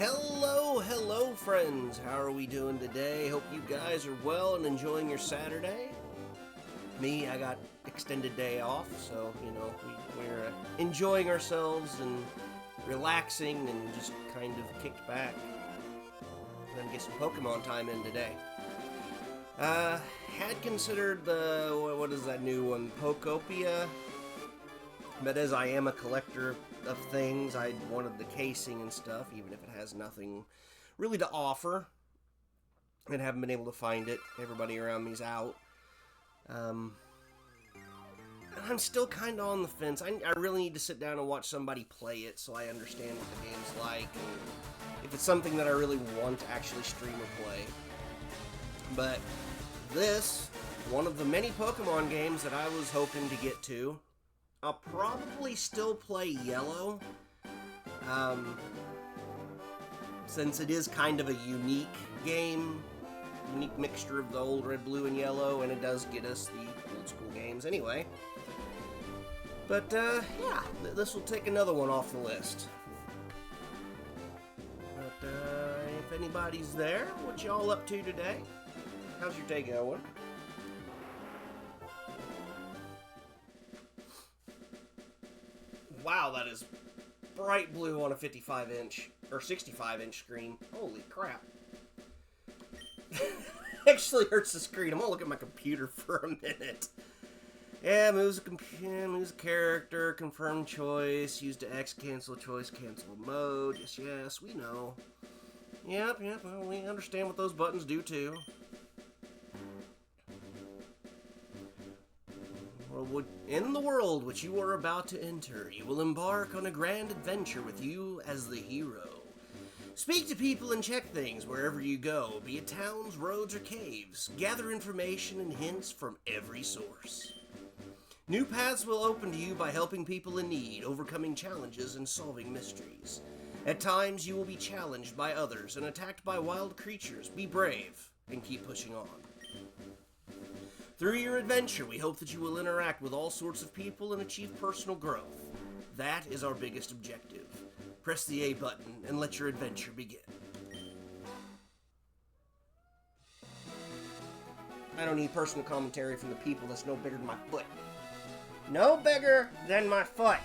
Hello friends, how are we doing today? Hope you guys are well and enjoying your Saturday. Me, I got extended day off, so, we're enjoying ourselves and relaxing and just kind of kicked back. We're gonna get some Pokemon time in today. Had considered what is that new one, Pokopia? But as I am a collector of things, I wanted the casing and stuff, even if it has nothing really to offer. And haven't been able to find it. Everybody around me's out. I'm still kind of on the fence. I really need to sit down and watch somebody play it so I understand what the game's like. And if it's something that I really want to actually stream or play. But this, one of the many Pokemon games that I was hoping to get to. I'll probably still play Yellow, since it is kind of a unique game, unique mixture of the old Red, Blue, and Yellow, and it does get us the old school games anyway. But, yeah, this will take another one off the list. But, if anybody's there, what y'all up to today? How's your day going? Wow, that is bright blue on a 55-inch, or 65-inch screen. Holy crap. Actually hurts the screen. I'm gonna look at my computer for a minute. Yeah, moves a character, confirm choice, use to X, cancel choice, cancel mode. Yes, we know. Yep, well, we understand what those buttons do too. In the world which you are about to enter, you will embark on a grand adventure with you as the hero. Speak to people and check things wherever you go, be it towns, roads, or caves. Gather information and hints from every source. New paths will open to you by helping people in need, overcoming challenges, and solving mysteries. At times, you will be challenged by others and attacked by wild creatures. Be brave and keep pushing on. Through your adventure, we hope that you will interact with all sorts of people and achieve personal growth. That is our biggest objective. Press the A button and let your adventure begin. I don't need personal commentary from the people that's no bigger than my foot. No bigger than my foot.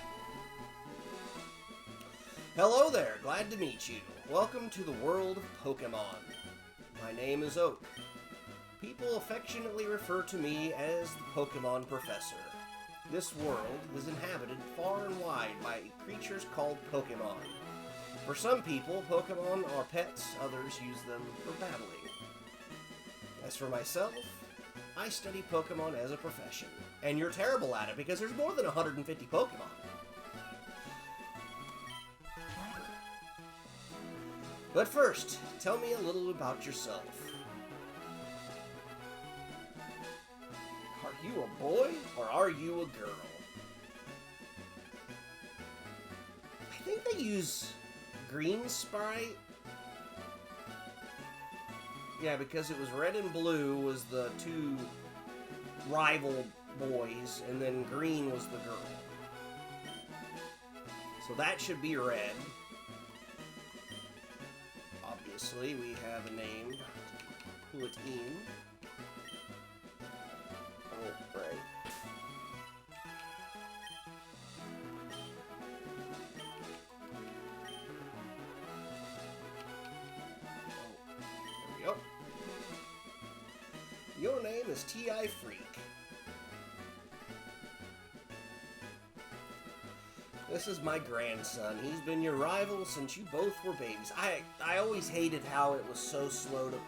Hello there, glad to meet you. Welcome to the world of Pokemon. My name is Oak. People affectionately refer to me as the Pokemon Professor. This world is inhabited far and wide by creatures called Pokemon. For some people, Pokemon are pets, others use them for battling. As for myself, I study Pokemon as a profession. And you're terrible at it because there's more than 150 Pokemon. But first, tell me a little about yourself. Are you a boy, or are you a girl? I think they use green sprite. Yeah, because it was red and blue was the two rival boys, and then green was the girl. So that should be red. Obviously, we have a name to put in. Right. There we go. Your name is TIFreak. This is my grandson. He's been your rival since you both were babies. I always hated how it was so slow to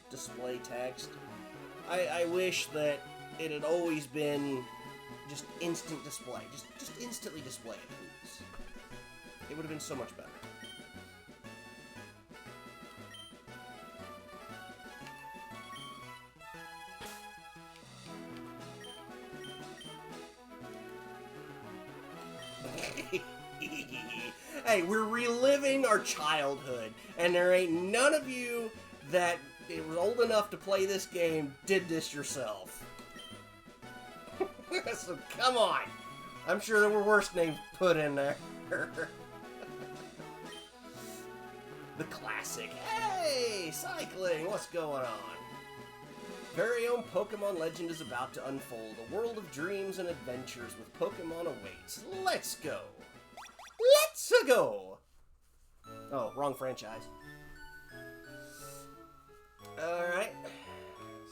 display text. I wish that it had always been just instant display. Just instantly display it, please. It would have been so much better. Hey, we're reliving our childhood, and there ain't none of you that was old enough to play this game did this yourself. So come on. I'm sure there were worse names put in there. The classic. Hey, cycling, what's going on? Very own Pokemon legend is about to unfold. A world of dreams and adventures with Pokemon awaits. Let's go. Let's go. Oh, wrong franchise. Alright.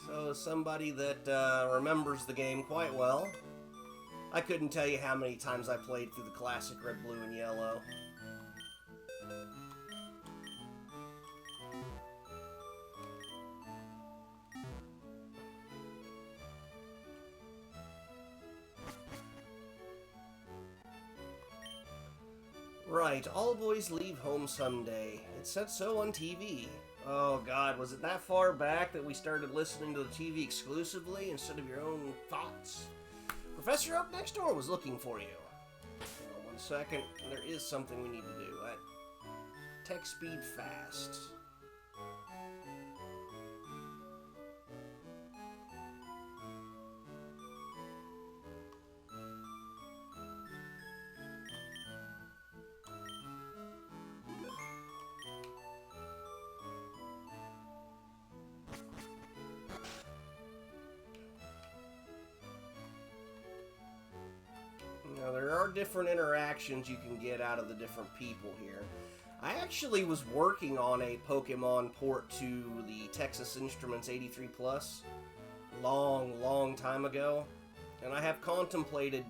So, somebody that remembers the game quite well. I couldn't tell you how many times I played through the classic Red, Blue, and Yellow. Right, all boys leave home someday. It said so on TV. Oh god, was it that far back that we started listening to the TV exclusively instead of your own thoughts? Professor Oak next door was looking for you. Oh, 1 second, there is something we need to do. Tech speed fast. Now, there are different interactions you can get out of the different people here. I actually was working on a Pokemon port to the Texas Instruments 83 Plus long time ago, and I have contemplated,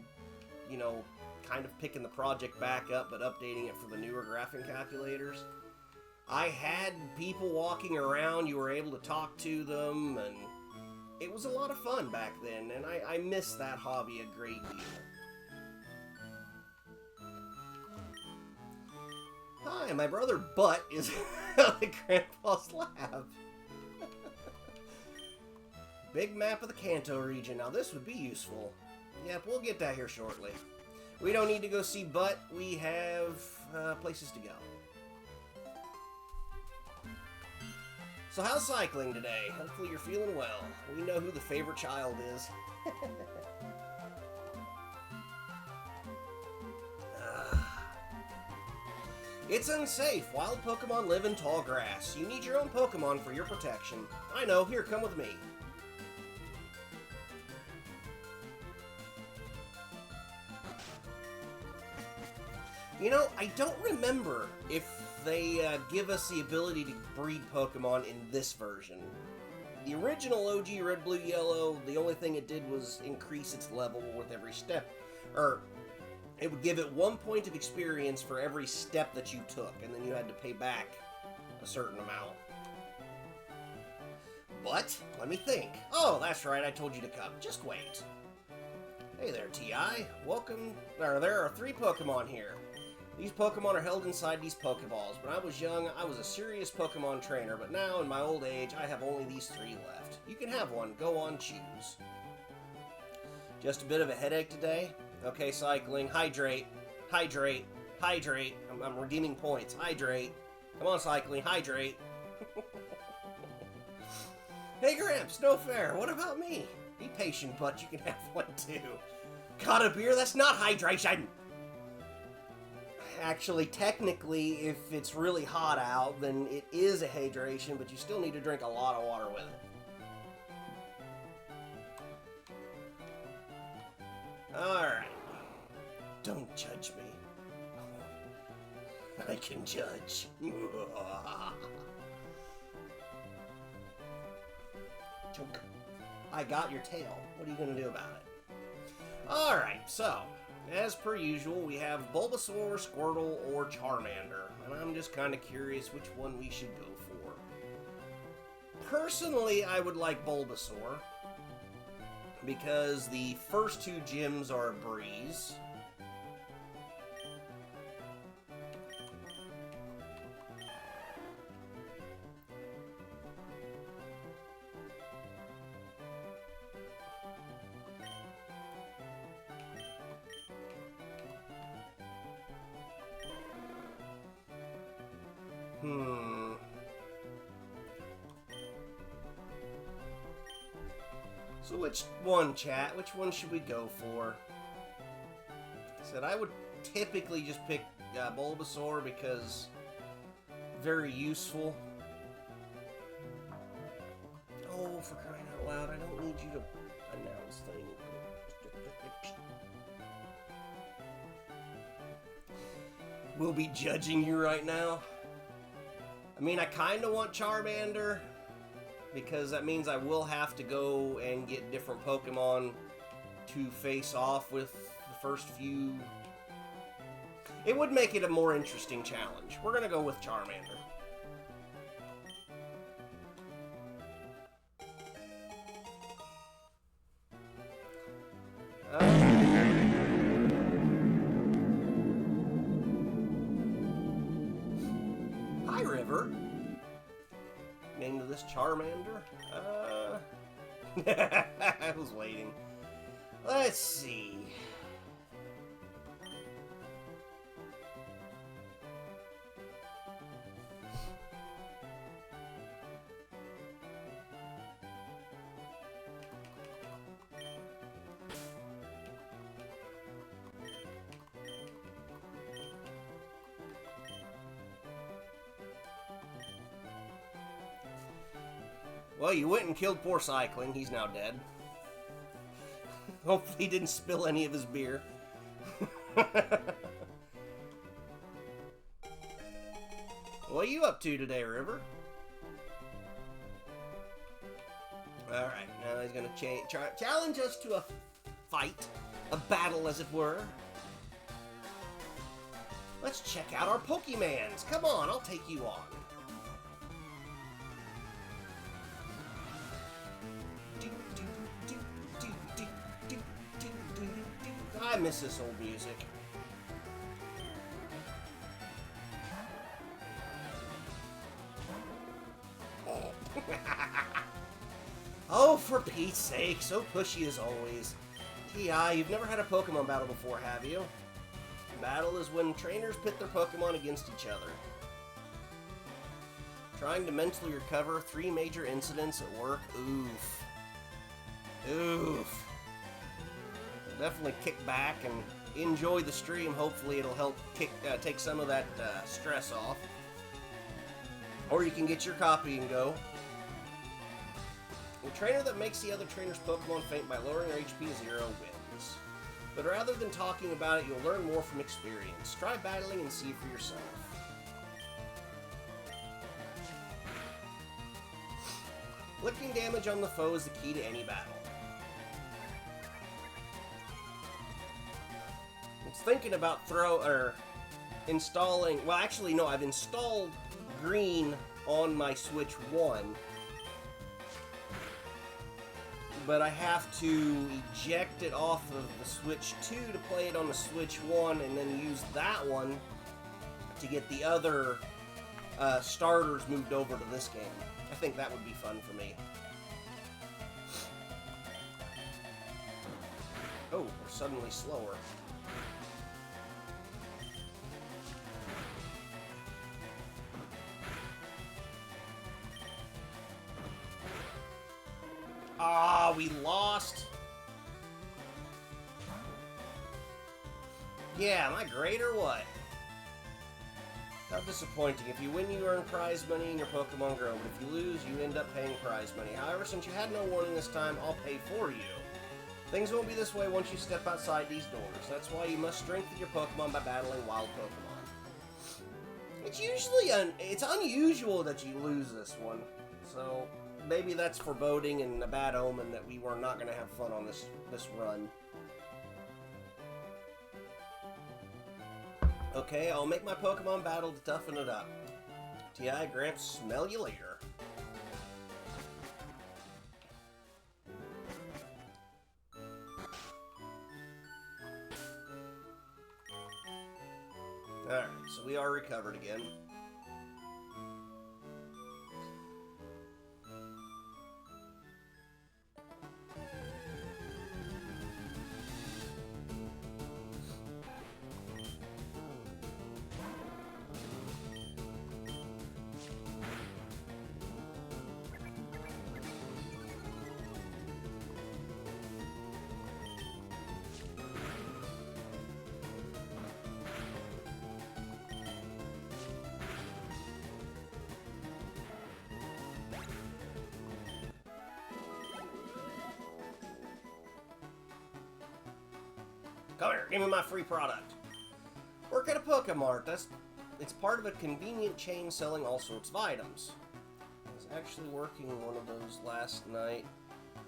you know, kind of picking the project back up but updating it for the newer graphing calculators. I had people walking around, you were able to talk to them, and it was a lot of fun back then, and I miss that hobby a great deal. Hi, my brother Butt is at Grandpa's lab. Big map of the Kanto region. Now this would be useful. Yep, we'll get that here shortly. We don't need to go see Butt. We have places to go. So how's cycling today? Hopefully you're feeling well. We know who the favorite child is. It's unsafe. Wild Pokemon live in tall grass. You need your own Pokemon for your protection. I know. Here, come with me. You know, I don't remember if they give us the ability to breed Pokemon in this version. The original OG Red, Blue, Yellow, the only thing it did was increase its level with every step. It would give it 1 point of experience for every step that you took, and then you had to pay back a certain amount. But, let me think. Oh, that's right, I told you to come. Just wait. Hey there, T.I. Welcome. There are 3 Pokemon here. These Pokemon are held inside these Pokeballs. When I was young, I was a serious Pokemon trainer, but now, in my old age, I have only these 3 left. You can have one. Go on, choose. Just a bit of a headache today? Okay, cycling. Hydrate. Hydrate. Hydrate. I'm redeeming points. Hydrate. Come on, cycling. Hydrate. Hey, Gramps. No fair. What about me? Be patient, but you can have one, too. Got a beer? That's not hydration! Actually, technically, if it's really hot out, then it is a hydration, but you still need to drink a lot of water with it. Alright. Don't judge me. I can judge. Choke. I got your tail. What are you going to do about it? Alright, so, as per usual, we have Bulbasaur, Squirtle, or Charmander. And I'm just kind of curious which one we should go for. Personally, I would like Bulbasaur, because the first 2 gyms are a breeze. So which one, chat? Which one should we go for? I said I would typically just pick Bulbasaur because very useful. Oh, for crying out loud, I don't need you to announce things. We'll be judging you right now. I mean, I kind of want Charmander, because that means I will have to go and get different Pokemon to face off with the first few. It would make it a more interesting challenge. We're going to go with Charmander. Hi, River. Name to this Charmander? I was waiting. Let's see. Well, you went and killed poor Cycling. He's now dead. Hopefully he didn't spill any of his beer. What are you up to today, River? Alright, now he's going to challenge us to a fight. A battle, as it were. Let's check out our Pokemans. Come on, I'll take you on. I miss this old music. Oh, for Pete's sake, so pushy as always. TI, you've never had a Pokemon battle before, have you? Battle is when trainers pit their Pokemon against each other. Trying to mentally recover 3 major incidents at work. Oof. Oof. Definitely kick back and enjoy the stream. Hopefully it'll help take some of that stress off. Or you can get your copy and go. The trainer that makes the other trainer's Pokemon faint by lowering their HP to 0 wins. But rather than talking about it, you'll learn more from experience. Try battling and see for yourself. Inflicting damage on the foe is the key to any battle. Thinking about installing, well actually no, I've installed Green on my Switch 1, but I have to eject it off of the Switch 2 to play it on the Switch 1 and then use that one to get the other starters moved over to this game. I think that would be fun for me. Oh, we're suddenly slower. Ah, we lost. Yeah, am I great or what? How disappointing. If you win, you earn prize money and your Pokemon grow, but if you lose, you end up paying prize money. However, since you had no warning this time, I'll pay for you. Things won't be this way once you step outside these doors. That's why you must strengthen your Pokemon by battling wild Pokemon. It's usually it's unusual that you lose this one, so maybe that's foreboding and a bad omen that we were not going to have fun on this run. Okay, I'll make my Pokemon battle to toughen it up. T.I. Gramps, smell you later. Alright, so we are recovered again. Come here, give me my free product. Work at a Pokemart. It's part of a convenient chain selling all sorts of items. I was actually working one of those last night,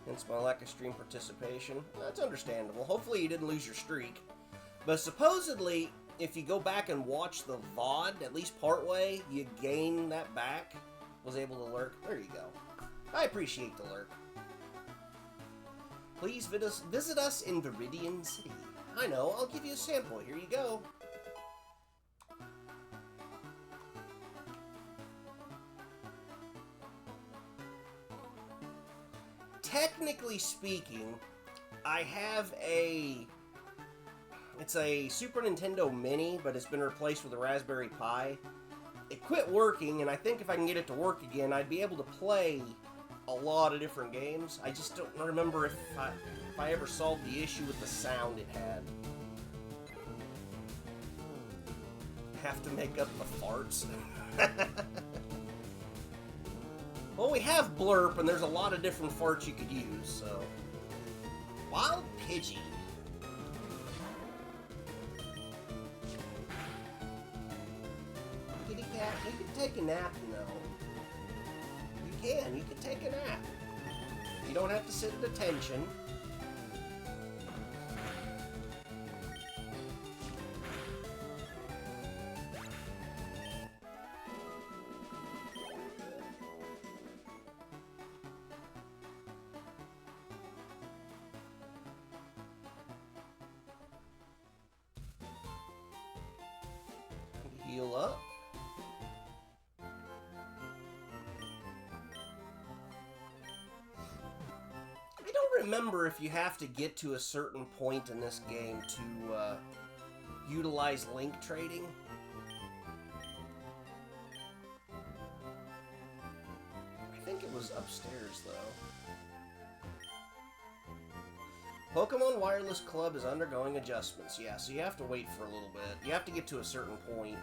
hence my lack of stream participation. That's understandable. Hopefully you didn't lose your streak. But supposedly, if you go back and watch the VOD, at least partway, you gain that back. Was able to lurk. There you go. I appreciate the lurk. Please visit us in Viridian City. I know, I'll give you a sample. Here you go. Technically speaking, I have it's a Super Nintendo Mini, but it's been replaced with a Raspberry Pi. It quit working, and I think if I can get it to work again, I'd be able to play a lot of different games. I just don't remember if I ever solved the issue with the sound it had. Have to make up the farts. Well, we have Blurp, and there's a lot of different farts you could use, so... Wild Pidgey. Kitty cat, you can take a nap, you know. You can take a nap. You don't have to sit at attention. Heal up. I don't remember if you have to get to a certain point in this game to utilize link trading. I think it was upstairs, though. Pokemon Wireless Club is undergoing adjustments. Yeah, so you have to wait for a little bit. You have to get to a certain point.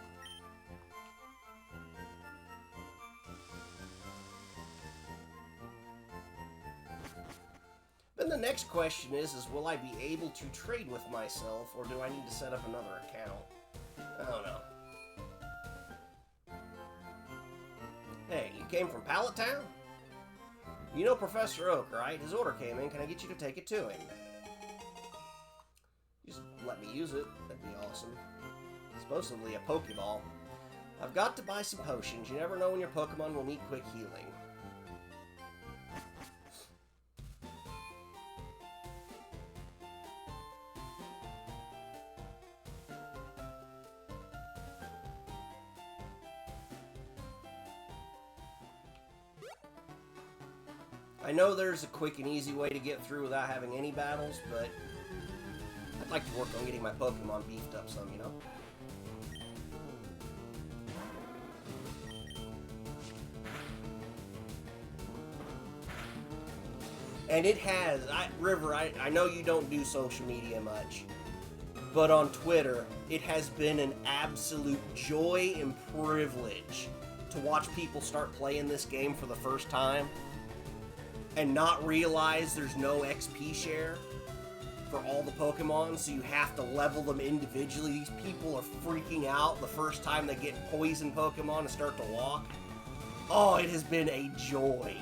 Then the next question is will I be able to trade with myself, or do I need to set up another account? I don't know. Hey, you came from Pallet Town? You know Professor Oak, right? His order came in. Can I get you to take it to him? Just let me use it. That'd be awesome. It's supposedly a Pokeball. I've got to buy some potions. You never know when your Pokemon will need quick healing. I know there's a quick and easy way to get through without having any battles, but I'd like to work on getting my Pokemon beefed up some, you know? And it has, River, I know you don't do social media much, but on Twitter, it has been an absolute joy and privilege to watch people start playing this game for the first time and not realize there's no XP share for all the Pokemon, so you have to level them individually. These people are freaking out the first time they get poison Pokemon and start to walk. Oh, it has been a joy.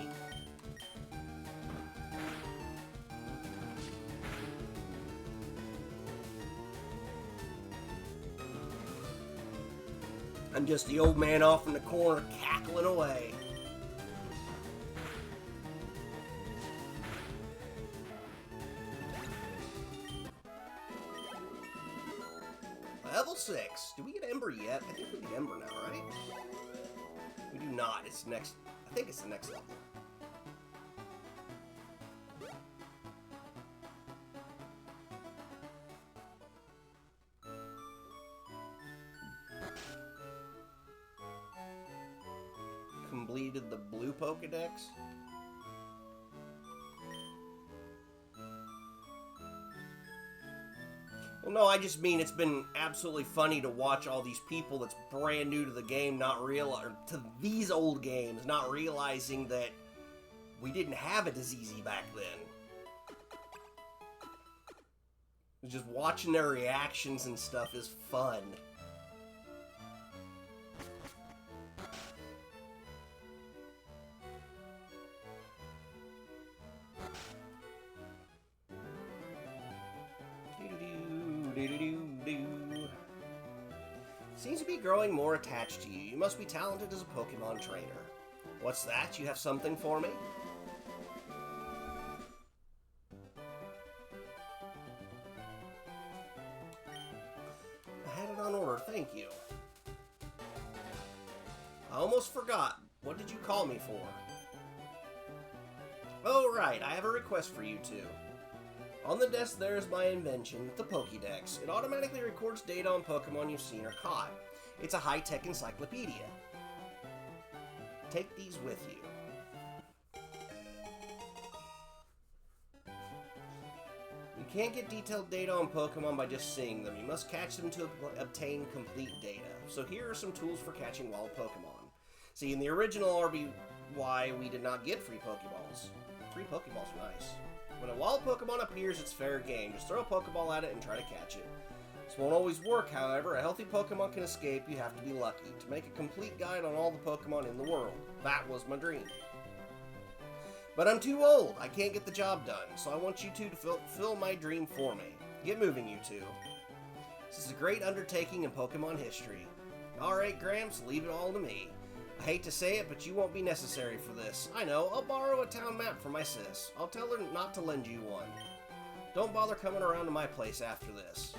I'm just the old man off in the corner cackling away. Level 6. Do we get Ember yet? I think we get Ember now, right? We do not. It's next. I think it's the next level. Completed the blue Pokedex. Well, no, I just mean it's been absolutely funny to watch all these people that's brand new to the game or to these old games, not realizing that we didn't have it as easy back then. Just watching their reactions and stuff is fun. Seems to be growing more attached to you. You must be talented as a Pokemon trainer. What's that? You have something for me? I had it on order, thank you. I almost forgot. What did you call me for? Oh, right. I have a request for you two. On the desk there is my invention, the Pokédex. It automatically records data on Pokemon you've seen or caught. It's a high-tech encyclopedia. Take these with you. You can't get detailed data on Pokemon by just seeing them. You must catch them to obtain complete data. So here are some tools for catching wild Pokemon. See, in the original RBY, we did not get free Pokeballs. Free Pokeballs are nice. When a wild Pokemon appears, it's fair game. Just throw a Pokeball at it and try to catch it. This won't always work, however. A healthy Pokemon can escape. You have to be lucky. To make a complete guide on all the Pokemon in the world. That was my dream. But I'm too old. I can't get the job done. So I want you two to fulfill my dream for me. Get moving, you two. This is a great undertaking in Pokemon history. Alright, Gramps, leave it all to me. I hate to say it, but you won't be necessary for this. I know, I'll borrow a town map from my sis. I'll tell her not to lend you one. Don't bother coming around to my place after this.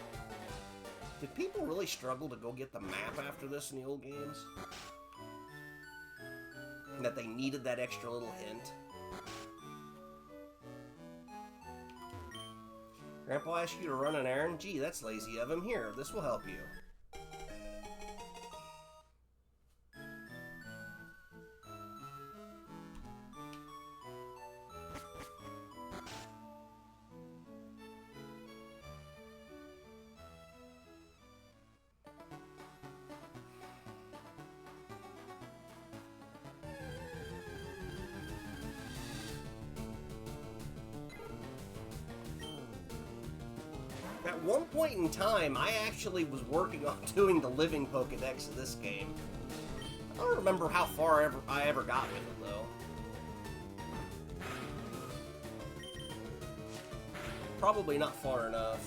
Did people really struggle to go get the map after this in the old games? And that they needed that extra little hint? Grandpa asked you to run an errand? Gee, that's lazy of him. Here, this will help you. At one point in time, I actually was working on doing the living Pokedex of this game. I don't remember how far I ever got with it, though. Probably not far enough.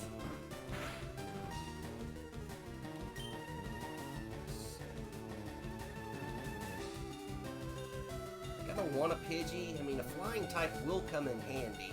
Gotta want a Pidgey. I mean, a flying type will come in handy.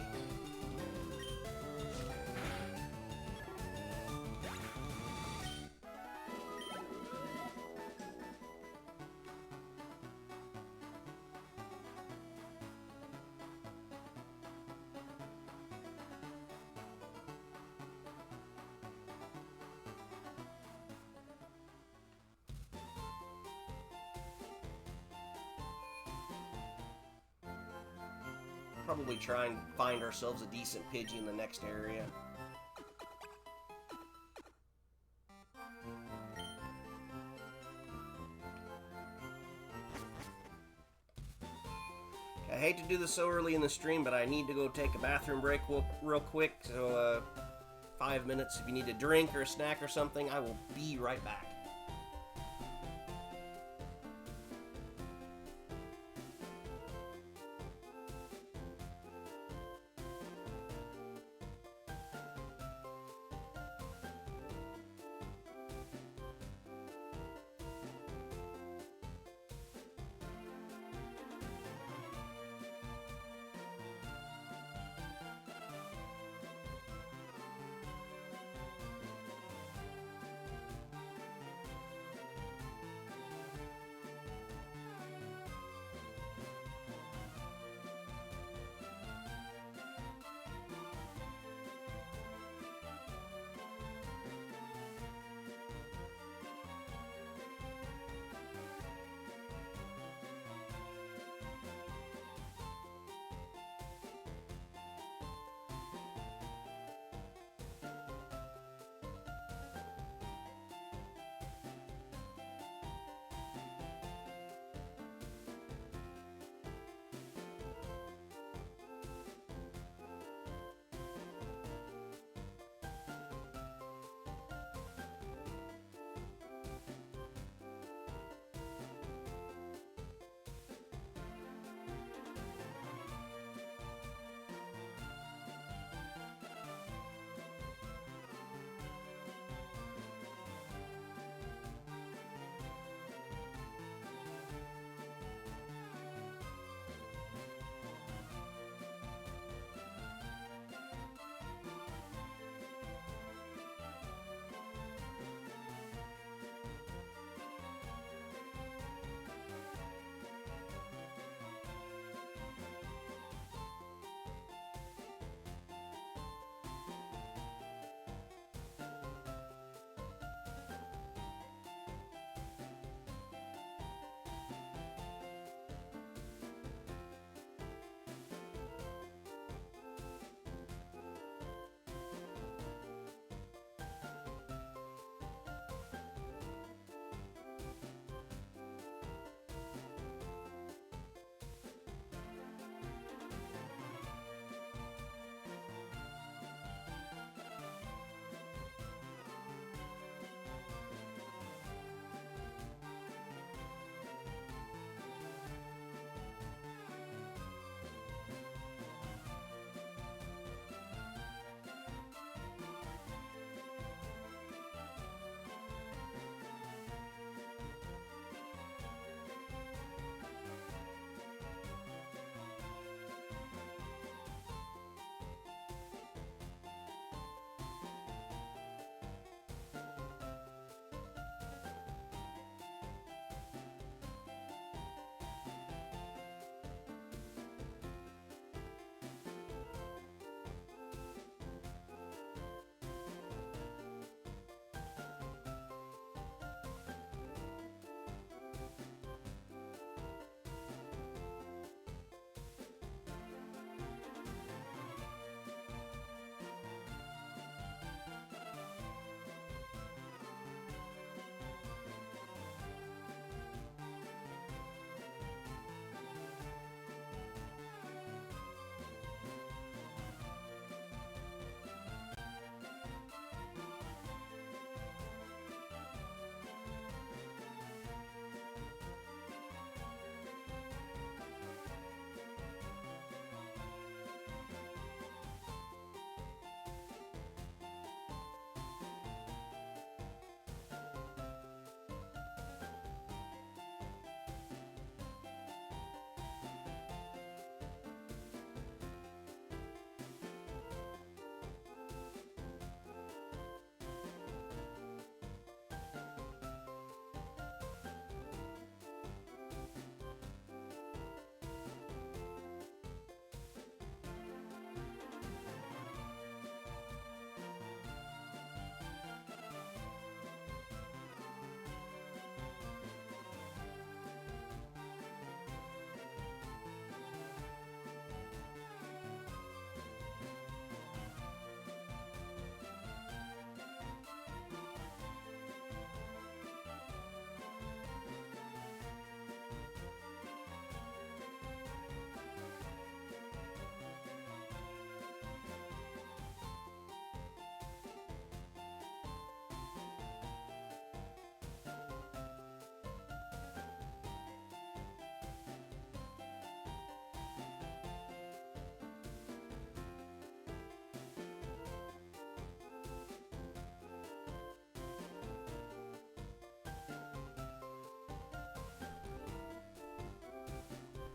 Probably try and find ourselves a decent Pidgey in the next area. I hate to do this so early in the stream, but I need to go take a bathroom break real quick, so 5 minutes. If you need a drink or a snack or something, I will be right back.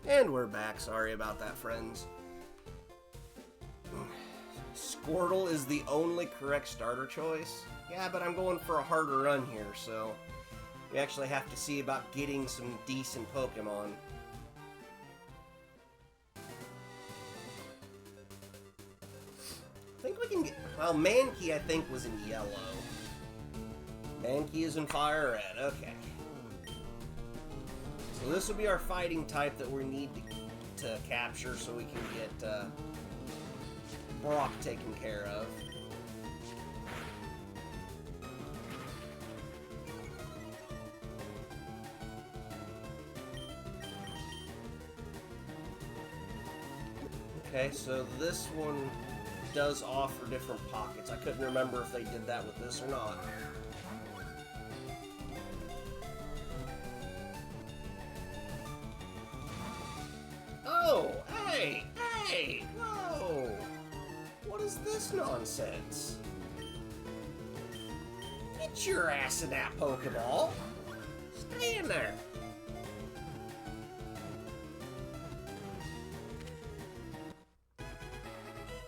And we're back. Sorry about that, friends. Squirtle is the only correct starter choice. Yeah, but I'm going for a harder run here, so we actually have to see about getting some decent Pokemon. I think we can get... Well, Mankey, I think, was in yellow. Mankey is in Fire Red. Okay. So this will be our fighting type that we need to capture so we can get Brock taken care of. Okay, so this one does offer different pockets. I couldn't remember if they did that with this or not. Oh, hey, hey, whoa! What is this nonsense? Get your ass in that Pokeball! Stay in there!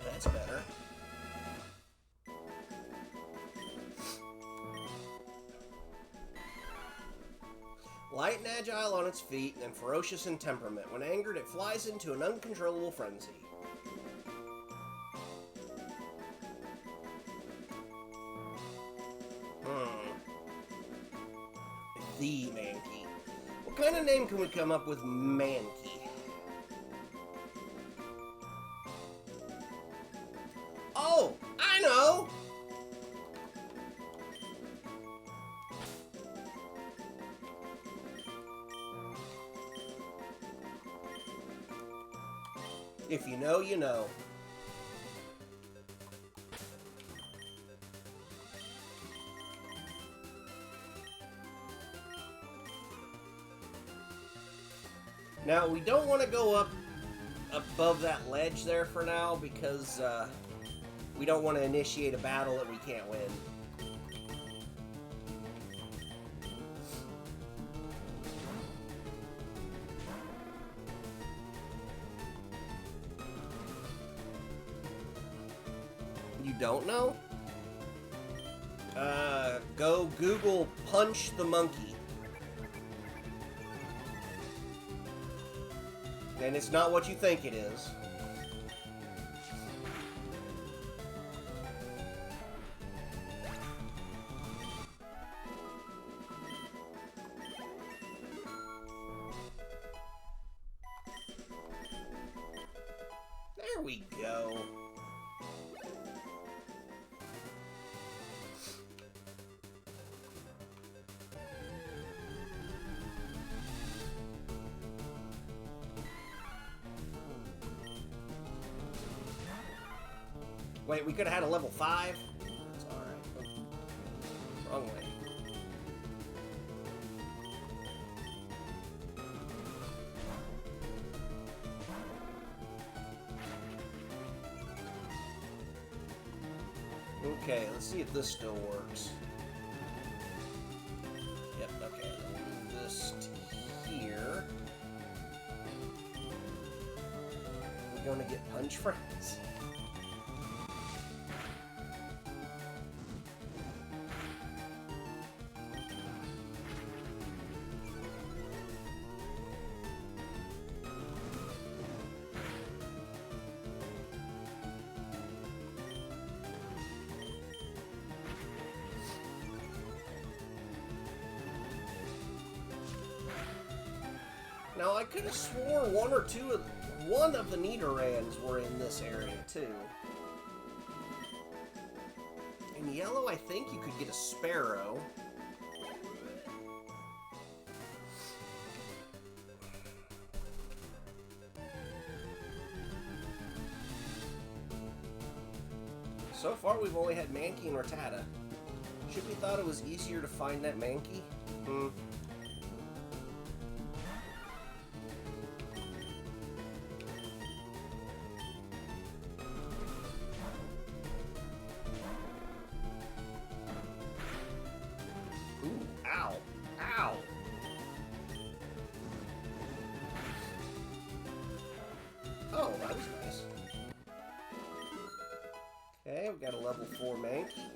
That's better. Light and agile on its feet, and ferocious in temperament. When angered, it flies into an uncontrollable frenzy. The Mankey. What kind of name can we come up with Mankey? Oh, I know! If you know, you know. Now, we don't want to go up above that ledge there for now because we don't want to initiate a battle that we can't win. You don't know? Go Google Punch the Monkey. And it's not what you think it is. There we go. Wait, we could have had a level 5? It's alright. Wrong way. Okay, let's see if this still works. Yep, okay. We'll move this to here. We're gonna get Punch Friends. Now, I could have swore one of the Nidorans were in this area, too. In yellow, I think you could get a Sparrow. So far, we've only had Mankey and Rattata. Should we thought it was easier to find that Mankey? Ow! got a level 4 Mankey.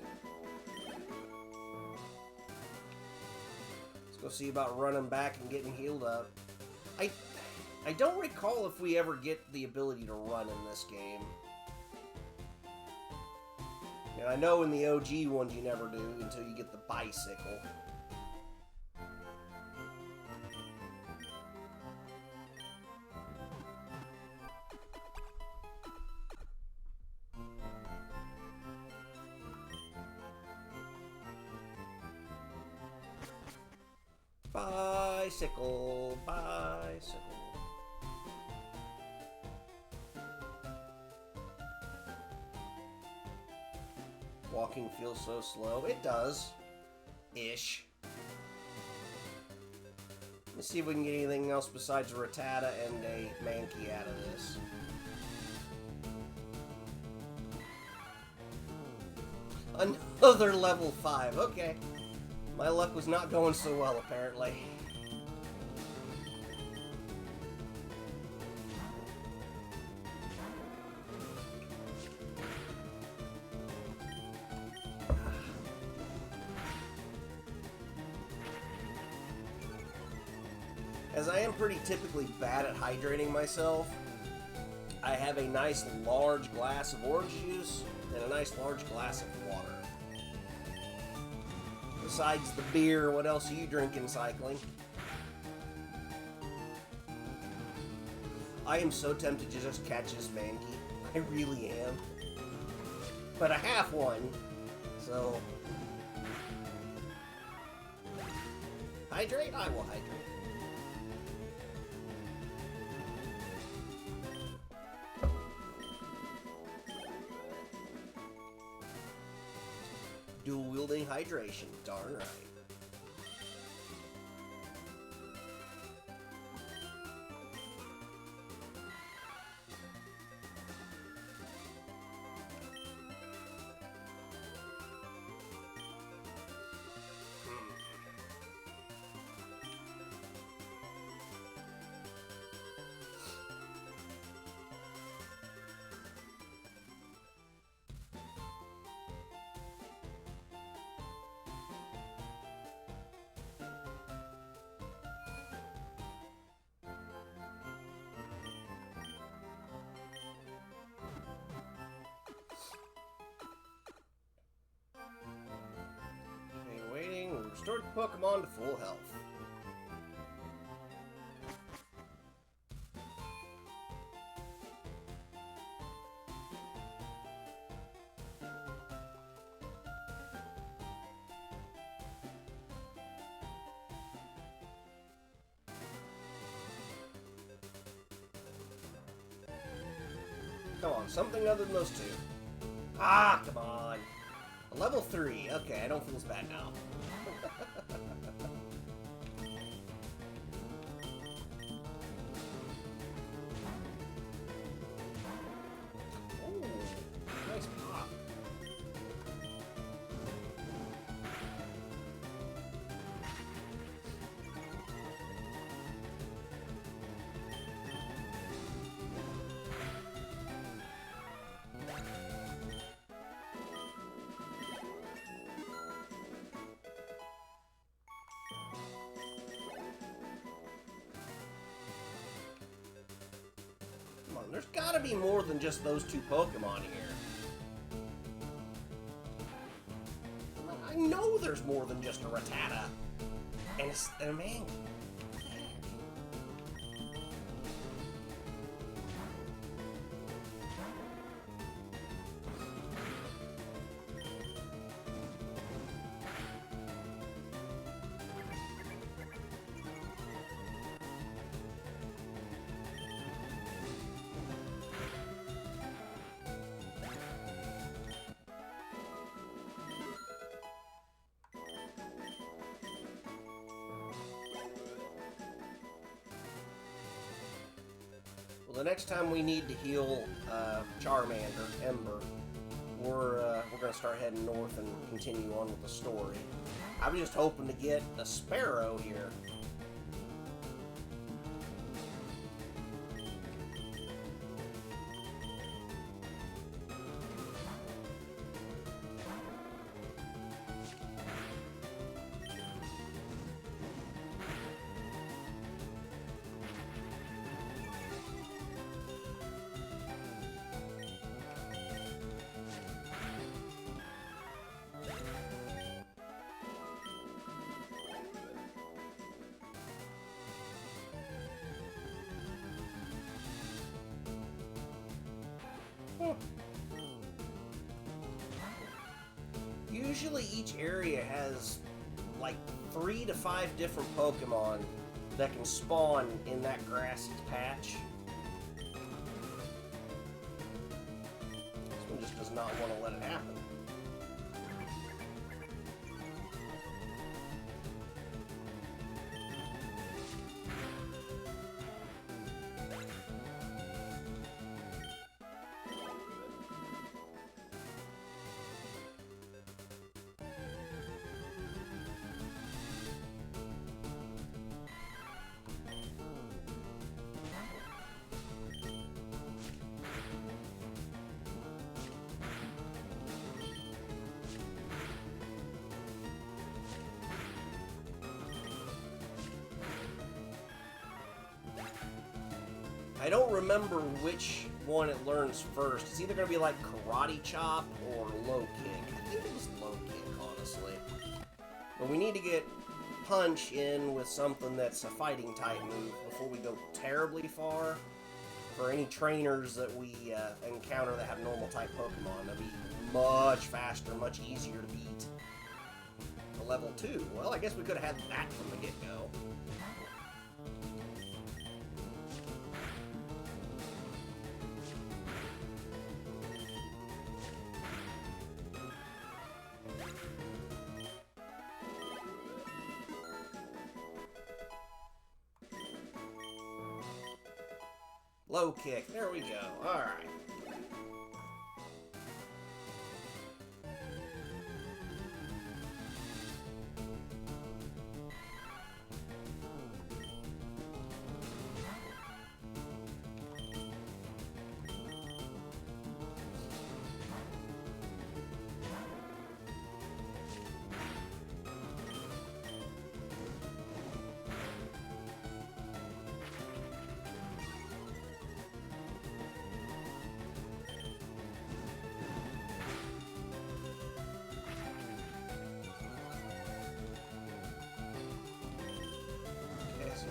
Let's go see about running back and getting healed up. I don't recall if we ever get the ability to run in this game. And I know in the OG ones you never do until you get the bicycle. Bicycle, bicycle. Walking feels so slow. It does. Ish. Let's see if we can get anything else besides a Rattata and a Mankey out of this. Another level 5. Okay. My luck was not going so well, apparently. As I am pretty typically bad at hydrating myself, I have a nice large glass of orange juice and a nice large glass of water. Besides the beer, what else are you drinking, Cycling? I am so tempted to just catch this Mankey. I really am. But I have one, so... Hydrate? I will hydrate. Dual-wielding hydration, darn right. Restored the Pokemon to full health. Come on, something other than those two. Ah, come on. A level 3. Okay, I don't feel as bad now. Nice pop. Come on, there's gotta be more than just those two Pokemon here. I know there's more than just a Rattata and a Mankey. The next time we need to heal Charmander, Ember, we're going to start heading north and continue on with the story. I was just hoping to get a Sparrow here. Usually each area has like 3 to 5 different Pokemon that can spawn in that grassy patch. This one just does not want to let it happen. I don't remember which one it learns first. It's either going to be like Karate Chop or Low Kick. I think it was Low Kick, honestly. But we need to get Punch in with something that's a fighting type move before we go terribly far. For any trainers that we encounter that have normal type Pokemon, that'd be much faster, much easier to beat. A level 2. Well, I guess we could have had that from the get-go. Low Kick. There we go. Alright.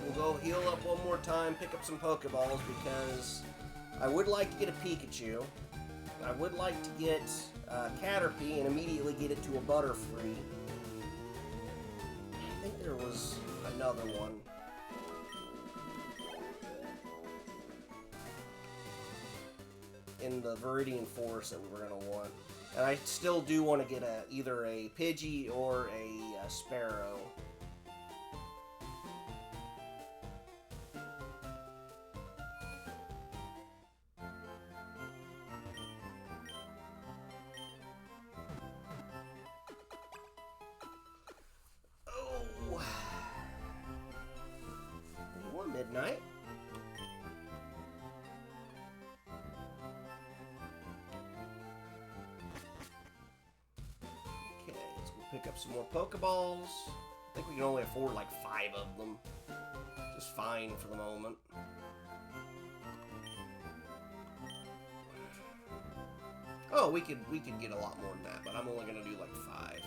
We'll go heal up one more time, pick up some Pokeballs, because I would like to get a Pikachu. I would like to get Caterpie and immediately get it to a Butterfree. I think there was another one. In the Viridian Forest that we were going to want. And I still do want to get either a Pidgey or a Sparrow. Midnight. Okay, let's go pick up some more Pokeballs. I think we can only afford like 5 of them. Just fine for the moment. Oh, we could get a lot more than that, but I'm only gonna do like 5.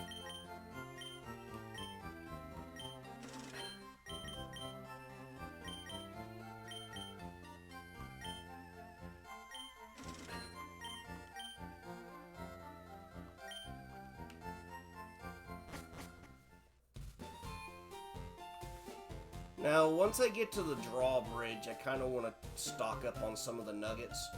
Now, once I get to the drawbridge, I kind of want to stock up on some of the nuggets.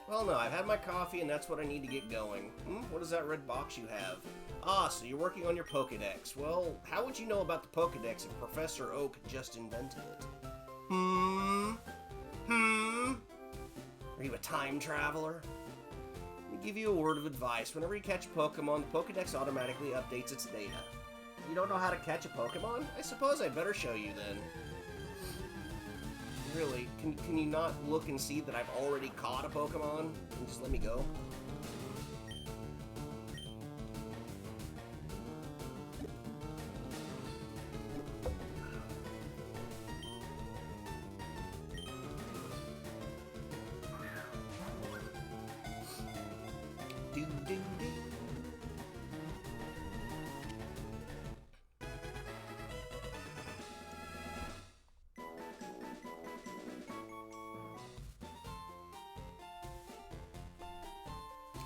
Well, no, I've had my coffee, and that's what I need to get going. What is that red box you have? Ah, so you're working on your Pokedex. Well, how would you know about the Pokedex if Professor Oak just invented it? Are you a time traveler? Let me give you a word of advice. Whenever you catch a Pokemon, the Pokedex automatically updates its data. You don't know how to catch a Pokemon? I suppose I'd better show you then. Really, can you not look and see that I've already caught a Pokemon and just let me go?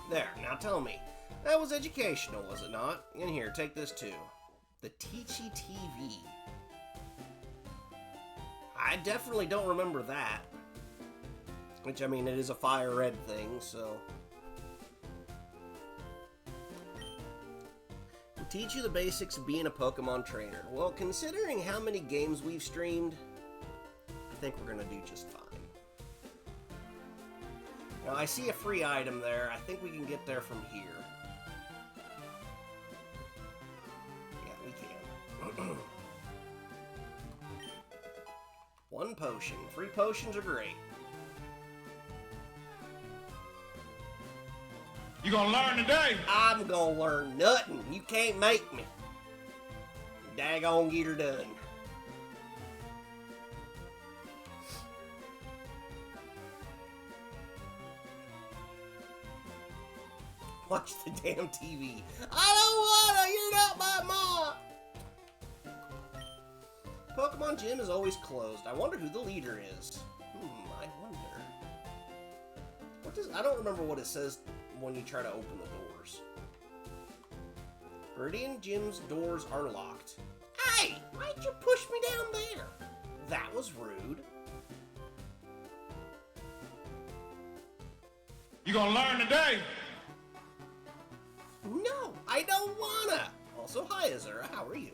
There, now tell me. That was educational, was it not? In here, take this too. The Teachy TV. I definitely don't remember that. Which, I mean, it is a FireRed thing, so... We'll teach you the basics of being a Pokemon trainer. Well, considering how many games we've streamed, I think we're gonna do just fine. Now, I see a free item there. I think we can get there from here. Yeah, we can. One potion. Free potions are great. You gonna learn today? I'm gonna learn nothing. You can't make me. Daggone get her done. Watch the damn TV. I don't wanna! You're not my mom! Pokemon Gym is always closed. I wonder who the leader is. I wonder. What does... I don't remember what it says when you try to open the doors. Viridian Gym's doors are locked. Hey! Why'd you push me down there? That was rude. You gonna learn today? No, I don't wanna! Also, hi Azura, how are you?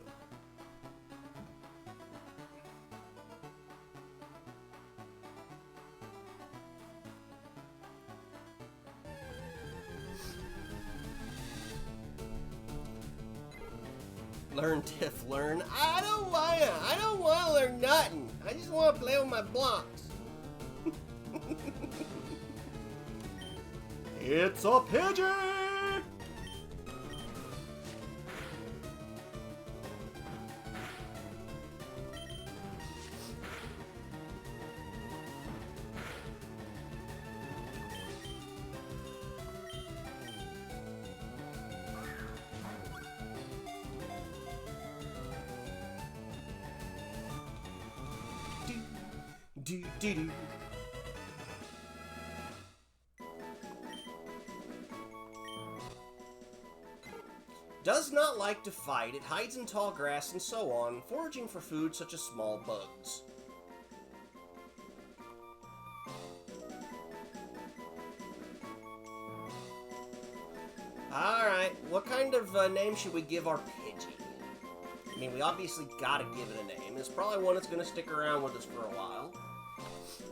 Learn, Tiff, learn. I don't wanna learn nothing. I just wanna play with my blocks. It's a pigeon! Do. Does not like to fight. It hides in tall grass and so on, foraging for food such as small bugs. Alright, what kind of name should we give our Pidgey? I mean, we obviously gotta give it a name. It's probably one that's gonna stick around with us for a while,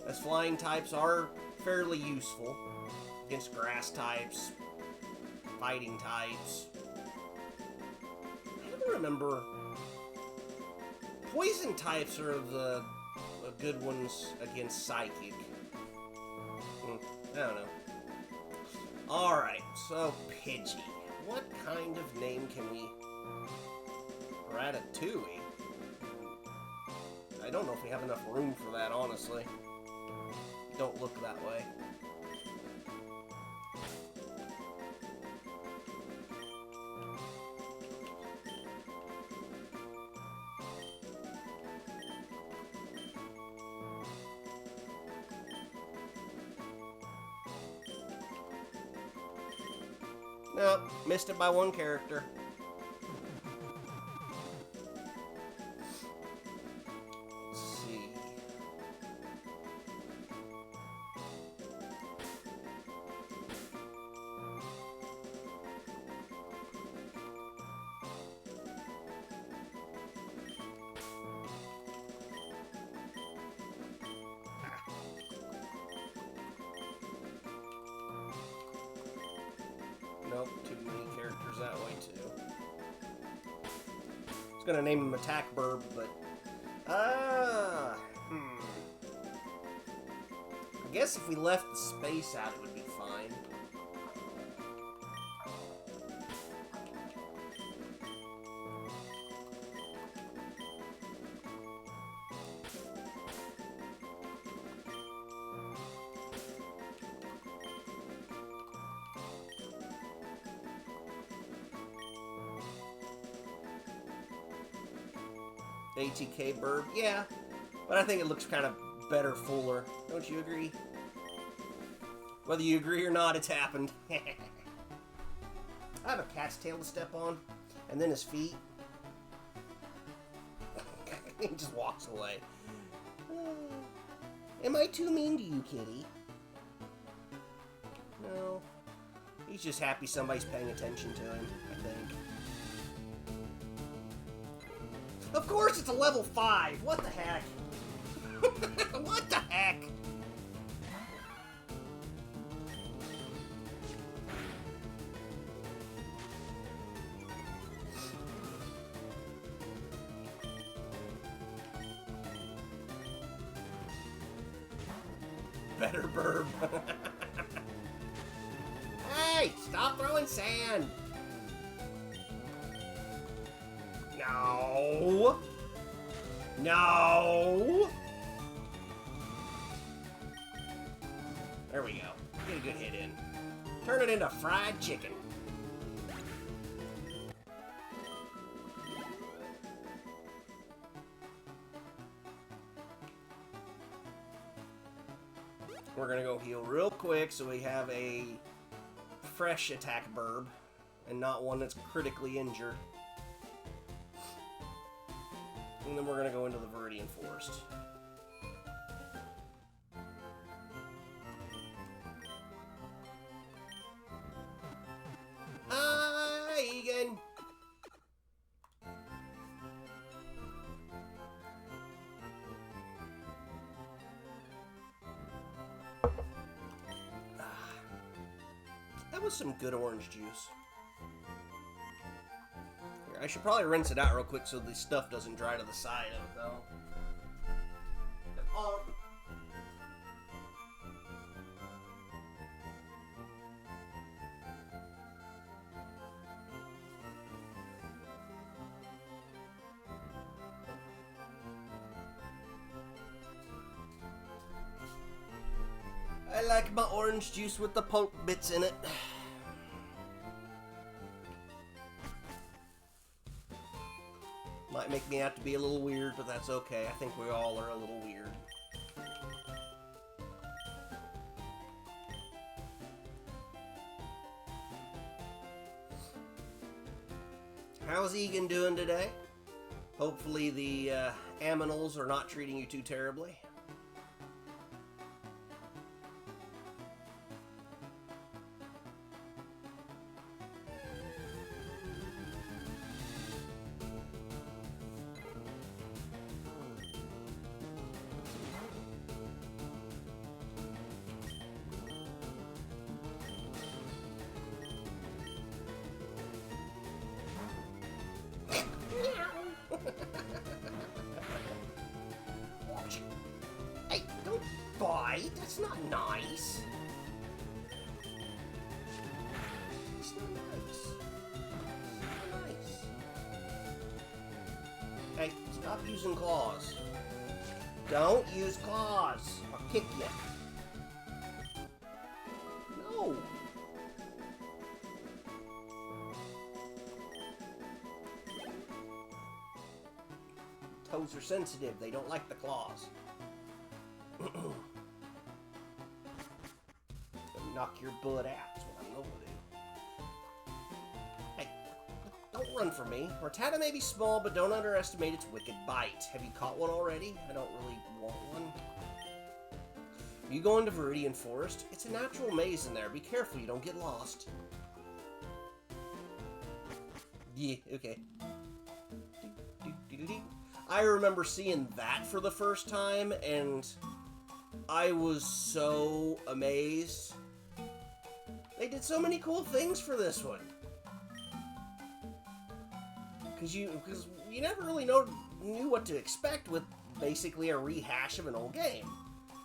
as flying types are fairly useful against grass types, fighting types. I don't remember. Poison types are the good ones against psychic. I don't know. Alright, so Pidgey. What kind of name can we... Ratatouille? I don't know if we have enough room for that, honestly. Don't look that way. Nope, missed it by one character. Nope, too many characters that way too. I was gonna name him Attack Burb, but I guess if we left the space out, it would be fine. ATK Burb, yeah, but I think it looks kind of better, fuller. Don't you agree? Whether you agree or not, it's happened. I have a cat's tail to step on, and then his feet. He just walks away. Am I too mean to you, kitty? No. He's just happy somebody's paying attention to him, I think. Of course it's a level 5! What the heck? What the heck? Better burb. Hey, stop throwing sand. No. No. There we go. Get a good hit in. Turn it into fried chicken. We're gonna go heal real quick so we have a fresh attack burb and not one that's critically injured. And then we're gonna go into the Viridian Forest. Hi, Egan! That was some good orange juice. Here, I should probably rinse it out real quick so the stuff doesn't dry to the side of it, though. Oh. I like my orange juice with the pulp bits in it. Might make me out to be a little weird, but that's okay. I think we all are a little weird. How's Egan doing today? Hopefully the aminals are not treating you too terribly. Hey, don't bite. That's not nice. It's not nice. It's not nice. Hey, stop using claws. Don't use claws. I'll kick you. No. Toes are sensitive. They don't like the claws. Knock your butt out. That's what I'm going to do. Hey, don't run from me. Rattata may be small, but don't underestimate its wicked bite. Have you caught one already? I don't really want one. You go into Viridian Forest? It's a natural maze in there. Be careful you don't get lost. Yeah, okay. I remember seeing that for the first time, and I was so amazed. They did so many cool things for this one. Because you never really knew what to expect with basically a rehash of an old game.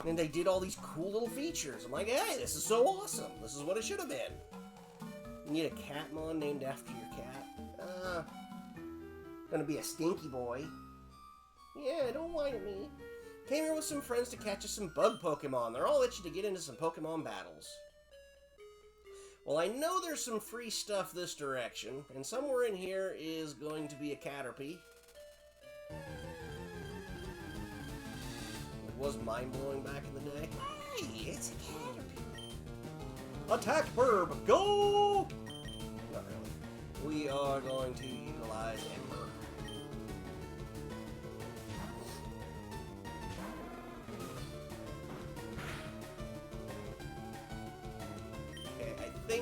And they did all these cool little features. I'm like, hey, this is so awesome. This is what it should have been. You need a Catmon named after your cat. Gonna be a stinky boy. Yeah, don't whine at me. Came here with some friends to catch us some bug Pokemon. They're all itchy to get into some Pokemon battles. Well, I know there's some free stuff this direction, and somewhere in here is going to be a Caterpie. It was mind-blowing back in the day. Hey, it's a Caterpie. Attack Burb, go! Not really.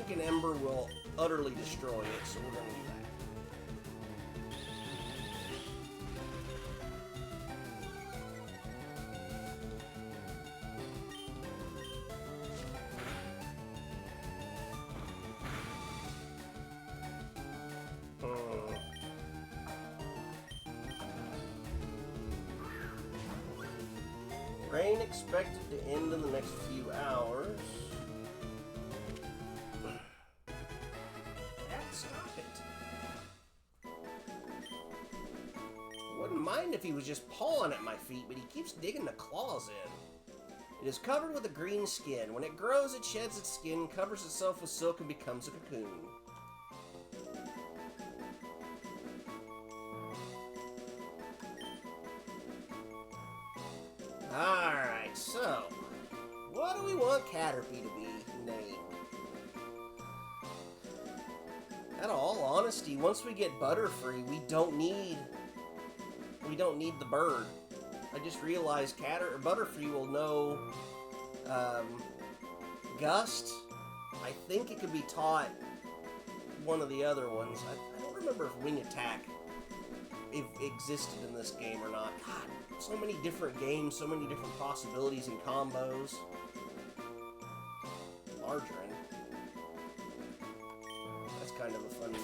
think an ember will utterly destroy it, so we're going to do that. Rain expected to end in the next few hours. Stop it. Wouldn't mind if he was just pawing at my feet, but he keeps digging the claws in. It is covered with a green skin. When it grows, it sheds its skin, covers itself with silk, and becomes a cocoon. Alright, so, what do we want Caterpie to be named? In all honesty, once we get Butterfree, we don't need the bird. I just realized Butterfree will know Gust. I think it could be taught one of the other ones. I don't remember if Wing Attack existed in this game or not. God, so many different games, so many different possibilities and combos. Margarine. That's kind of a fun name.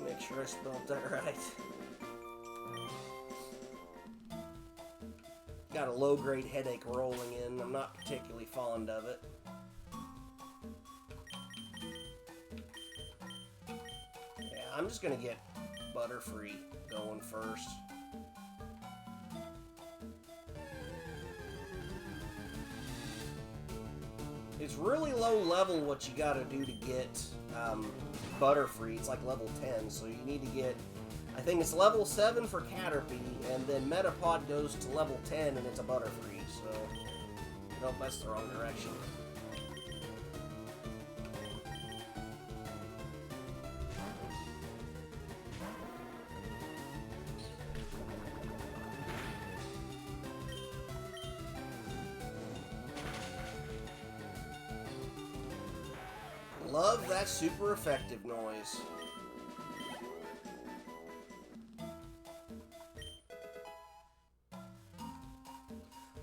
Make sure I spelled that right. Got a low-grade headache rolling in. I'm not particularly fond of it. Yeah, I'm just gonna get Butterfree going first. It's really low level what you gotta do to get Butterfree. It's like level 10, so you need to get, I think it's level 7 for Caterpie, and then Metapod goes to level 10 and it's a Butterfree, so nope, that's the wrong direction. Love that super effective noise.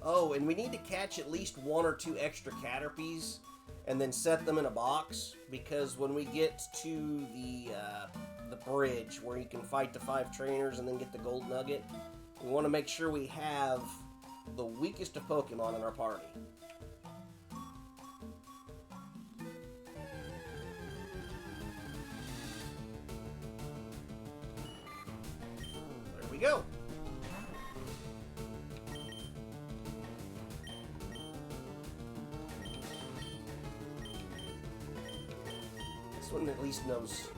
Oh, and we need to catch at least 1 or 2 extra Caterpies and then set them in a box, because when we get to the bridge where you can fight the 5 trainers and then get the gold nugget, we want to make sure we have the weakest of Pokemon in our party. There we go. This one at least knows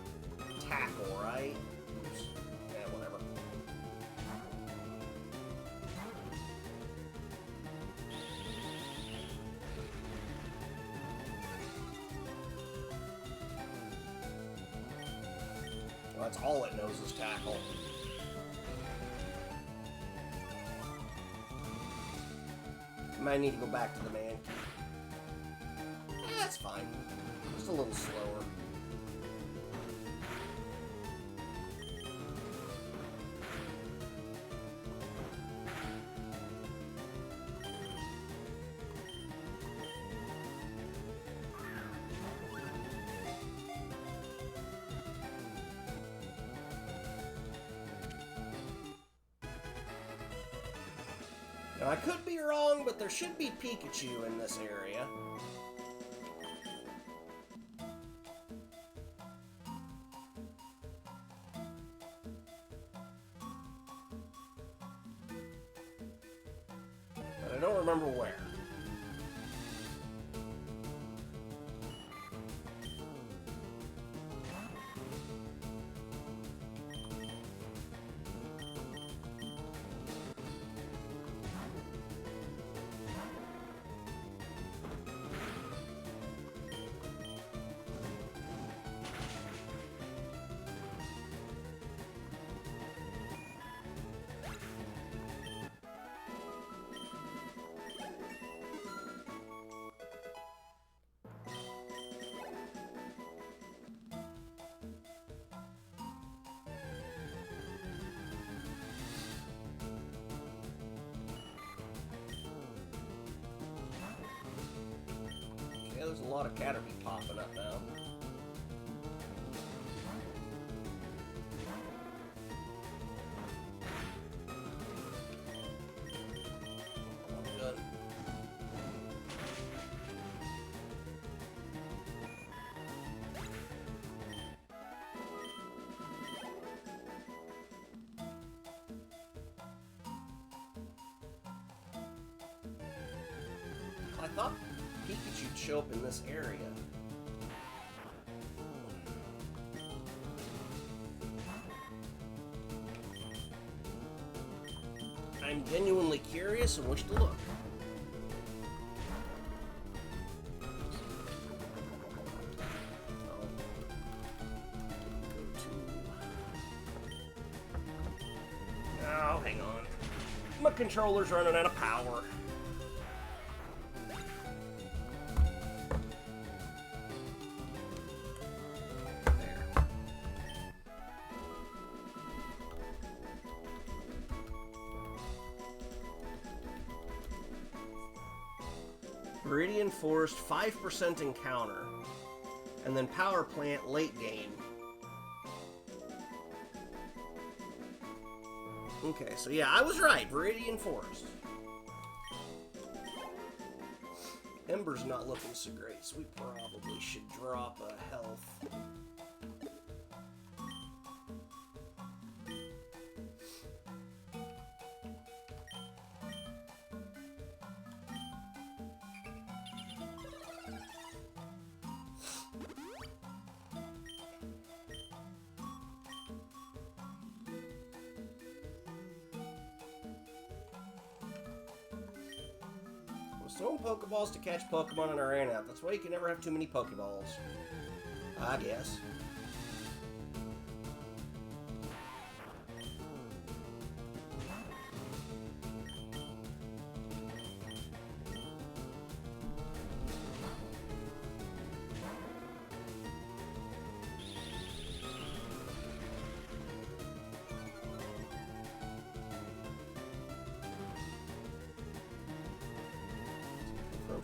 tackle, right? Oops. Yeah, whatever. Well, that's all it knows is tackle. Might need to go back to the man. That's fine. Just a little slower. Now, I could be wrong, but there should be Pikachu in this area. But I don't remember where. there's a lot of Caterpie popping up now. I thought Pikachu'd show up in this area. I'm genuinely curious and wish to look. Oh, hang on. My controller's running out of power. Viridian Forest, 5% encounter. And then Power Plant, late game. Okay, so yeah, I was right. Viridian Forest. Ember's not looking so great, so we probably should drop a health. Throwing Pokeballs to catch Pokemon and I ran out. That's why you can never have too many Pokeballs. I guess.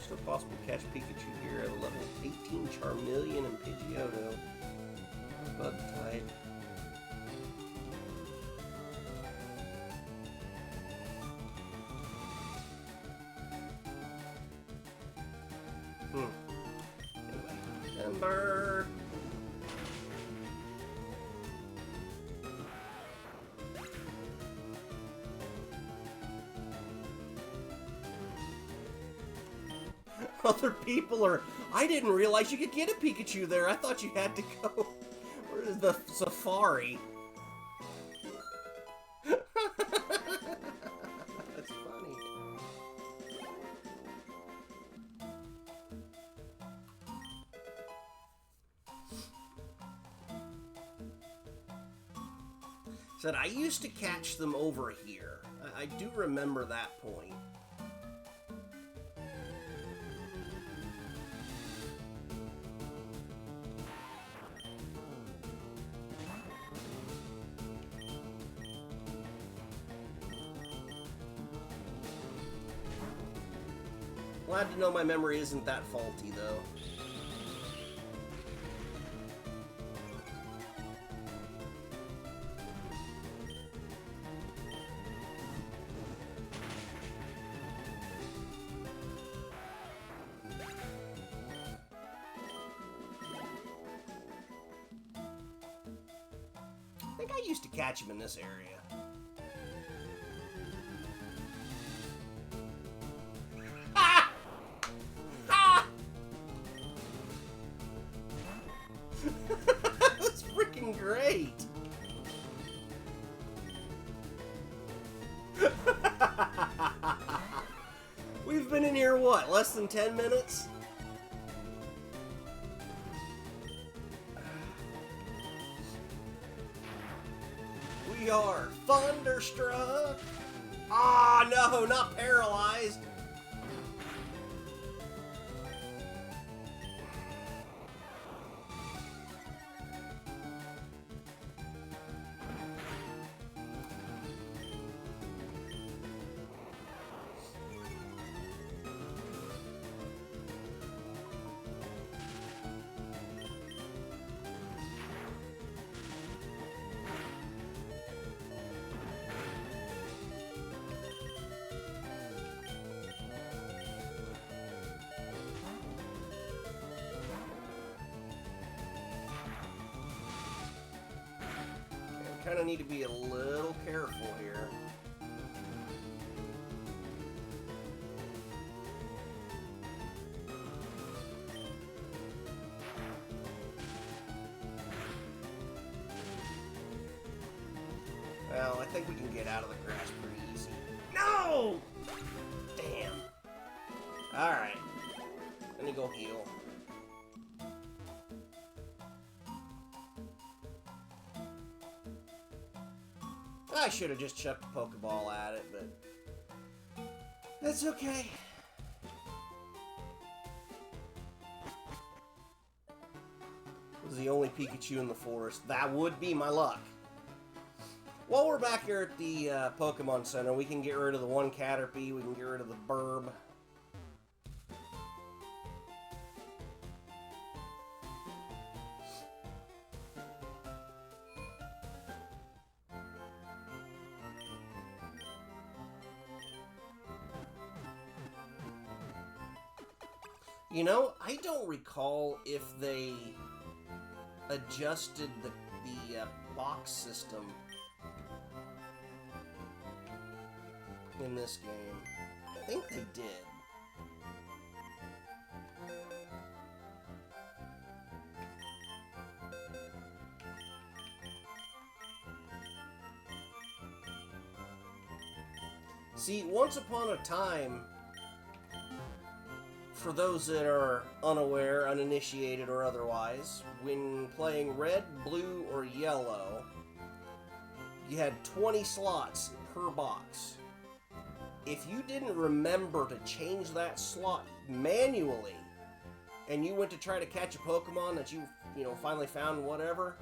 Still possible to catch Pikachu here at a level 18 Charmeleon and Pidgeotto. Bug type. Anyway, Ember. Other people are... I didn't realize you could get a Pikachu there. I thought you had to go... Where is the safari? That's funny. Said I used to catch them over here. I do remember that point. Glad to know my memory isn't that faulty, though. I think I used to catch him in this area. That's freaking great! We've been in here, what, less than 10 minutes? We are thunderstruck! Ah, no, not paralyzed! kind of need to be a little careful here. Well, I think we can get out of the grass pretty easy. No! Damn. Alright. Let me go heal. I should have just chucked a Pokeball at it, but that's okay. This is the only Pikachu in the forest. That would be my luck. While we're back here at the Pokemon Center, we can get rid of the one Caterpie, we can get rid of the Burb. You know, I don't recall if they adjusted the box system in this game. I think they did. See, once upon a time, for those that are unaware, uninitiated, or otherwise, when playing red, blue, or yellow, you had 20 slots per box. If you didn't remember to change that slot manually, and you went to try to catch a Pokemon that you finally found, whatever,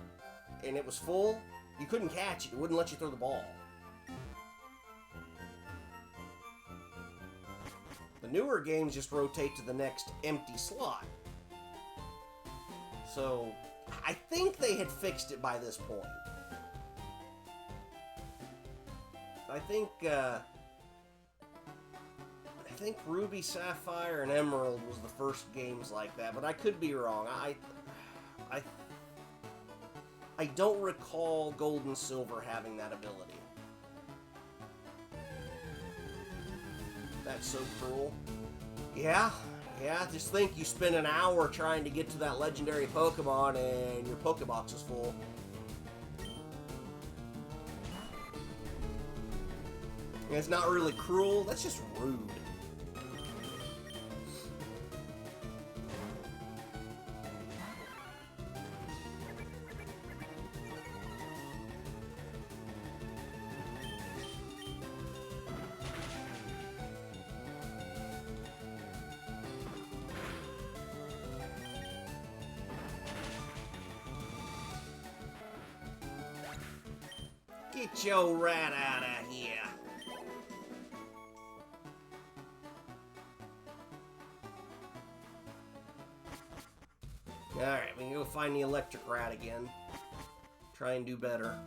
and it was full, you couldn't catch it. It wouldn't let you throw the ball. The newer games just rotate to the next empty slot. So, I think they had fixed it by this point. I think Ruby, Sapphire, and Emerald was the first games like that, but I could be wrong. I don't recall Gold and Silver having that ability. That's so cruel. Yeah, just think you spend an hour trying to get to that legendary Pokemon and your Pokebox is full. And it's not really cruel, that's just rude. Get your rat out of here. Alright, we can go find the electric rat again. Try and do better.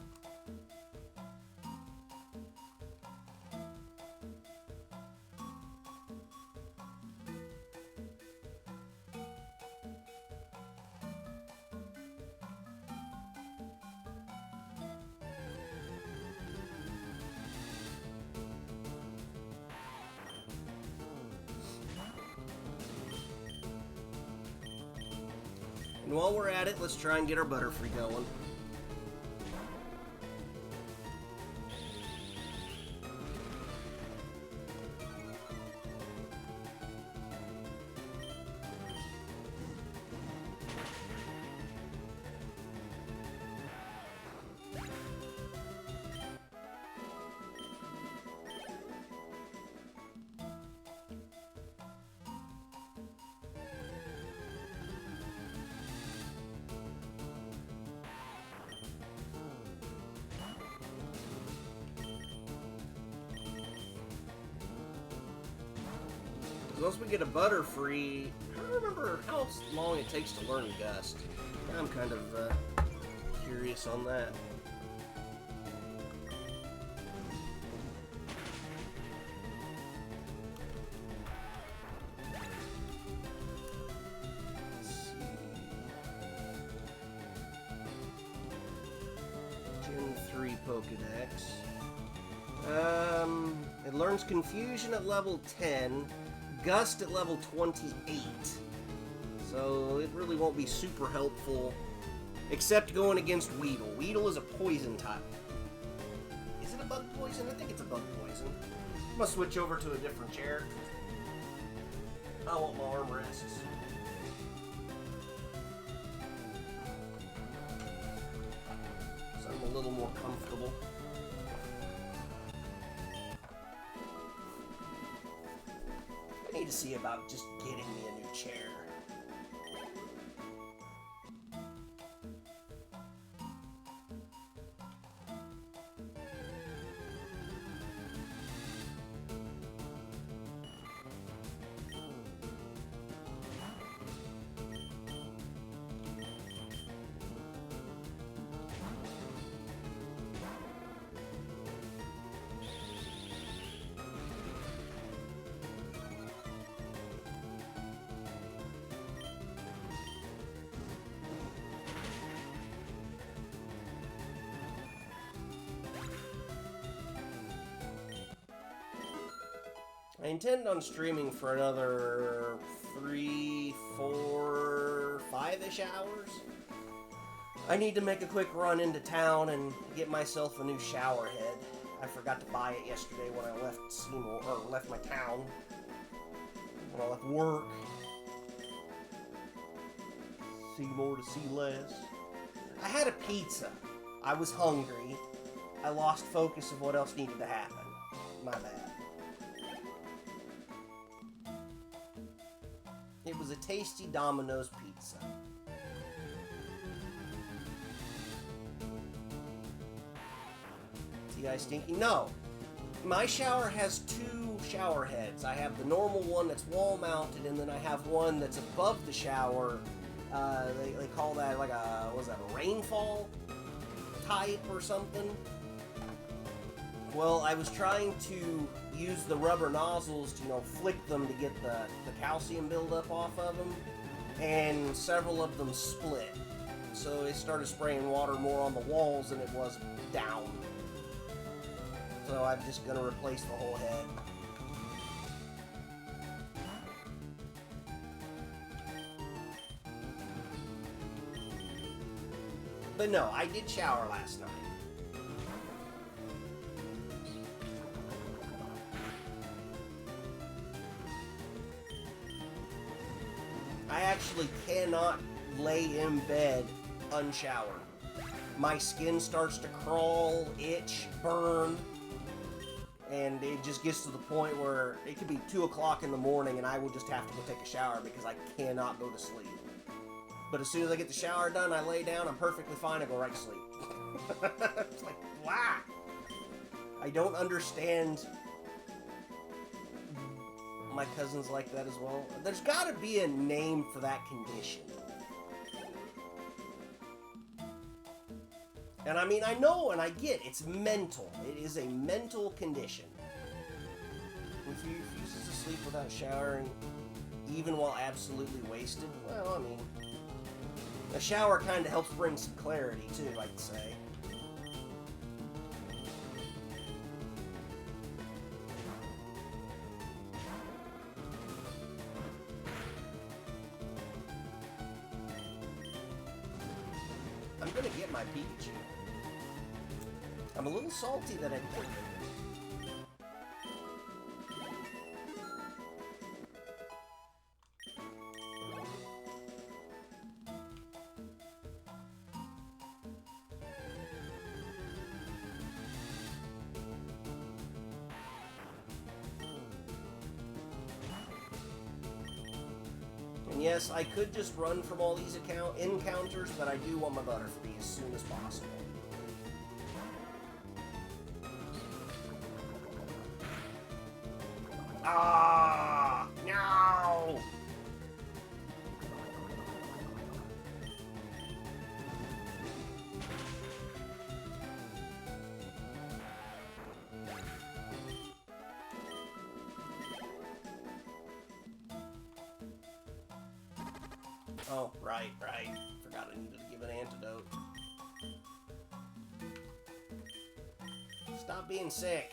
And while we're at it, let's try and get our Butterfree going. Once we get a Butterfree, I don't remember how long it takes to learn Gust. I'm kind of curious on that. Let's see. Gen 3 Pokedex. It learns Confusion at level 10, Gust at level 28. So it really won't be super helpful, except going against Weedle. Weedle is a poison type. Is it a bug poison? I think it's a bug poison. I'm gonna switch over to a different chair. I want my armrests. So I'm a little more comfortable. I need to see about just getting me a new chair. I intend on streaming for another 3, 4, 5-ish hours. I need to make a quick run into town and get myself a new shower head. I forgot to buy it yesterday when I left Seymour, or left my town. When I left work. See more to see less. I had a pizza. I was hungry. I lost focus of what else needed to happen. My bad. It was a tasty Domino's pizza. T.I. Stinky? No. My shower has 2 shower heads. I have the normal one that's wall mounted, and then I have one that's above the shower. They call that like a, what is that, a rainfall type or something? Well, I was trying to use the rubber nozzles to, flick them to get the calcium buildup off of them, and several of them split. So it started spraying water more on the walls than it was down. So I'm just going to replace the whole head. But no, I did shower last night. I actually cannot lay in bed unshowered. My skin starts to crawl, itch, burn, and it just gets to the point where it could be 2 o'clock in the morning and I will just have to go take a shower because I cannot go to sleep. But as soon as I get the shower done, I lay down, I'm perfectly fine, I go right to sleep. It's like, wow! I don't understand. My cousin's like that as well. There's got to be a name for that condition. And I mean, I know and I get it's mental. It is a mental condition. If you refuses to sleep without showering, even while absolutely wasted, well, I mean, a shower kind of helps bring some clarity too, I'd say. I'm gonna get my Pikachu. I'm a little salty that I didn't. And yes, I could just run from all these encounters, but I do want my Butterfree as soon as possible. Ah! No! Oh, right. Forgot I needed to give an antidote. Stop being sick.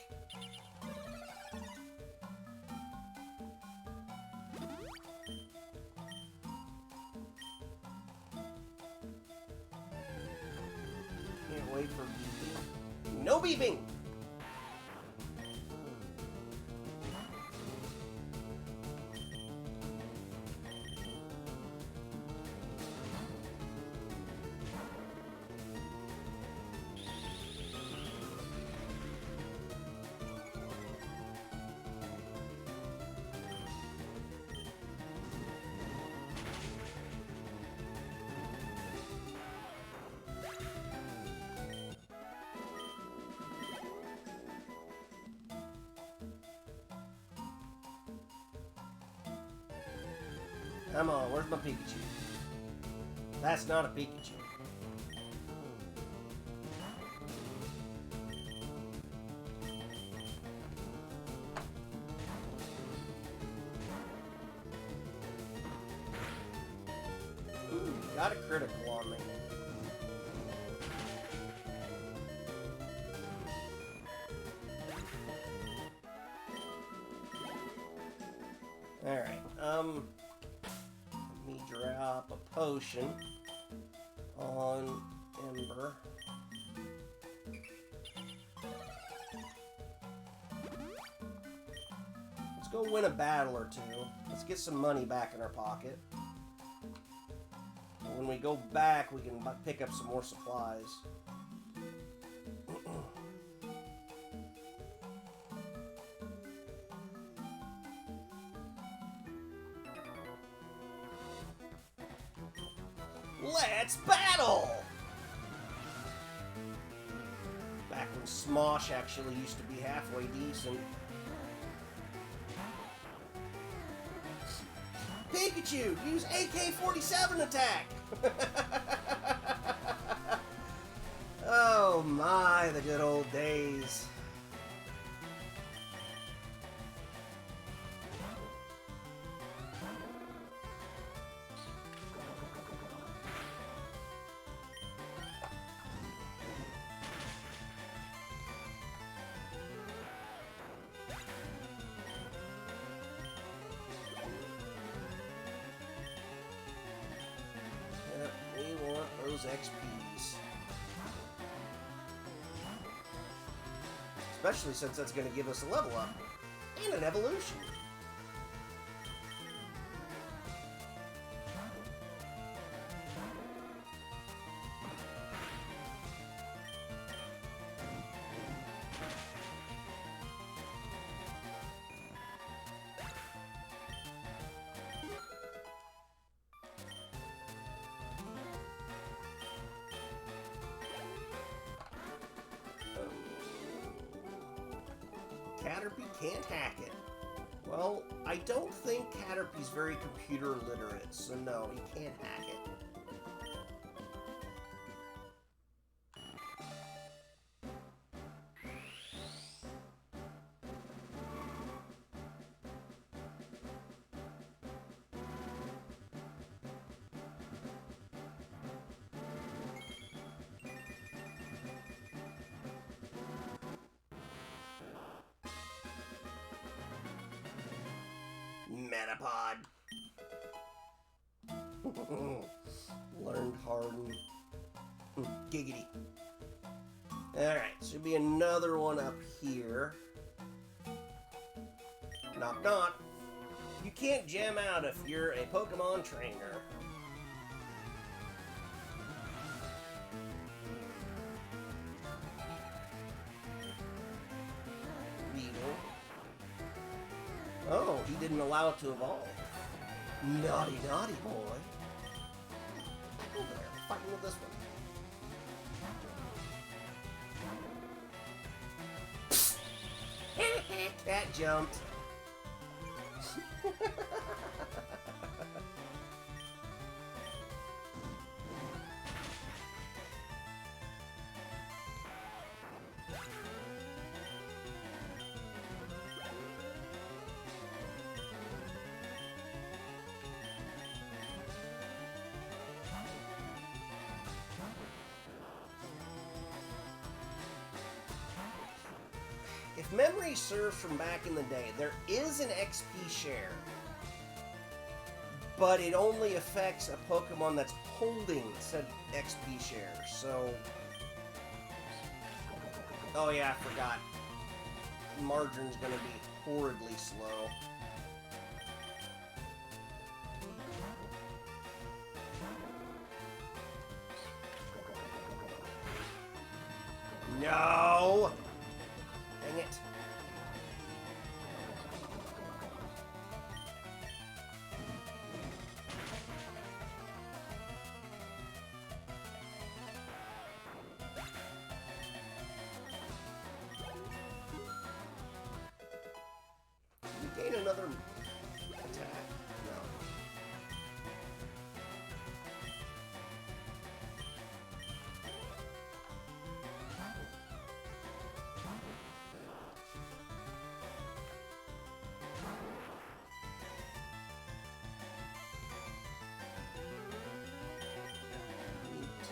Can't wait for beeping. No beeping! Come on, where's my Pikachu? That's not a Pikachu. Ooh, got a critical on me. Alright, let me drop a potion on Ember. Let's go win a battle or two. Let's get some money back in our pocket. And when we go back, we can pick up some more supplies. Let's battle! Back when Smosh actually used to be halfway decent. Pikachu, use AK-47 attack! Oh my, the good old days. Those XPs. Especially since that's going to give us a level up and an evolution. Caterpie can't hack it. Well, I don't think Caterpie's very computer literate, so no, he can't hack it. Metapod. Learned Harden. Giggity. Alright, should be another one up here. Knock knock. You can't jam out if you're a Pokemon trainer. Oh, he didn't allow it to evolve. Naughty, naughty boy. Back over there, fighting with this one. Cat jumped. if memory serves from back in the day, there is an XP share, but it only affects a Pokemon that's holding said XP share. So, oh yeah, I forgot. Margarine's gonna be horridly slow. No! Dang it. You gain another attack? No.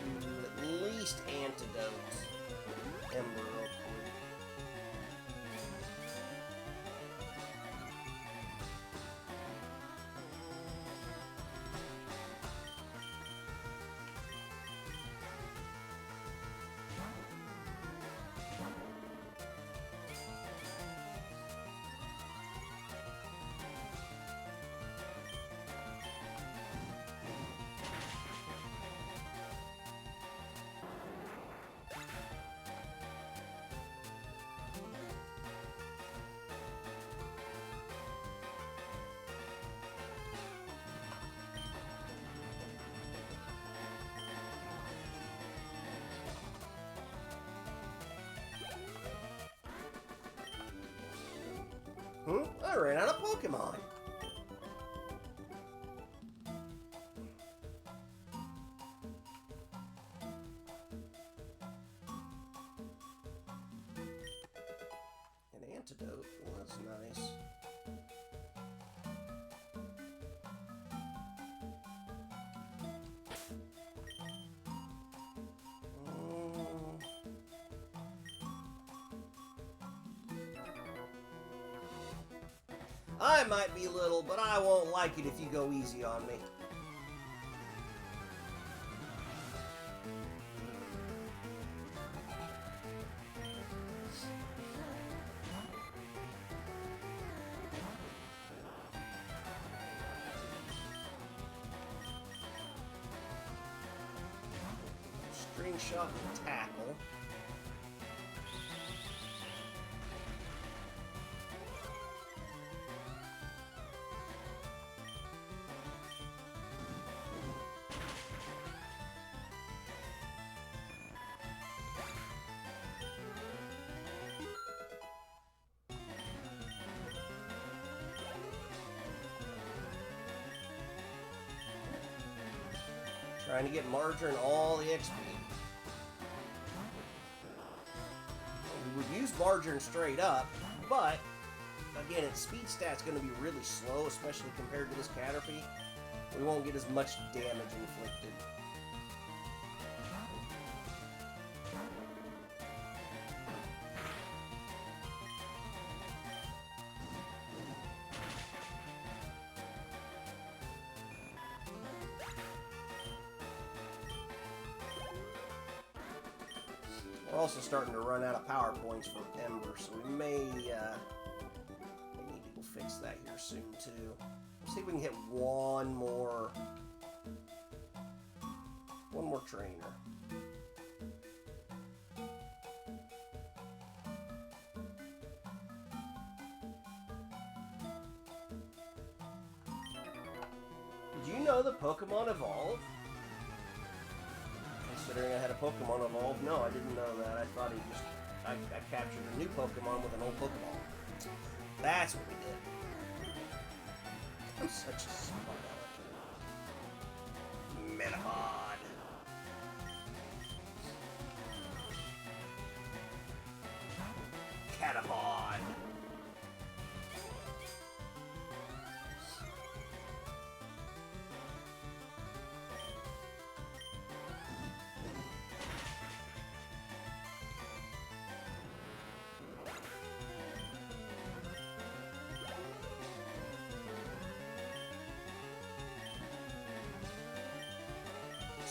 Need to at least antidote Ember real quick. I ran out of Pokemon. An antidote. Well, that's nice. I might be little, but I won't like it if you go easy on me. Screenshot and tackle. Trying to get Margarine all the XP. We would use Margarine straight up, but again, its speed stat's going to be really slow, especially compared to this Caterpie. We won't get as much damage inflicted. We're also starting to run out of power points for Ember, so we may need to go fix that here soon too. Let's see if we can hit one more trainer. Did you know that Pokemon evolve? Considering I had a Pokemon evolve, no, I didn't know that. I thought he just... I captured a new Pokemon with an old Pokeball. That's what we did. I'm such a smart aleck. Metapod. Catapod.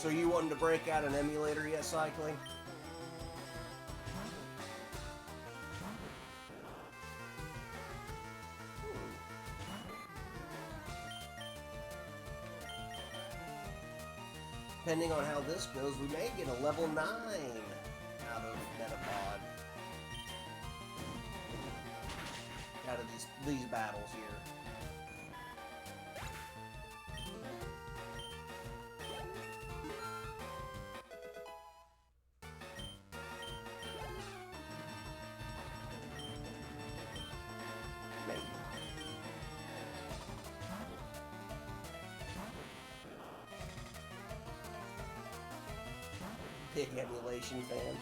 So you wanting to break out an emulator yet, Cycling? Depending on how this goes, we may get a level 9 out of Metapod. Out of these battles here. Maybe. Big emulation fan.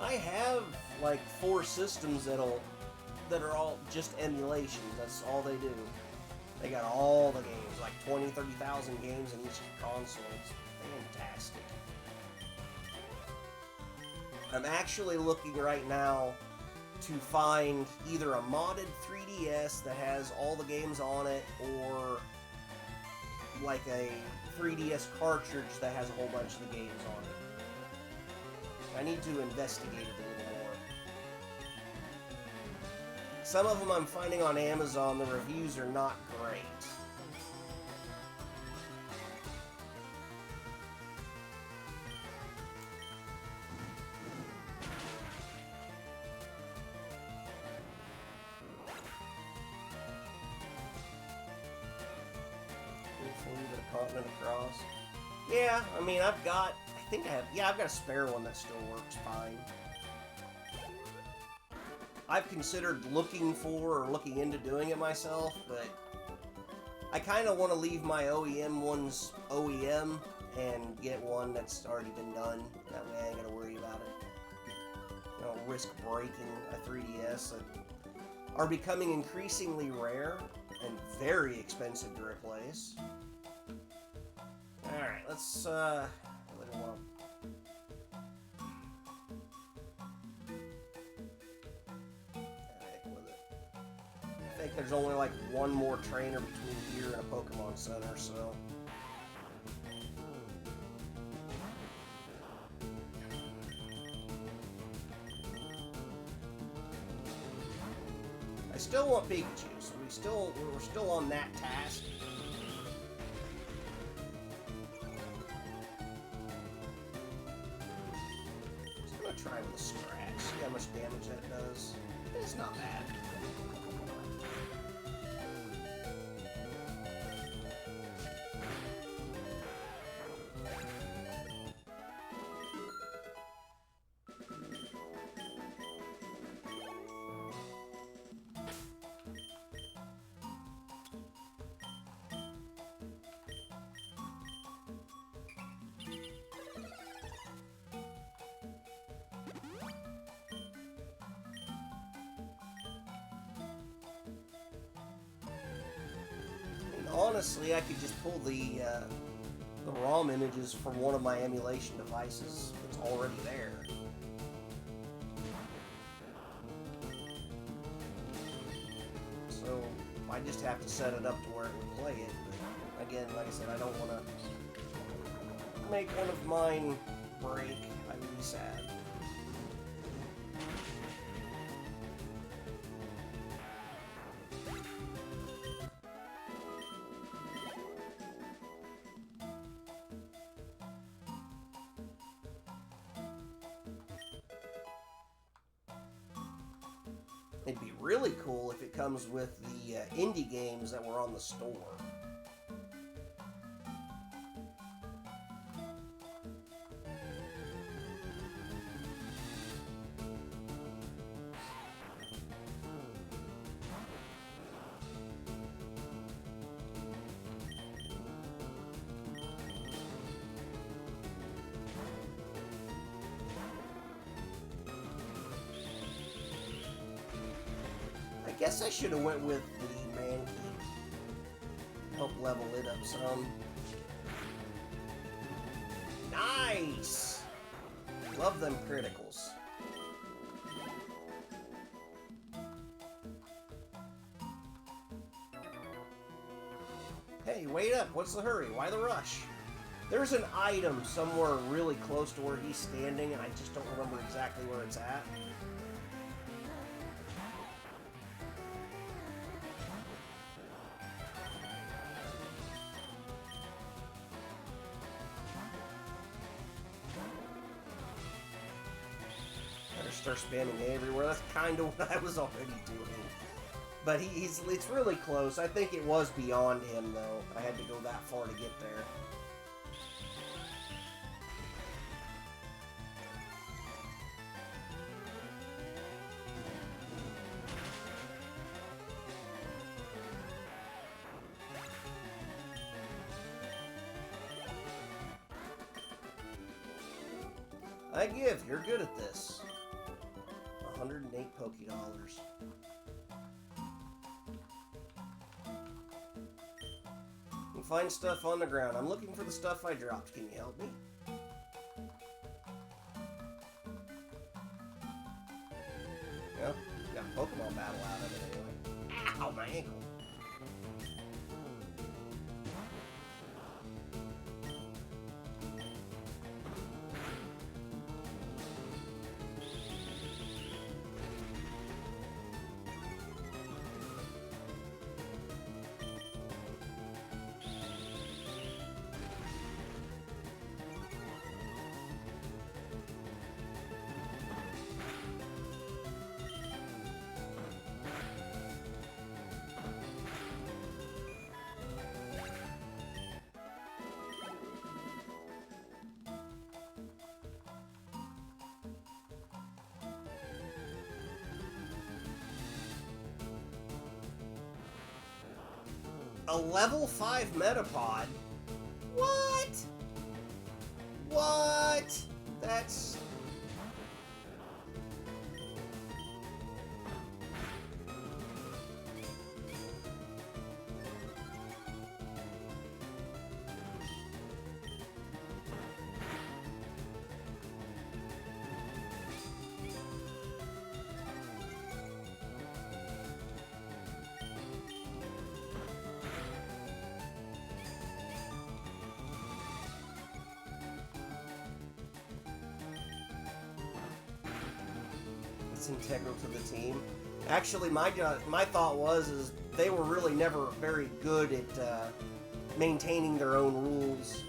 I have like 4 systems that are all just emulations. That's all they do. They got all the games, like 20, 30,000 games in each console. It's fantastic. I'm actually looking right now to find either a modded 3DS that has all the games on it, or like a 3DS cartridge that has a whole bunch of the games on it. I need to investigate it a little more. Some of them I'm finding on Amazon, the reviews are not great. Continent across. Yeah, I mean, I've got a spare one that still works fine. I've considered looking into doing it myself, but I kind of want to leave my OEM ones OEM and get one that's already been done. That way I ain't gotta worry about it. I don't risk breaking a 3DS that are becoming increasingly rare and very expensive to replace. Alright, let's, I think there's only like one more trainer between here and a Pokemon Center, so... I still want Pikachu, so we're still on that task. Try with a scratch, see how much damage that does. It's not bad. Honestly, I could just pull the ROM images from one of my emulation devices that's already there. So I just have to set it up to where it would play it. But again, like I said, I don't want to make one of mine break. I'd be sad. It'd be really cool if it comes with the indie games that were on the store. I guess I should have went with the Mankey. Help level it up some. Nice! Love them criticals. Hey, wait up. What's the hurry? Why the rush? There's an item somewhere really close to where he's standing, and I just don't remember exactly where it's at. Better start spamming everywhere. That's kind of what I was already doing. But it's really close. I think it was beyond him, though. I had to go that far to get there. I give. You're good at this. 108 Poké-Dollars. You find stuff on the ground. I'm looking for the stuff I dropped. Can you help me? Well, got a Pokemon battle out of it anyway. Ow, my ankle. A level 5 Metapod? What? What? That's... integral to the team. Actually, my thought was they were really never very good at maintaining their own rules.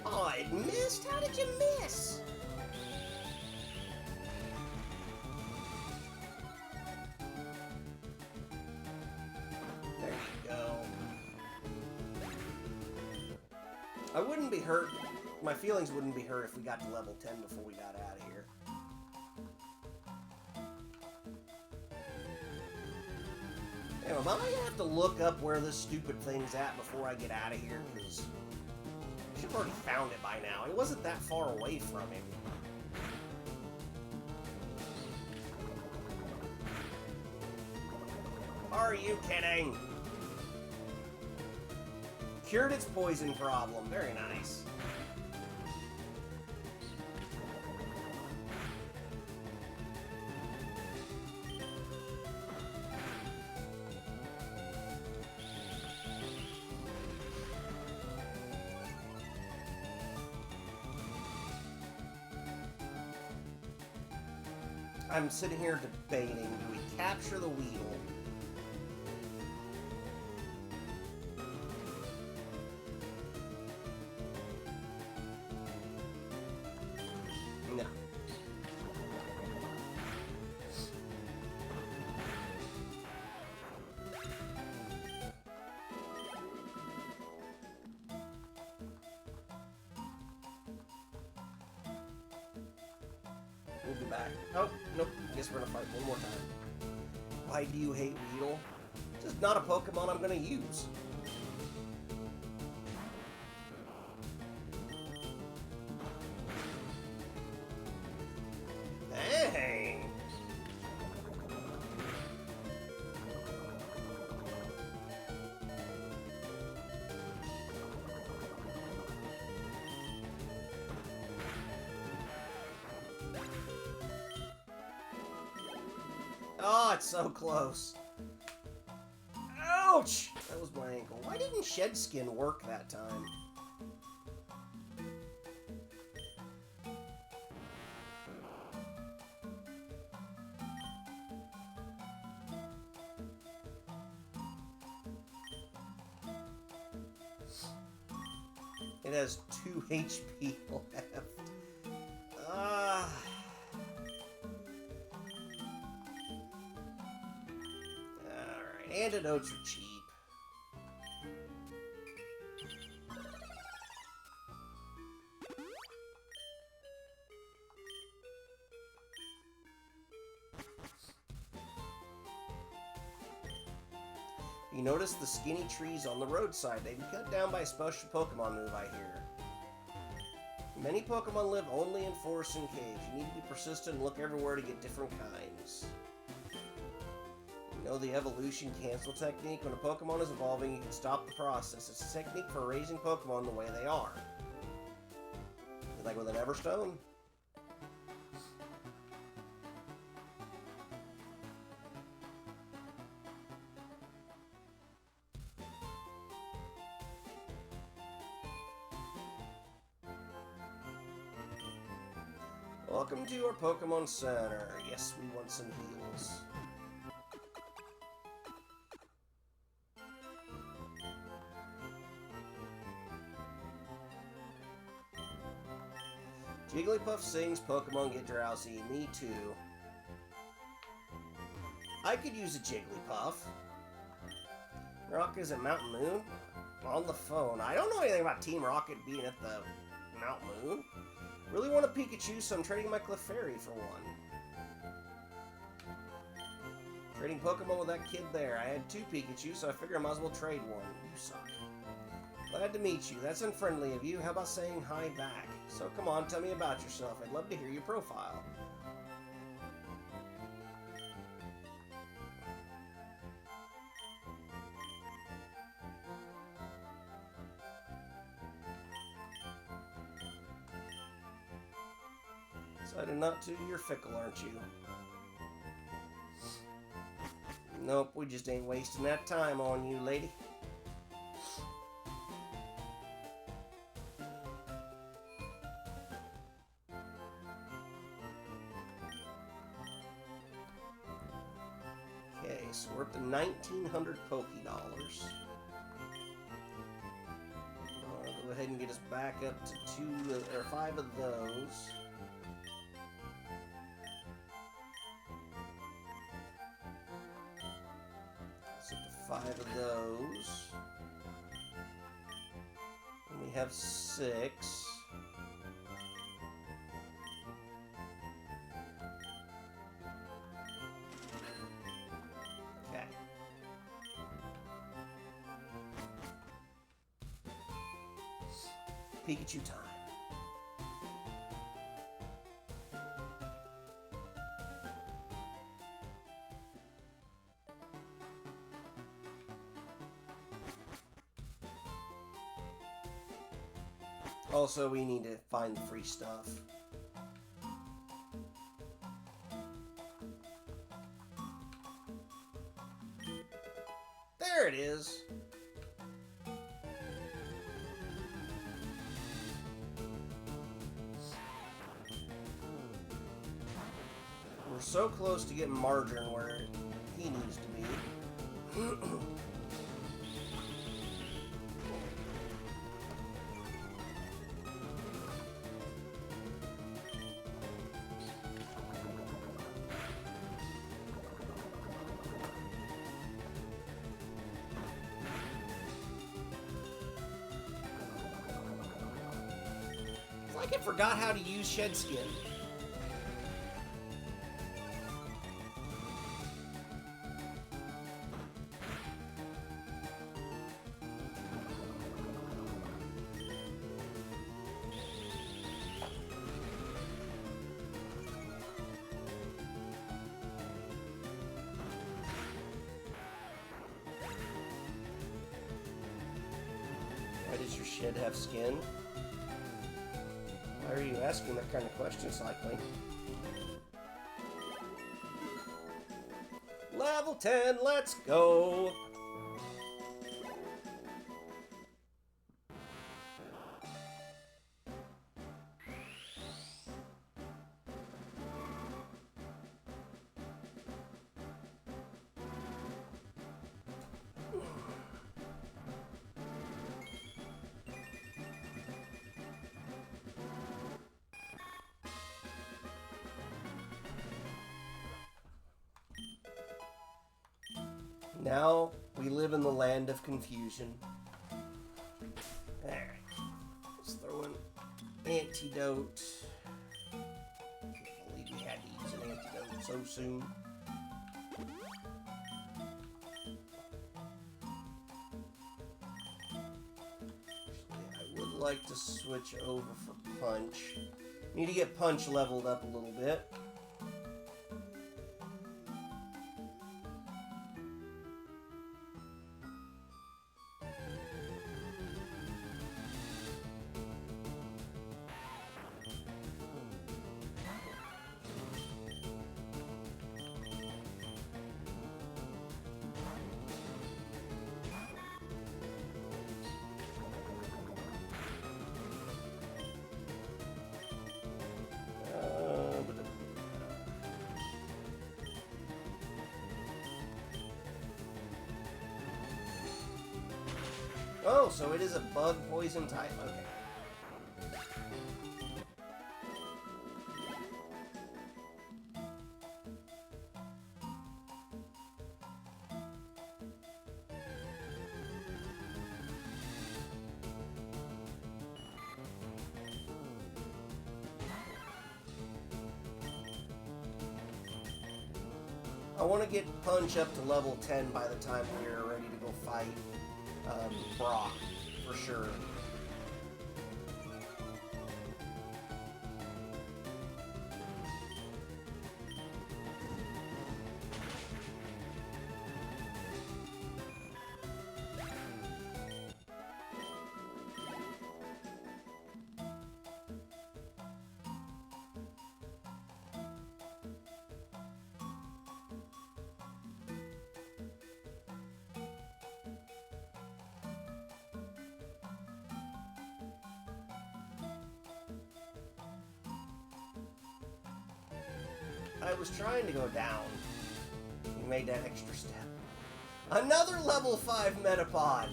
Oh, it missed? How did you miss? There you go. I wouldn't be hurt. My feelings wouldn't be hurt if we got to level 10 before we got out of here. Damn, am I gonna have to look up where this stupid thing's at before I get out of here? Because I should have already found it by now. It wasn't that far away from him. Are you kidding? Cured its poison problem. Very nice. I'm sitting here debating, do we capture the Weedle? No. be back. Oh, nope. I guess we're gonna fight one more time. Why do you hate Weedle? Just not a Pokemon I'm gonna use. Dang! Oh, it's so close. Ouch! That was my ankle. Why didn't Shed Skin work that time? It has 2 HP left. Alright, antidotes are cheap. You notice the skinny trees on the roadside. They've been cut down by a special Pokemon move, I hear. Many Pokemon live only in forests and caves. You need to be persistent and look everywhere to get different kinds. You know the evolution cancel technique? When a Pokemon is evolving, you can stop the process. It's a technique for raising Pokemon the way they are. Like with an Everstone? Welcome to our Pokemon Center. Yes, we want some heals. Jigglypuff sings, Pokemon get drowsy. Me too. I could use a Jigglypuff. Rock is at Mountain Moon? On the phone. I don't know anything about Team Rocket being at the Mountain Moon. Really want a Pikachu, so I'm trading my Clefairy for one. Trading Pokemon with that kid there. I had 2 Pikachu, so I figure I might as well trade one. You suck. Glad to meet you. That's unfriendly of you. How about saying hi back? So come on, tell me about yourself. I'd love to hear your profile. Decided not to. You're fickle, aren't you? Nope, we just ain't wasting that time on you, lady. Okay, so we're up to 1,900 Pokédollars. Go ahead and get us back up to 5 of those. So to 5 of those. And we have 6. Okay. Pikachu time. Also, we need to find the free stuff. There it is. We're so close to getting Margarine where he needs to be. It's like I forgot how to use Shed Skin. extra shit have skin? Why are you asking that kind of question, Cycling? Level 10, let's go! Now we live in the land of confusion. Alright. Let's throw in antidote. Can't believe we had to use an antidote so soon. Actually, I would like to switch over for punch. Need to get punch leveled up a little bit. Oh, so it is a bug poison type. Okay. I want to get Punch up to level 10 by the time we're ready to go fight Brock, for sure. I was trying to go down. You made that extra step. Another level 5 Metapod!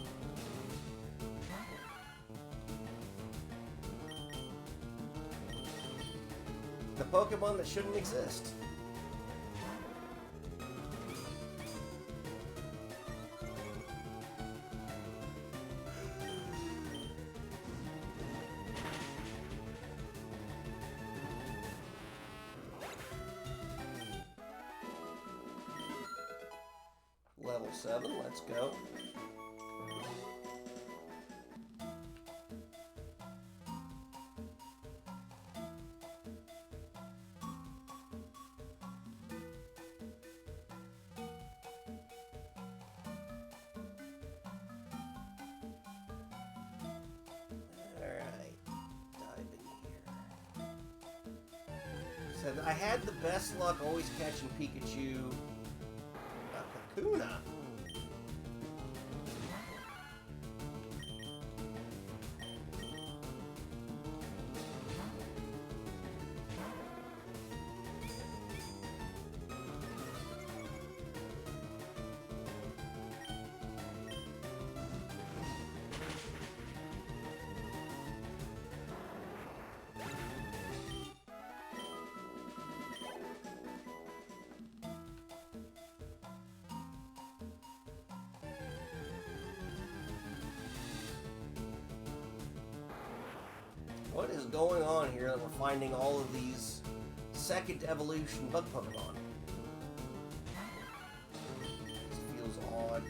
The Pokemon that shouldn't exist. Level 7, let's go. Alright, dive in here. Said I had the best luck always catching Pikachu. Kakuna. What is going on here that we're finding all of these second evolution bug Pokemon? This feels odd.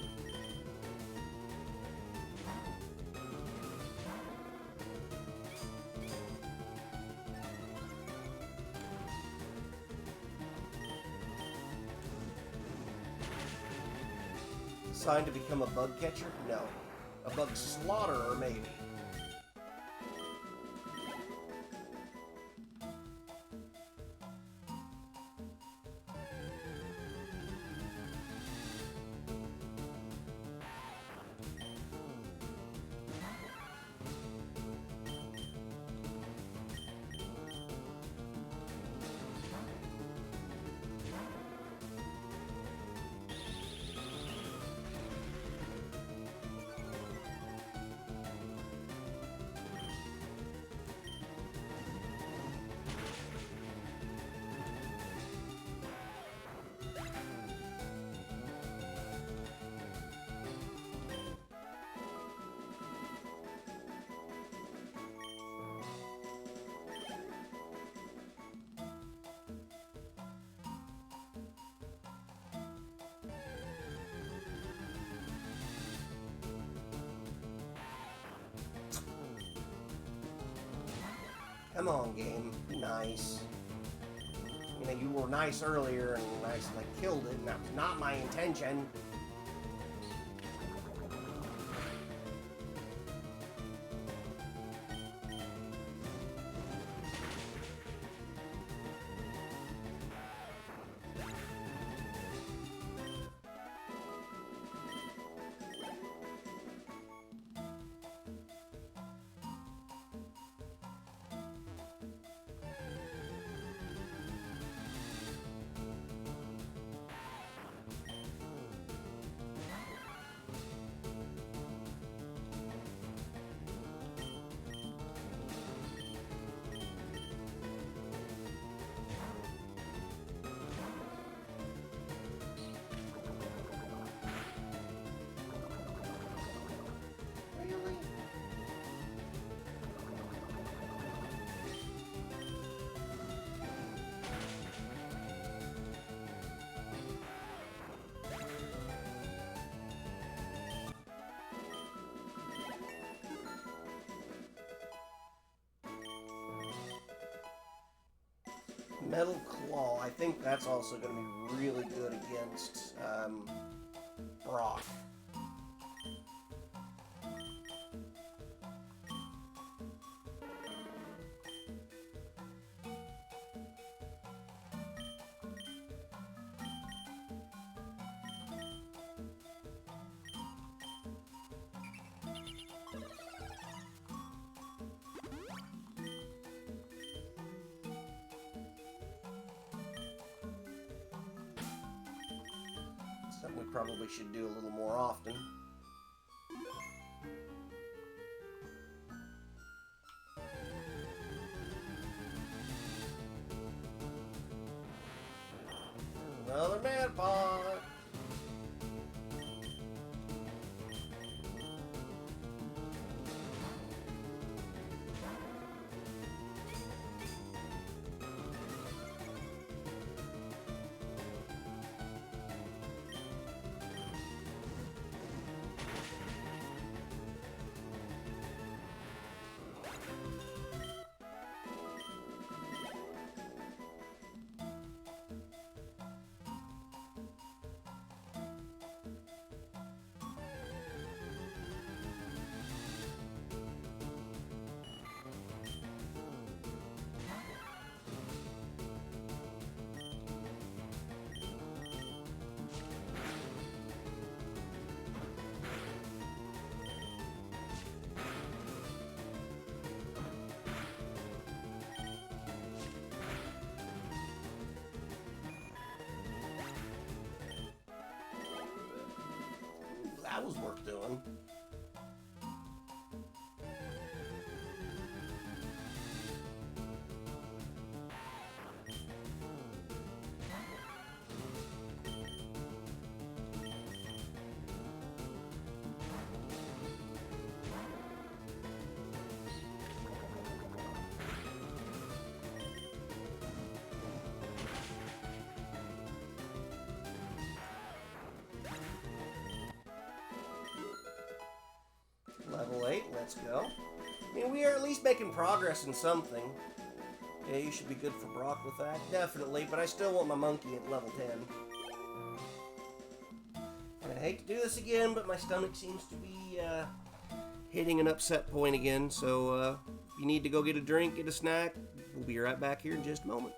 Designed to become a bug catcher? No. A bug slaughterer, maybe. Come on, game. Be nice. You know, you were nice earlier, and I like, killed it, and that was not my intention. Metal Claw, I think that's also going to be really good against Brock. Something we probably should do a little more often. Another mad pot. That was worth doing. Level 8, let's go. I mean, we are at least making progress in something. Yeah, you should be good for Brock with that. Definitely, but I still want my monkey at level 10. And I hate to do this again, but my stomach seems to be hitting an upset point again. So if you need to go get a drink, get a snack, we'll be right back here in just a moment.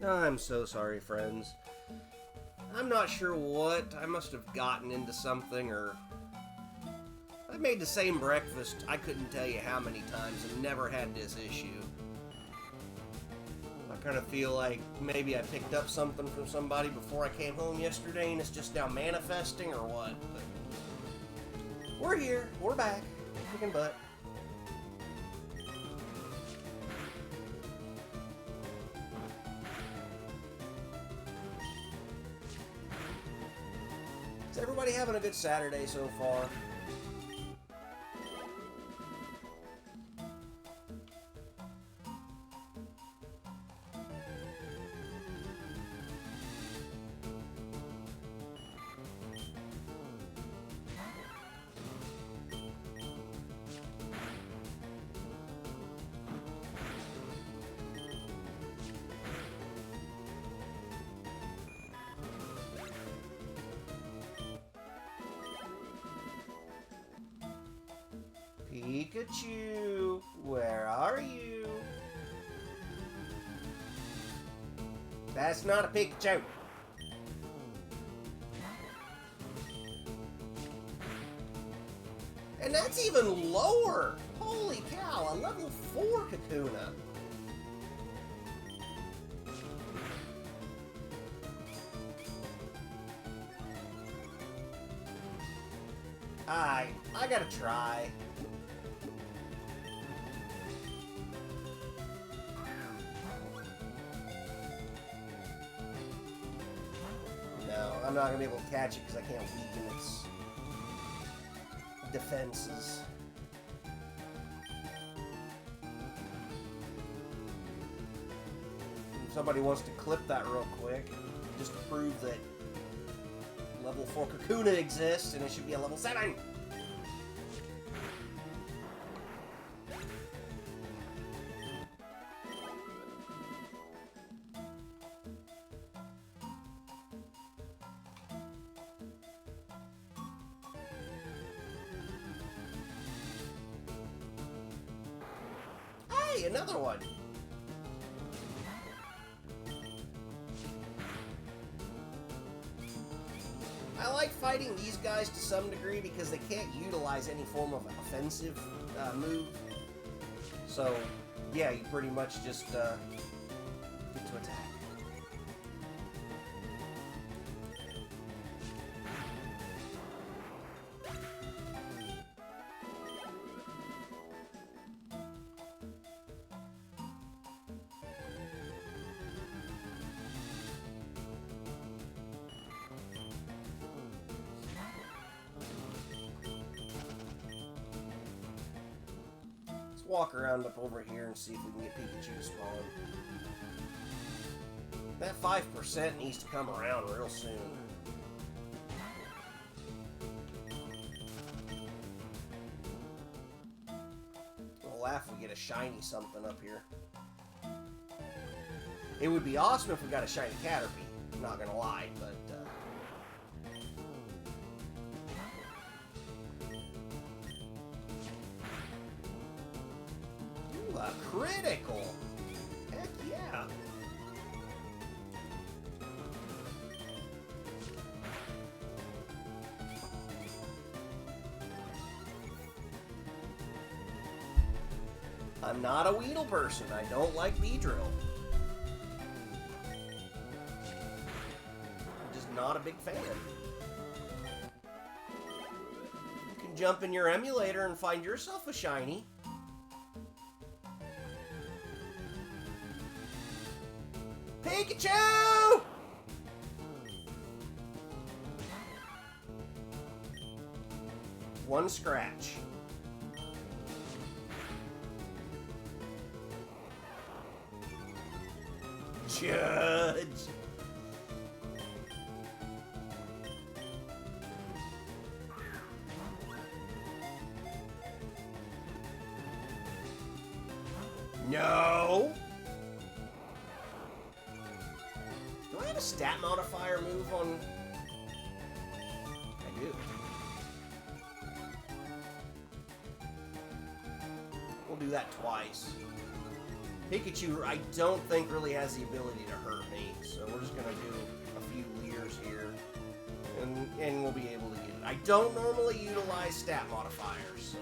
I'm so sorry, friends. I'm not sure what. I must have gotten into something, or I made the same breakfast I couldn't tell you how many times and never had this issue. I kind of feel like maybe I picked up something from somebody before I came home yesterday and it's just now manifesting or what. But we're here. We're back. Kicking butt. Is everybody having a good Saturday so far? Pikachu, where are you? That's not a Pikachu. And that's even lower. Holy cow, a level 4 Kakuna. I gotta try. No, I'm not gonna be able to catch it because I can't weaken its defenses. If somebody wants to clip that real quick, just to prove that level 4 Kakuna exists and it should be a level 7. Hey, another one. I like fighting these guys to some degree because they can't utilize any form of offensive move. So, yeah, you pretty much just get to attack. Walk around up over here and see if we can get Pikachu to spawn. That 5% needs to come around real soon. We'll laugh if we get a shiny something up here. It would be awesome if we got a shiny Caterpie, not gonna lie, but a critical! Heck yeah! I'm not a Weedle person. I don't like Beedrill. I'm just not a big fan. You can jump in your emulator and find yourself a shiny. Pikachu! One scratch. Judge! No! Do I have a stat modifier move on... I do. We'll do that twice. Pikachu, I don't think really has the ability to hurt me, so we're just gonna do a few leers here, and we'll be able to get it. I don't normally utilize stat modifiers, so...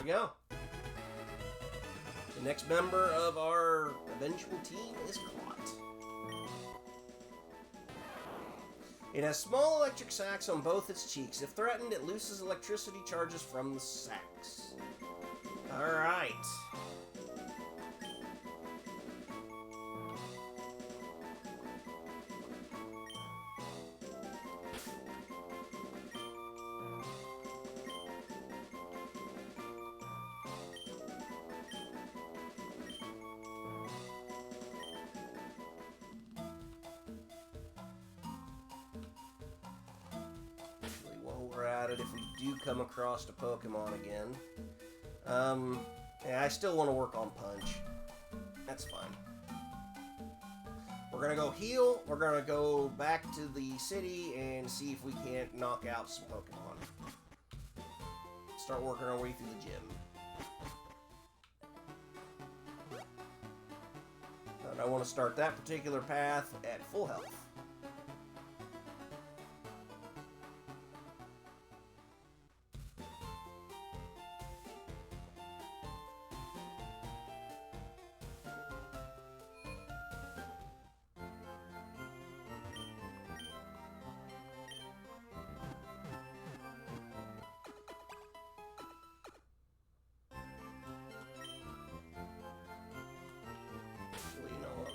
we go. The next member of our eventual team is caught. It has small electric sacs on both its cheeks. If threatened, it looses electricity charges from the sacs. Alright. If we do come across a Pokemon again. Yeah, I still want to work on Punch. That's fine. We're going to go heal. We're going to go back to the city and see if we can't knock out some Pokemon. Start working our way through the gym. And I want to start that particular path at full health.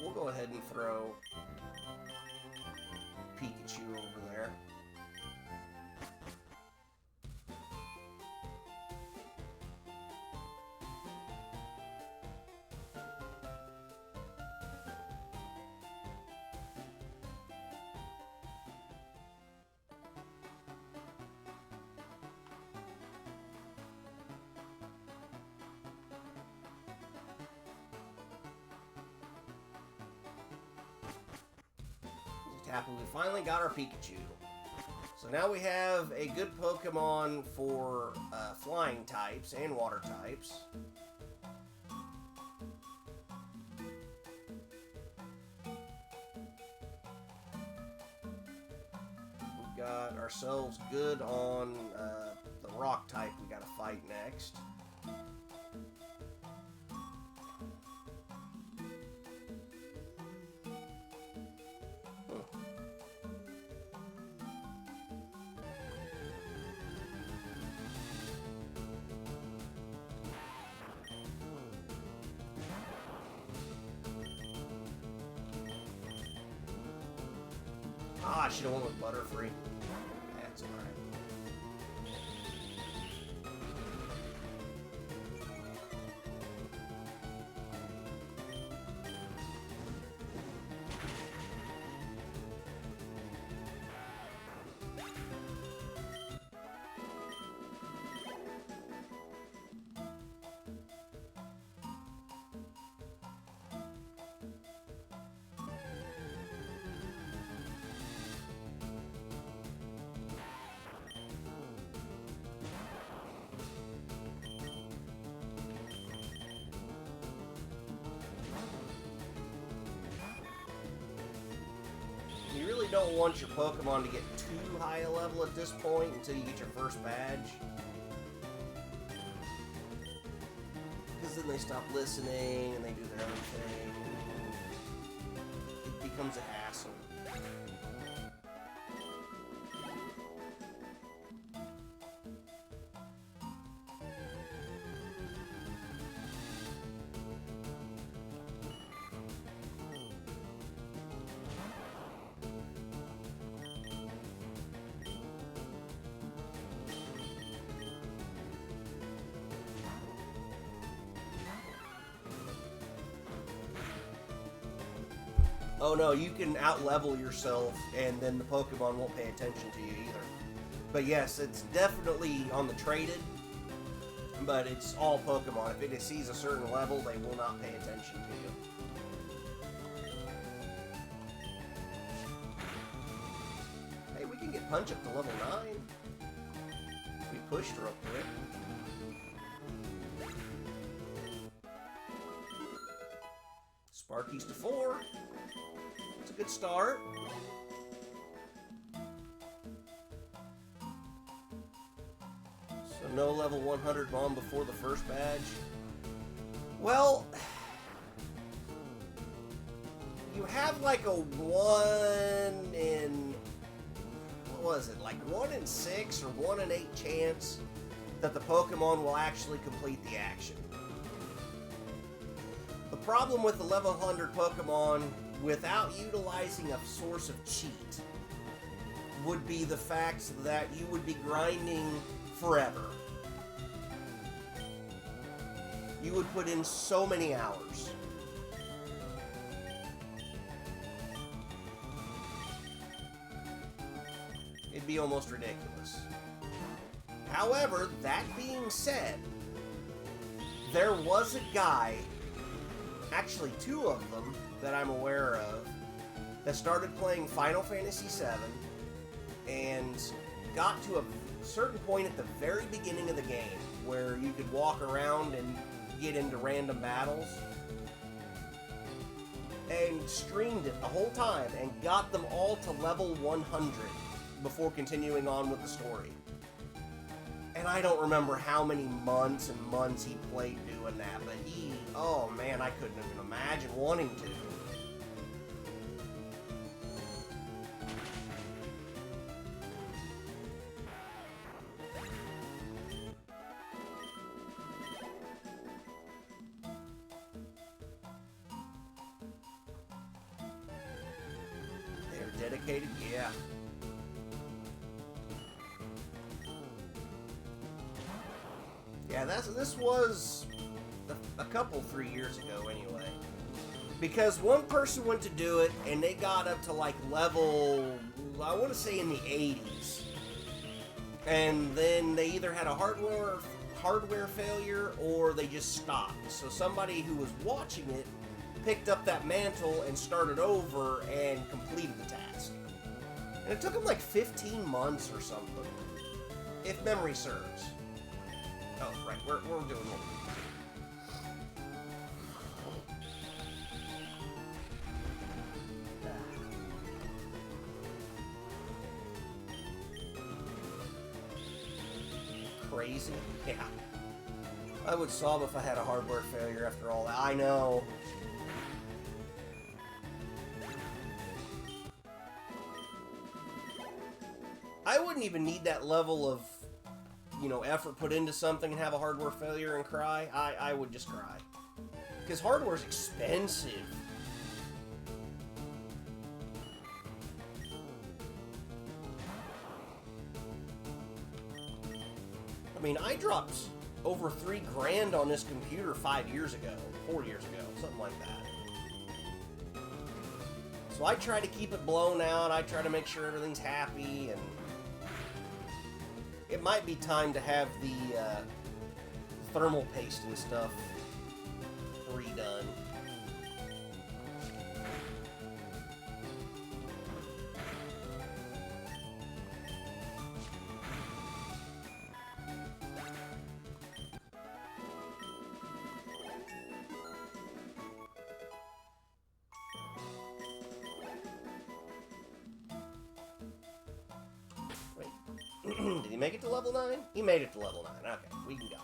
We'll go ahead and throw Pikachu over there. Happy we finally got our Pikachu. So now we have a good Pokemon for flying types and water types. We've got ourselves good on the rock type we gotta fight next. Ah, I should have went with Butterfree. That's alright. You really don't want your Pokemon to get too high a level at this point until you get your first badge. Because then they stop listening and they do their own thing. It becomes a hassle. Oh no, you can out-level yourself, and then the Pokemon won't pay attention to you either. But yes, it's definitely on the traded, but it's all Pokemon. If it sees a certain level, they will not pay attention to you. Hey, we can get Punch up to level 9. We pushed real quick. Sparky's to 4. It's a good start. So no level 100 bomb before the first badge. Well, you have like a 1 in, what was it, like 1 in 6 or 1 in 8 chance that the Pokemon will actually complete the action. The problem with the level 100 Pokemon, without utilizing a source of cheat, would be the fact that you would be grinding forever. You would put in so many hours. It'd be almost ridiculous. However, that being said, there was a guy, actually 2 of them that I'm aware of, that started playing Final Fantasy VII and got to a certain point at the very beginning of the game where you could walk around and get into random battles, and streamed it the whole time and got them all to level 100 before continuing on with the story. And I don't remember how many months and months he played doing that, but oh man, I couldn't even imagine wanting to. They're dedicated, yeah. Yeah, this was a couple 3 years ago anyway. Because one person went to do it and they got up to like level, I want to say in the 80s. And then they either had a hardware failure or they just stopped. So somebody who was watching it picked up that mantle and started over and completed the task. And it took them like 15 months or something, if memory serves. Oh, right, we're doing it. Crazy? Yeah. I would sob if I had a hardware failure after all that. I know. I wouldn't even need that level of, effort put into something and have a hardware failure and cry. I would just cry. Because hardware's expensive. I mean, I dropped over $3 grand on this computer 5 years ago, 4 years ago, something like that. So I try to keep it blown out. I try to make sure everything's happy, and it might be time to have the thermal paste and stuff redone. Did he make it to level 9? He made it to level 9. Okay, we can go.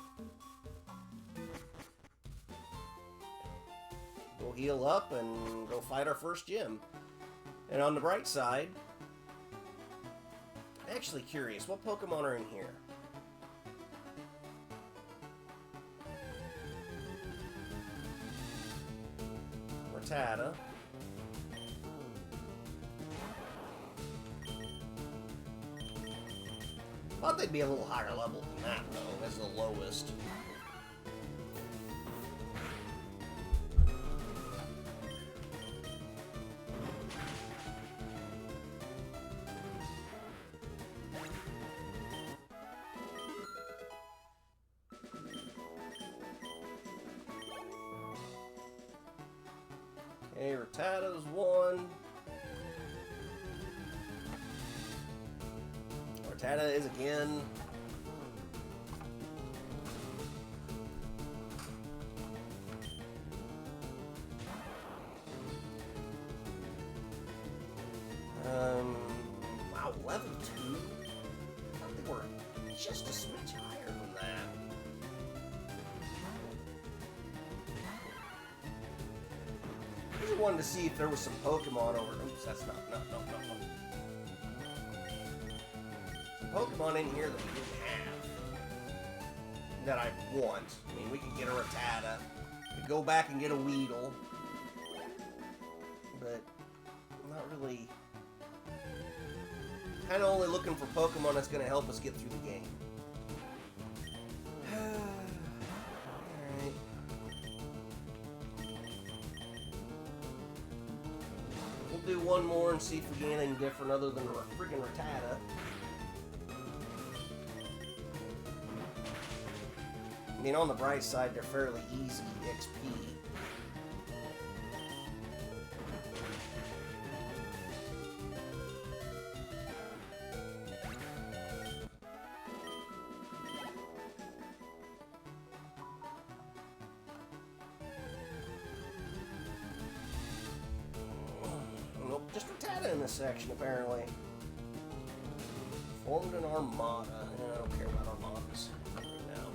Go heal up and go fight our first gym. And on the bright side, I'm actually curious, what Pokemon are in here? Rattata. I thought they'd be a little higher level than that, though, as the lowest. Okay, Rattata's one. Rattata is again. Wow, level 2? I think we're just a switch higher than that. I just wanted to see if there was some Pokemon over. Oops, that's not. No. Some Pokemon in here that we didn't have that I want. I mean, we could get a Rattata. We could go back and get a Weedle. But I'm not really. Kind of only looking for Pokemon that's going to help us get through the game. Alright. We'll do one more and see if we get anything different other than a freaking Rattata. I mean, on the bright side, they're fairly easy XP. Just Rattata in this section, apparently. Formed an Armada. I don't care about Armadas right now.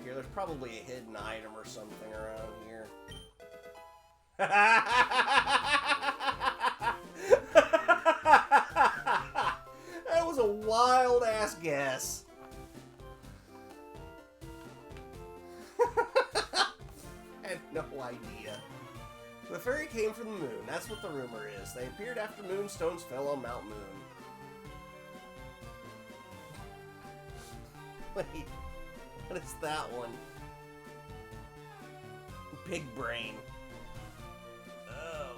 Here, there's probably a hidden item or something around here. That was a wild ass guess. I had no idea. The fairy came from the moon. That's what the rumor is. They appeared after moonstones fell on Mount Moon. Wait. What is that one? Big brain. Oh.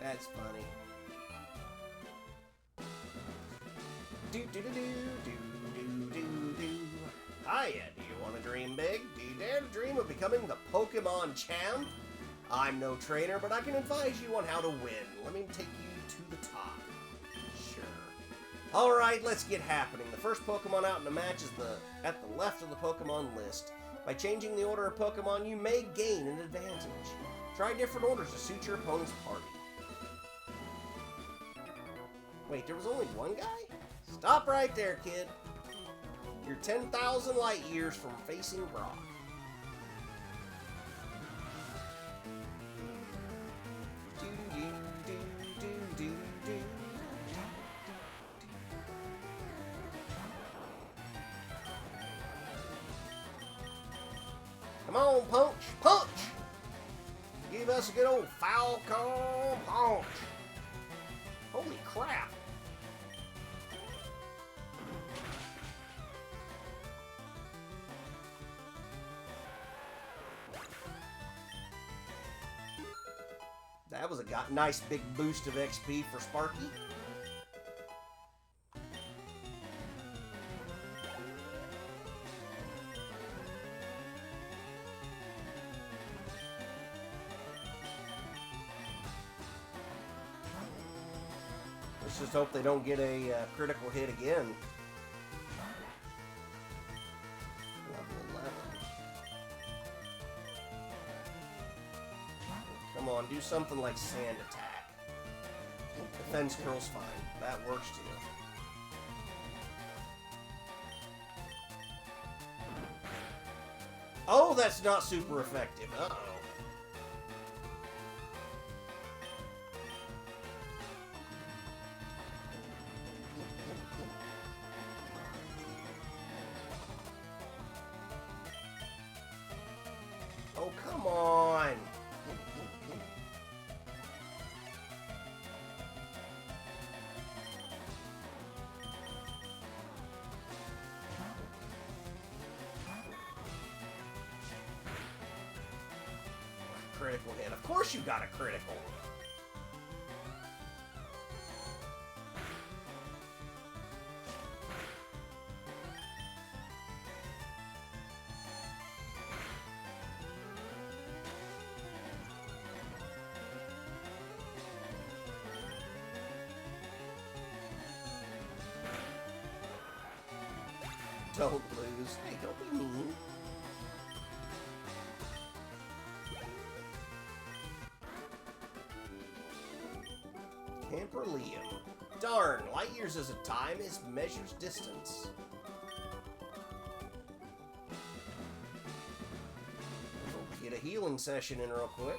That's funny. Hiya, do you want to dream big? Do you dare to dream of becoming the Pokemon champ? I'm no trainer, but I can advise you on how to win. Let me take you to the top. Alright, let's get happening. The first Pokemon out in the match is at the left of the Pokemon list. By changing the order of Pokemon, you may gain an advantage. Try different orders to suit your opponent's party. Wait, there was only one guy? Stop right there, kid. You're 10,000 light years from facing Brock. Come on, punch! Punch! Give us a good old Falcon punch! Holy crap! That was a nice big boost of XP for Sparky. Let's just hope they don't get a critical hit again. Level 11. come on, do something like sand attack. Defense curl's fine. That works too. Oh, that's not super effective. Uh-oh. Oh, come on. Critical hit. Of course you got a critical. Don't lose. Hey, don't be mean. Camper Liam. Darn, light years as a time is measures distance. We'll get a healing session in real quick.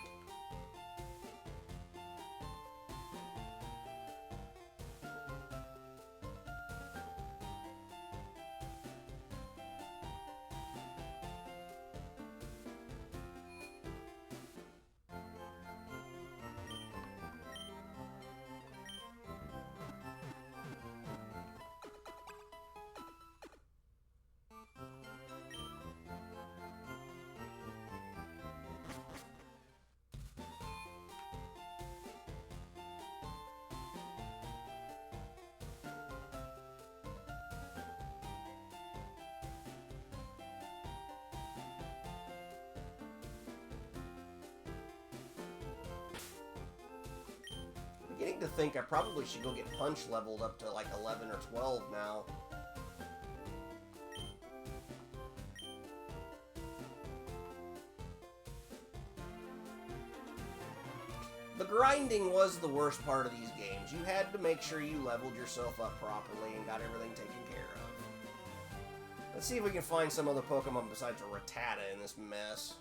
Beginning to think I probably should go get punch leveled up to like 11 or 12 now. The grinding was the worst part of these games. You had to make sure you leveled yourself up properly and got everything taken care of. Let's see if we can find some other Pokemon besides a Rattata in this mess.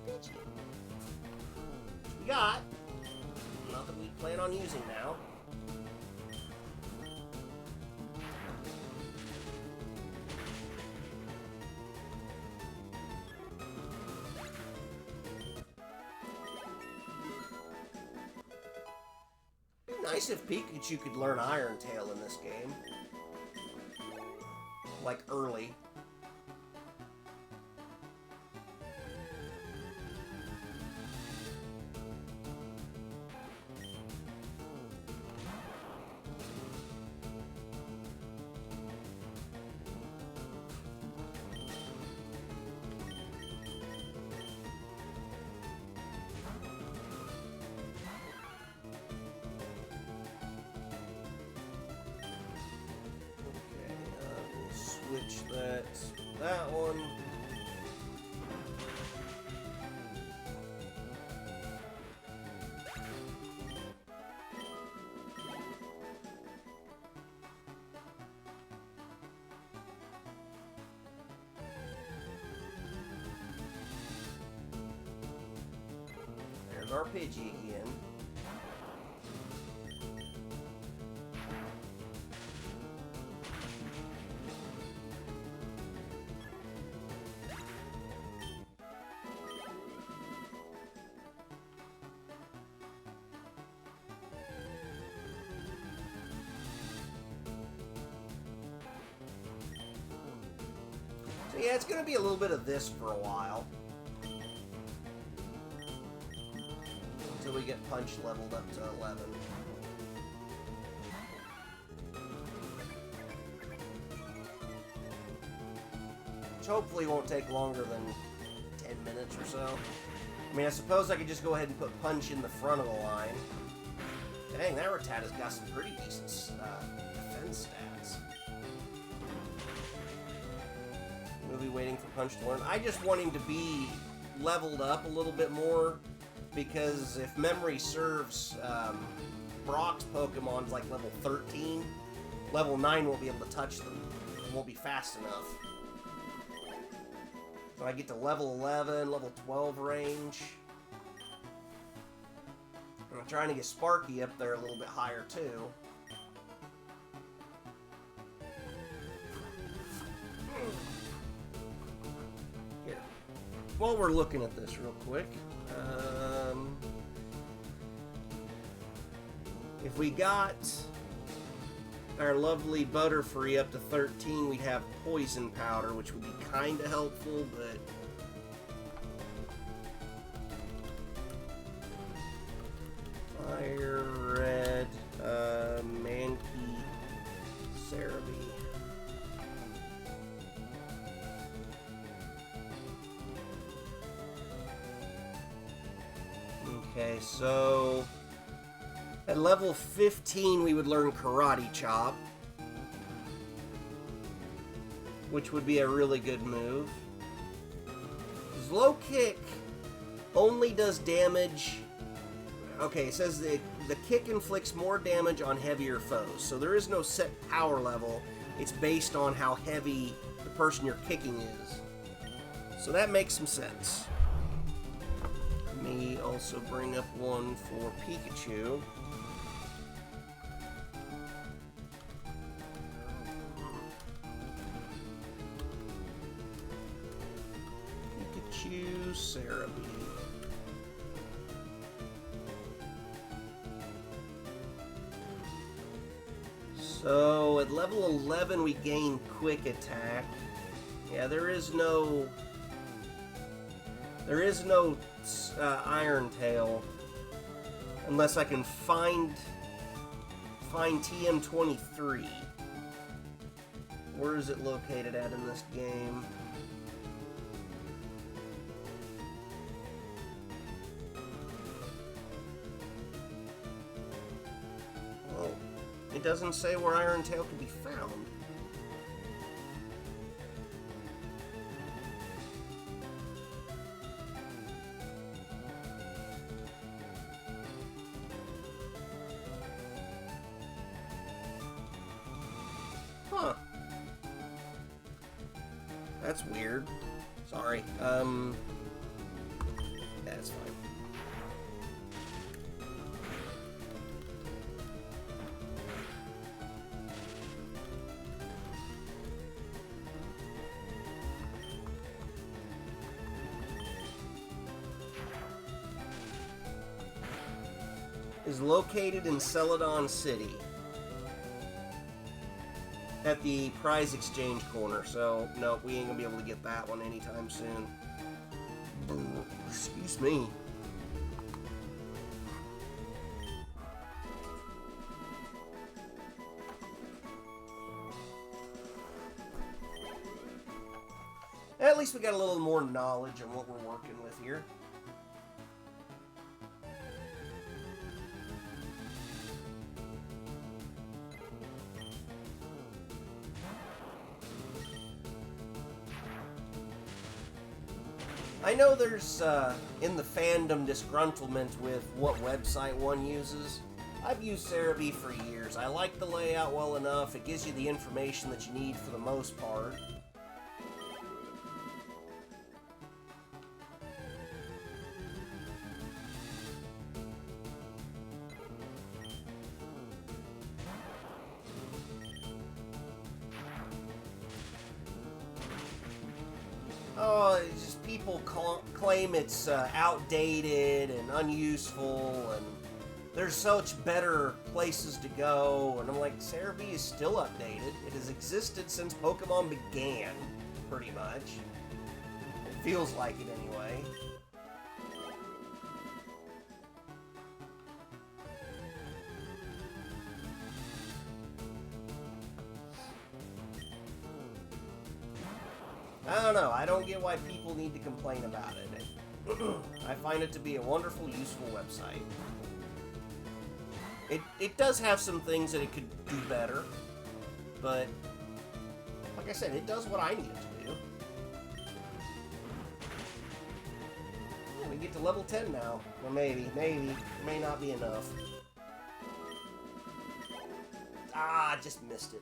What we got? Not that we plan on using now. It'd be nice if Pikachu could learn Iron Tail in this game. Like early. Switch that one. There's our Pidgey again. So yeah, it's going to be a little bit of this for a while. Until we get Punch leveled up to 11. Which hopefully won't take longer than 10 minutes or so. I mean, I suppose I could just go ahead and put Punch in the front of the line. Dang, that Rattata's got some pretty decent defense stats. Movie waiting for Punch to learn. I just want him to be leveled up a little bit more, because if memory serves, Brock's Pokemon's like level 13. Level 9 won't be able to touch them. It won't be fast enough. So I get to level 11, level 12 range. I'm trying to get Sparky up there a little bit higher too. Here. While we're looking at this real quick, if we got our lovely Butterfree up to 13, we'd have Poison Powder, which would be kind of helpful, but... FireRed, Mankey, Cerebi. Okay, so... at level 15, we would learn Karate Chop, which would be a really good move. Low Kick only does damage... okay, it says the kick inflicts more damage on heavier foes, so there is no set power level. It's based on how heavy the person you're kicking is. So that makes some sense. Let me also bring up one for Pikachu. Pikachu, Cerebi. So at level 11 we gain Quick Attack. Yeah, there is no Iron Tail unless I can find TM23. Where is it located at in this game? Oh, it doesn't say where Iron Tail can be found. Huh. That's weird. Sorry. That's fine. Is located in Celadon City at the prize exchange corner, so no, we ain't gonna be able to get that one anytime soon. Excuse me. At least we got a little more knowledge on what we're working with here. I know there's, in the fandom, disgruntlement with what website one uses. I've used Cerebi for years. I like the layout well enough. It gives you the information that you need for the most part. Oh, it's just people claim it's outdated and unuseful, and there's such better places to go, and I'm like, Cerebi is still updated. It has existed since Pokemon began, pretty much. It feels like it anyway. I don't know. I don't get why people need to complain about it. I find it to be a wonderful, useful website. It does have some things that it could do better, but like I said, it does what I need it to do. We get to level 10 now. Or maybe. May not be enough. Ah, just missed it.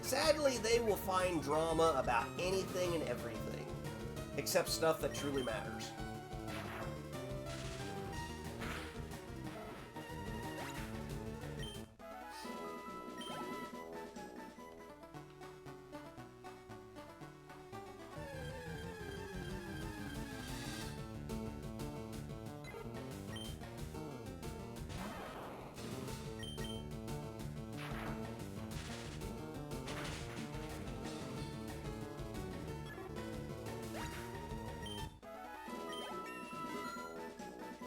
Sadly, they will find drama about anything and everything, except stuff that truly matters.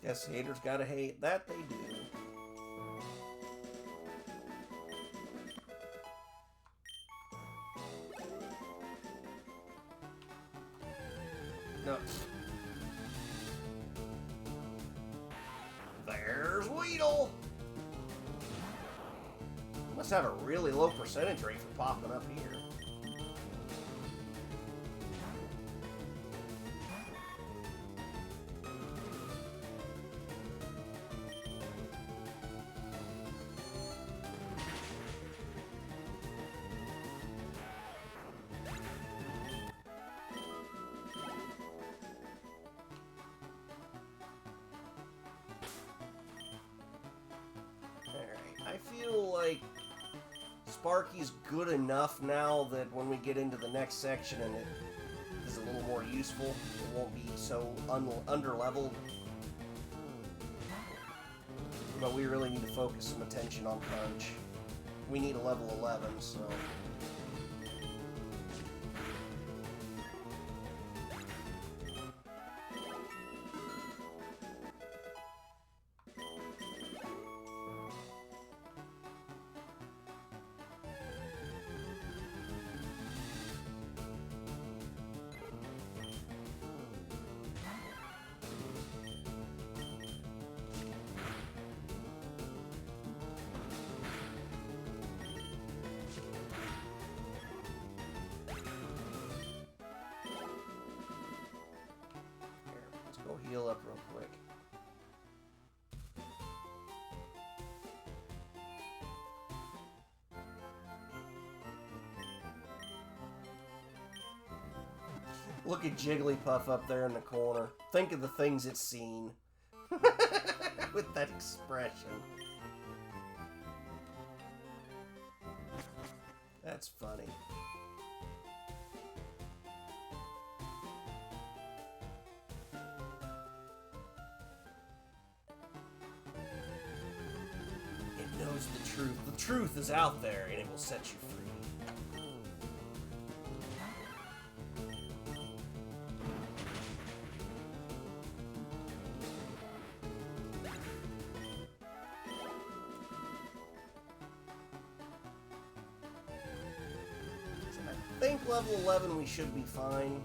Guess haters gotta hate. That they do. No. There's Weedle! Must have a really low percentage rate for popping up here. I feel like Sparky's good enough now that when we get into the next section and it is a little more useful, it won't be so under-leveled. But we really need to focus some attention on Punch. We need a level 11, so... Go heal up real quick. Look at Jigglypuff up there in the corner. Think of the things it's seen. With that expression. That's funny. Knows the truth. The truth is out there, and it will set you free. So I think level 11 we should be fine.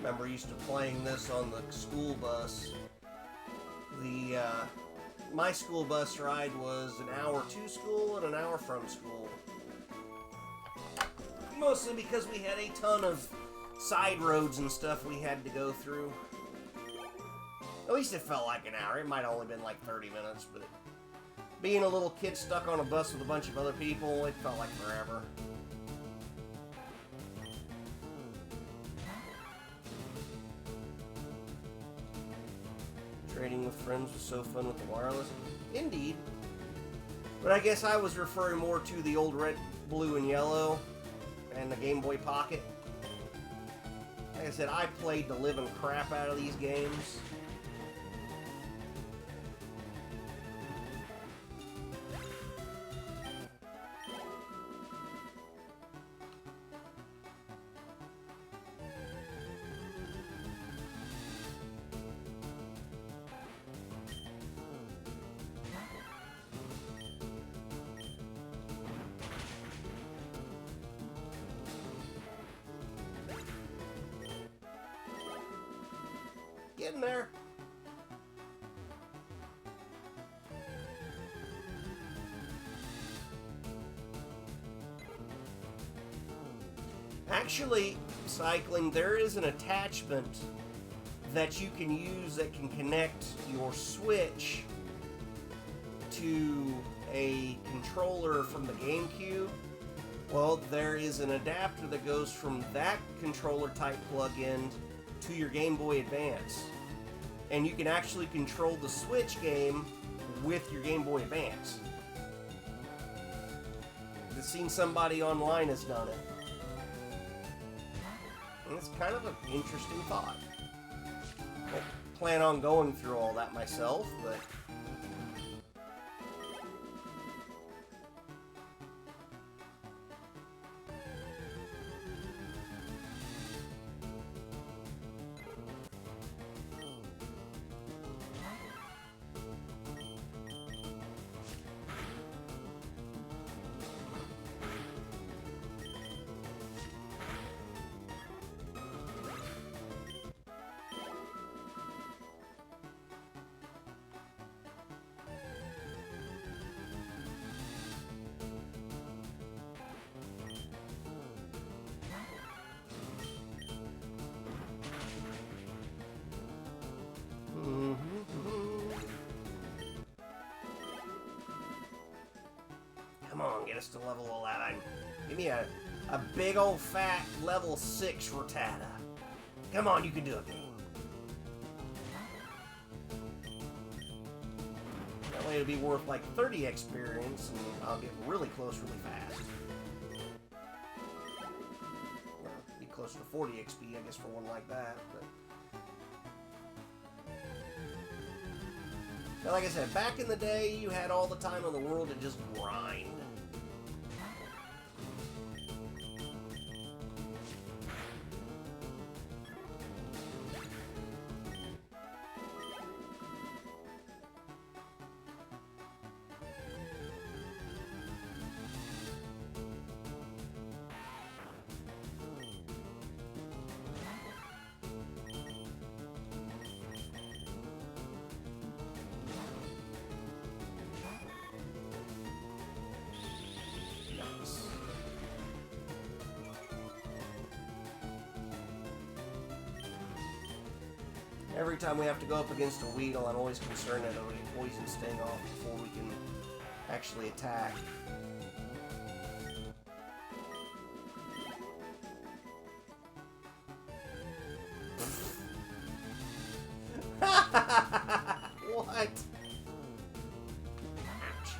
remember used to playing this on the school bus. My school bus ride was an hour to school and an hour from school. Mostly because we had a ton of side roads and stuff we had to go through. At least it felt like an hour. It might have only been like 30 minutes, but being a little kid stuck on a bus with a bunch of other people, it felt like forever. Trading with friends was so fun with the wireless. Indeed. But I guess I was referring more to the old red, blue, and yellow and the Game Boy Pocket. Like I said, I played the living crap out of these games. Getting there. Actually, cycling, there is an attachment that you can use that can connect your Switch to a controller from the GameCube. Well, there is an adapter that goes from that controller type plug-in to your Game Boy Advance. And you can actually control the Switch game with your Game Boy Advance. I've seen somebody online has done it. And it's kind of an interesting thought. I don't plan on going through all that myself, but come on, get us to level 11. Give me a big old fat level 6 Rattata. Come on, you can do it, game. That way it'll be worth like 30 experience, and I'll get really close really fast. Well, be closer to 40 XP, I guess, for one like that, but... Now, like I said, back in the day, you had all the time in the world to just grind. Every time we have to go up against a Weedle, I'm always concerned that it'll get Poison Sting off before we can actually attack. What? Ouch.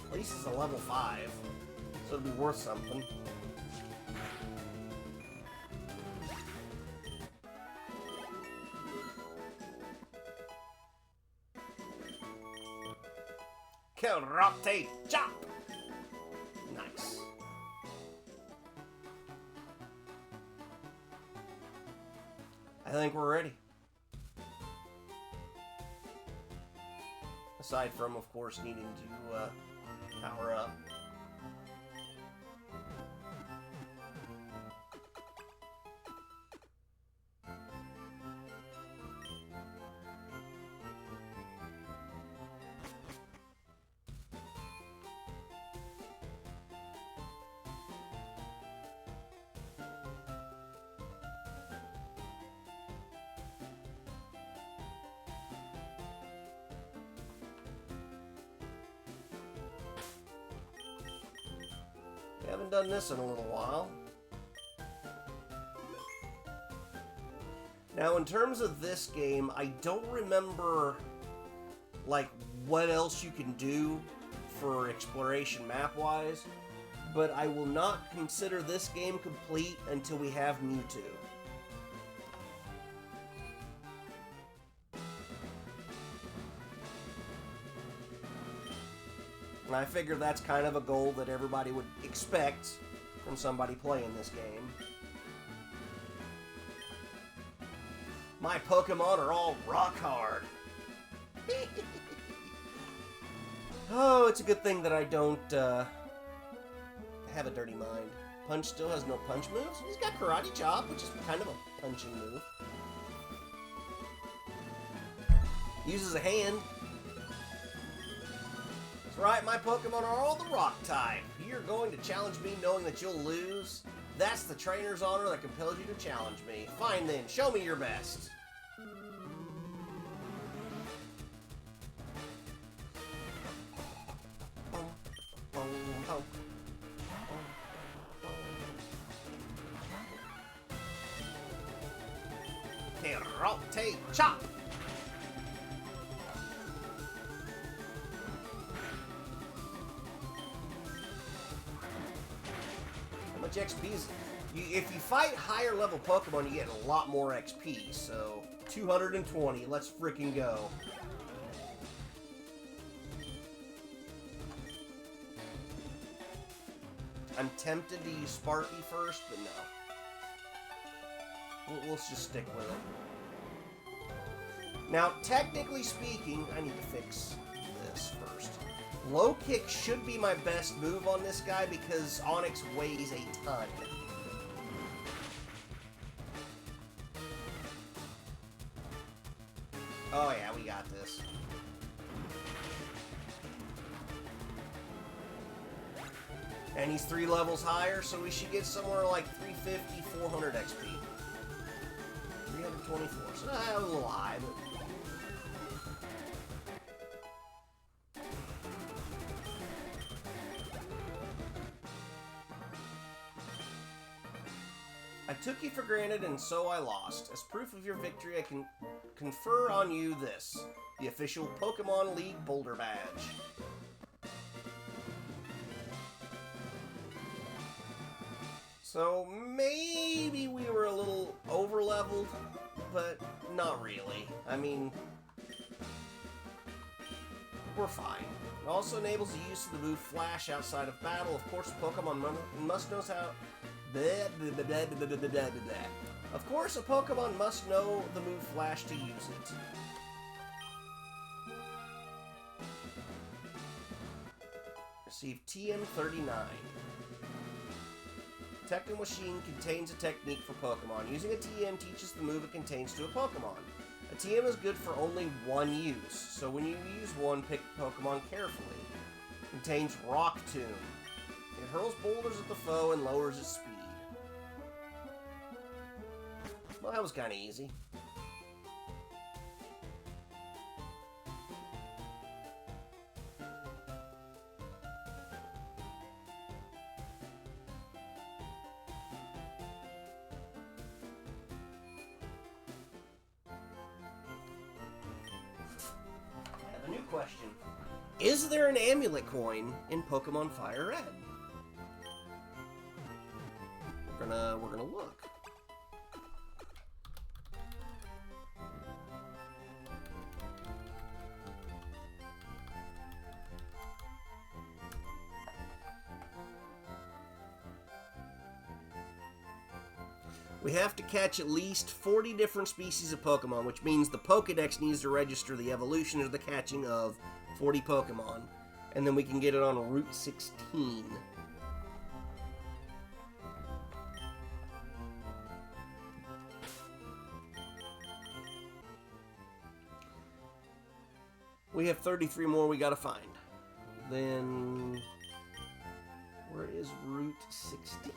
At least it's a level 5, so it'll be worth something. Karate chop! Nice. I think we're ready. Aside from, of course, needing to power up. We haven't done this in a little while. Now, in terms of this game, I don't remember, like, what else you can do for exploration map-wise, but I will not consider this game complete until we have Mewtwo. And I figure that's kind of a goal that everybody would expect from somebody playing this game. My Pokemon are all rock hard. Oh, it's a good thing that I don't have a dirty mind. Punch still has no punch moves. He's got Karate Chop, which is kind of a punching move. Uses a hand. That's right, my Pokemon are all the rock type. You're going to challenge me knowing that you'll lose? That's the trainer's honor that compels you to challenge me. Fine then, show me your best. Karate Chop! How much XP is it? If you fight higher level Pokemon, you get a lot more XP, so 220, let's freaking go. I'm tempted to use Sparky first, but no. Let's just stick with it. Now, technically speaking, I need to fix this first. Low kick should be my best move on this guy because Onix weighs a ton. Oh yeah, we got this. And he's 3 levels higher, so we should get somewhere like 350, 400 XP. 324, so a little high, but... I took you for granted, and so I lost. As proof of your victory, I can confer on you this, the official Pokemon League Boulder Badge. So maybe we were a little over-leveled, but not really. I mean, we're fine. It also enables the use of the move Flash outside of battle. Of course, Pokemon must know how... Of course, a Pokemon must know the move Flash to use it. Receive TM39. Techno Machine contains a technique for Pokemon. Using a TM teaches the move it contains to a Pokemon. A TM is good for only one use, so when you use one, pick Pokemon carefully. Contains Rock Tomb. It hurls boulders at the foe and lowers its speed. Well, that was kind of easy. I have a new question. Is there an amulet coin in Pokemon FireRed? We're gonna look. We have to catch at least 40 different species of Pokemon, which means the Pokedex needs to register the evolution or the catching of 40 Pokemon. And then we can get it on Route 16. We have 33 more we gotta find. Then, where is Route 16?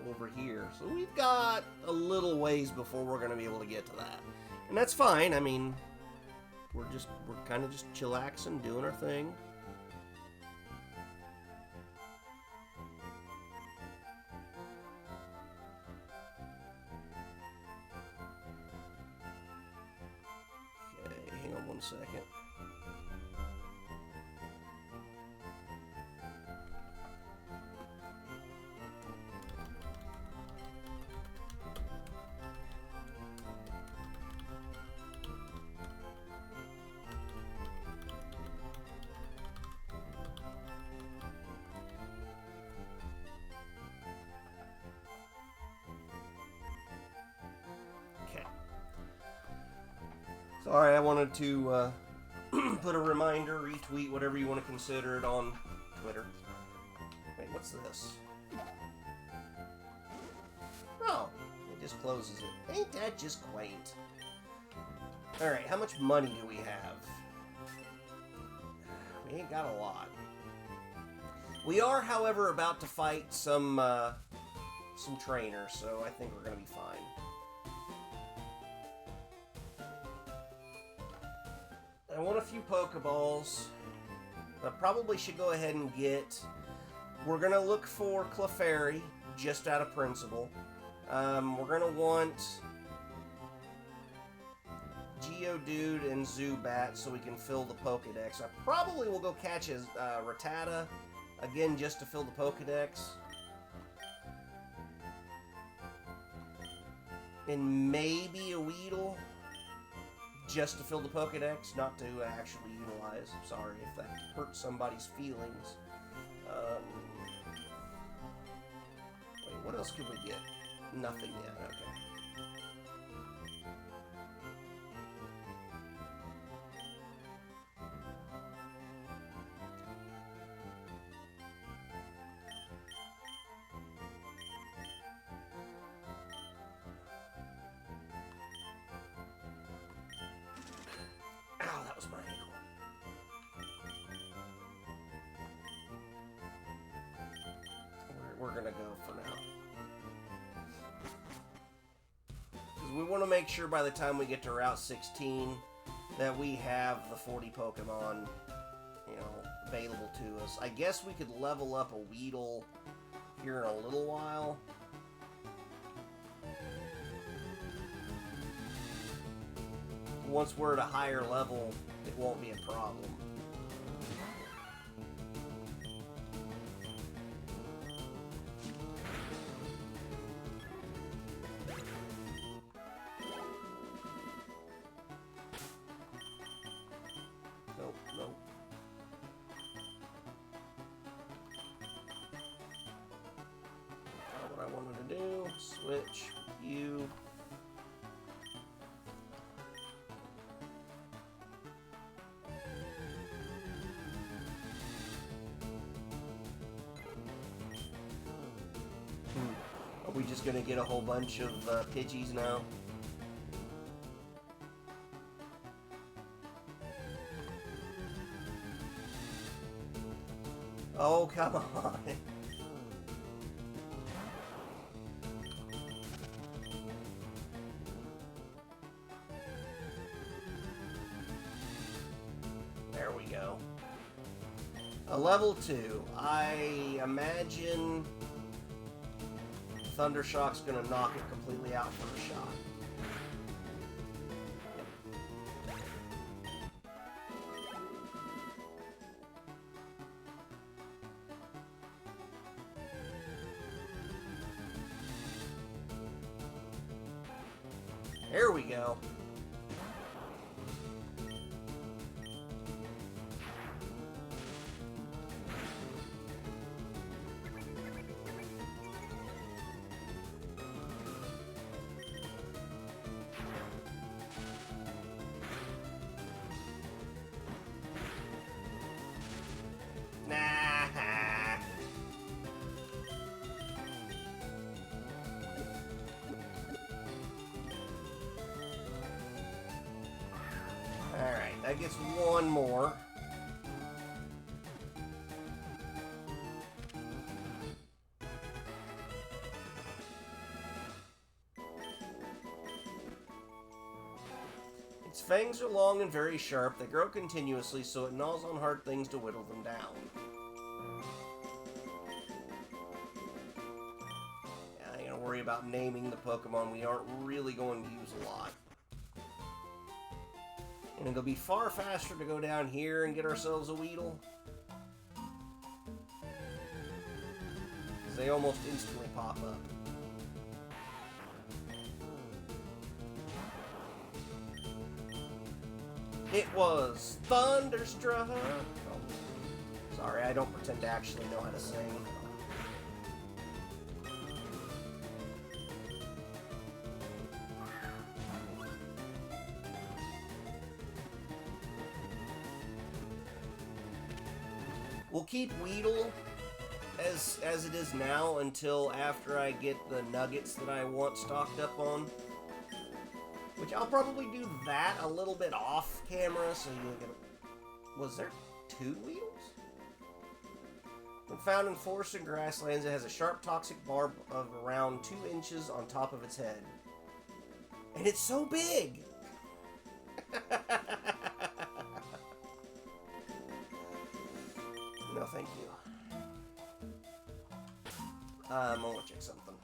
Over here. So we've got a little ways before we're going to be able to get to that. And that's fine. I mean, we're kind of just chillaxing, doing our thing. Okay, hang on one second. Sorry, I wanted to put a reminder, retweet, whatever you want to consider it on Twitter. Wait, what's this? Oh, it just closes it. Ain't that just quaint? Alright, how much money do we have? We ain't got a lot. We are, however, about to fight some trainers, so I think we're going to be fine. I want a few Pokeballs. I probably should go ahead and get... We're going to look for Clefairy, just out of principle. We're going to want Geodude and Zubat so we can fill the Pokedex. I probably will go catch a Rattata, again, just to fill the Pokedex. And maybe a Weedle, just to fill the Pokedex, not to actually utilize. Sorry if that hurts somebody's feelings. Wait, what else could we get? Nothing yet, okay. Ow, that was my ankle. We're gonna go for now. Because we want to make sure by the time we get to Route 16 that we have the 40 Pokemon, available to us. I guess we could level up a Weedle here in a little while. Once we're at a higher level, it won't be a problem. Nope, nope. Not what I wanted to do. Switch you. Are we just gonna get a whole bunch of Pidgeys now? Oh, come on. There we go. A level 2. I imagine Thundershock's gonna knock it completely out for a shot. There we go. that gets one more. Its fangs are long and very sharp. They grow continuously, so it gnaws on hard things to whittle them down. Yeah, I ain't gonna worry about naming the Pokemon we aren't really going to use a lot. And it'll be far faster to go down here and get ourselves a Weedle. Because they almost instantly pop up. It was Thunderstruck. Oh, sorry, I don't pretend to actually know how to sing. We'll keep Weedle as it is now until after I get the nuggets that I want stocked up on. Which I'll probably do that a little bit off camera, so you get a... Was there 2 Weedles? When found in forests and grasslands, it has a sharp toxic barb of around 2 inches on top of its head. And it's so big! No, thank you. I'm gonna check something.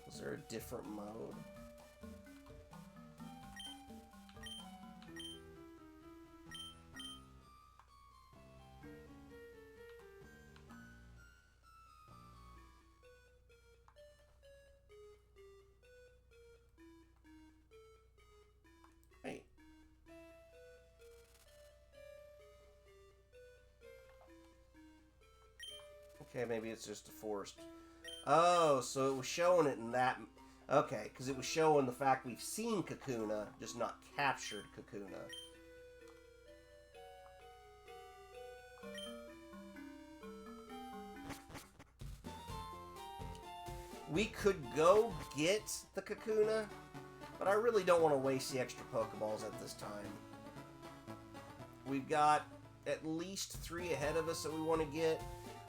Is there a different mode? Hey. Okay, maybe it's just a forest. Oh, so it was showing it in that... Okay, because it was showing the fact we've seen Kakuna, just not captured Kakuna. We could go get the Kakuna, but I really don't want to waste the extra Pokeballs at this time. We've got at least 3 ahead of us that we want to get.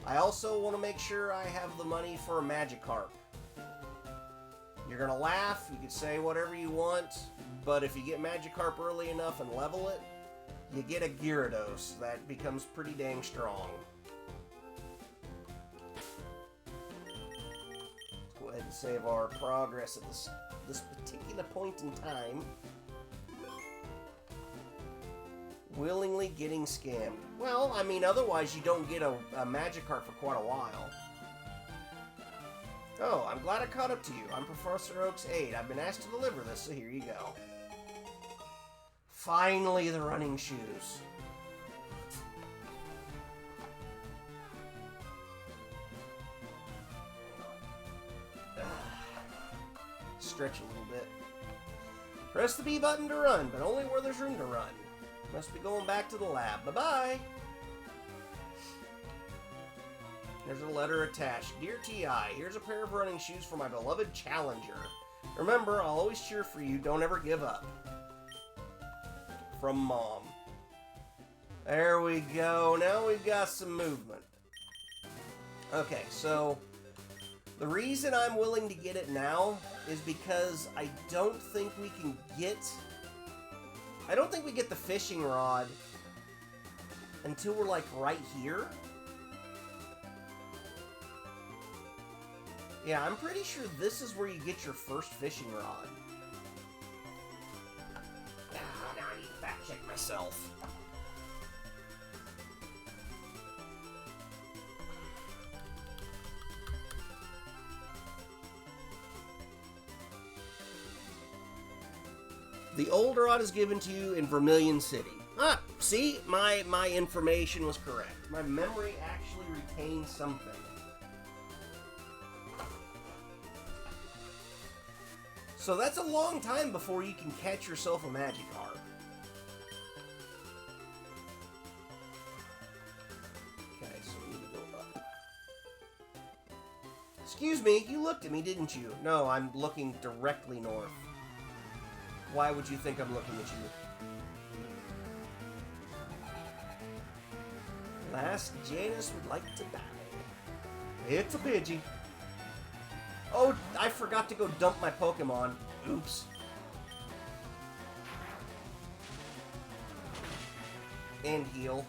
I also want to make sure I have the money for a Magikarp. You're going to laugh, you can say whatever you want, but if you get Magikarp early enough and level it, you get a Gyarados. That becomes pretty dang strong. Let's go ahead and save our progress at this particular point in time. Willingly getting scammed. Well, I mean, otherwise you don't get a Magikarp for quite a while. Oh, I'm glad I caught up to you. I'm Professor Oak's aide. I've been asked to deliver this, so here you go. Finally, the running shoes. Stretch a little bit. Press the B button to run, but only where there's room to run. Must be going back to the lab. Bye-bye! There's a letter attached. Dear T.I., here's a pair of running shoes for my beloved challenger. Remember, I'll always cheer for you. Don't ever give up. From Mom. There we go. Now we've got some movement. Okay, so the reason I'm willing to get it now is because I don't think we can get... I don't think we get the fishing rod until we're, like, right here. Yeah, I'm pretty sure this is where you get your first fishing rod. Now I need to fact check myself. The old rod is given to you in Vermilion City. Ah, see? My information was correct. My memory actually retained something. So that's a long time before you can catch yourself a Magikarp. Okay, so we need to go up. Excuse me, you looked at me, didn't you? No, I'm looking directly north. Why would you think I'm looking at you? Last Janus would like to die. It's a Pidgey. Oh, I forgot to go dump my Pokemon. Oops. And heal.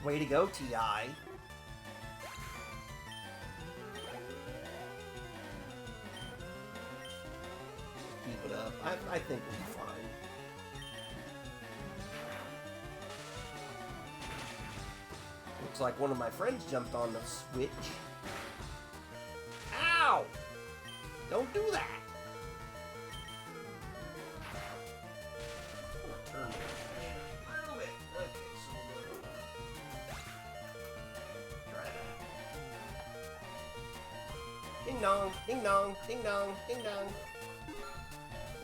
Way to go, T.I. Keep it up. I think we'll be fine. Looks like one of my friends jumped on the switch. Ow! Don't do that! Turn it. Okay, so try that. Ding dong, ding dong, ding dong, ding dong.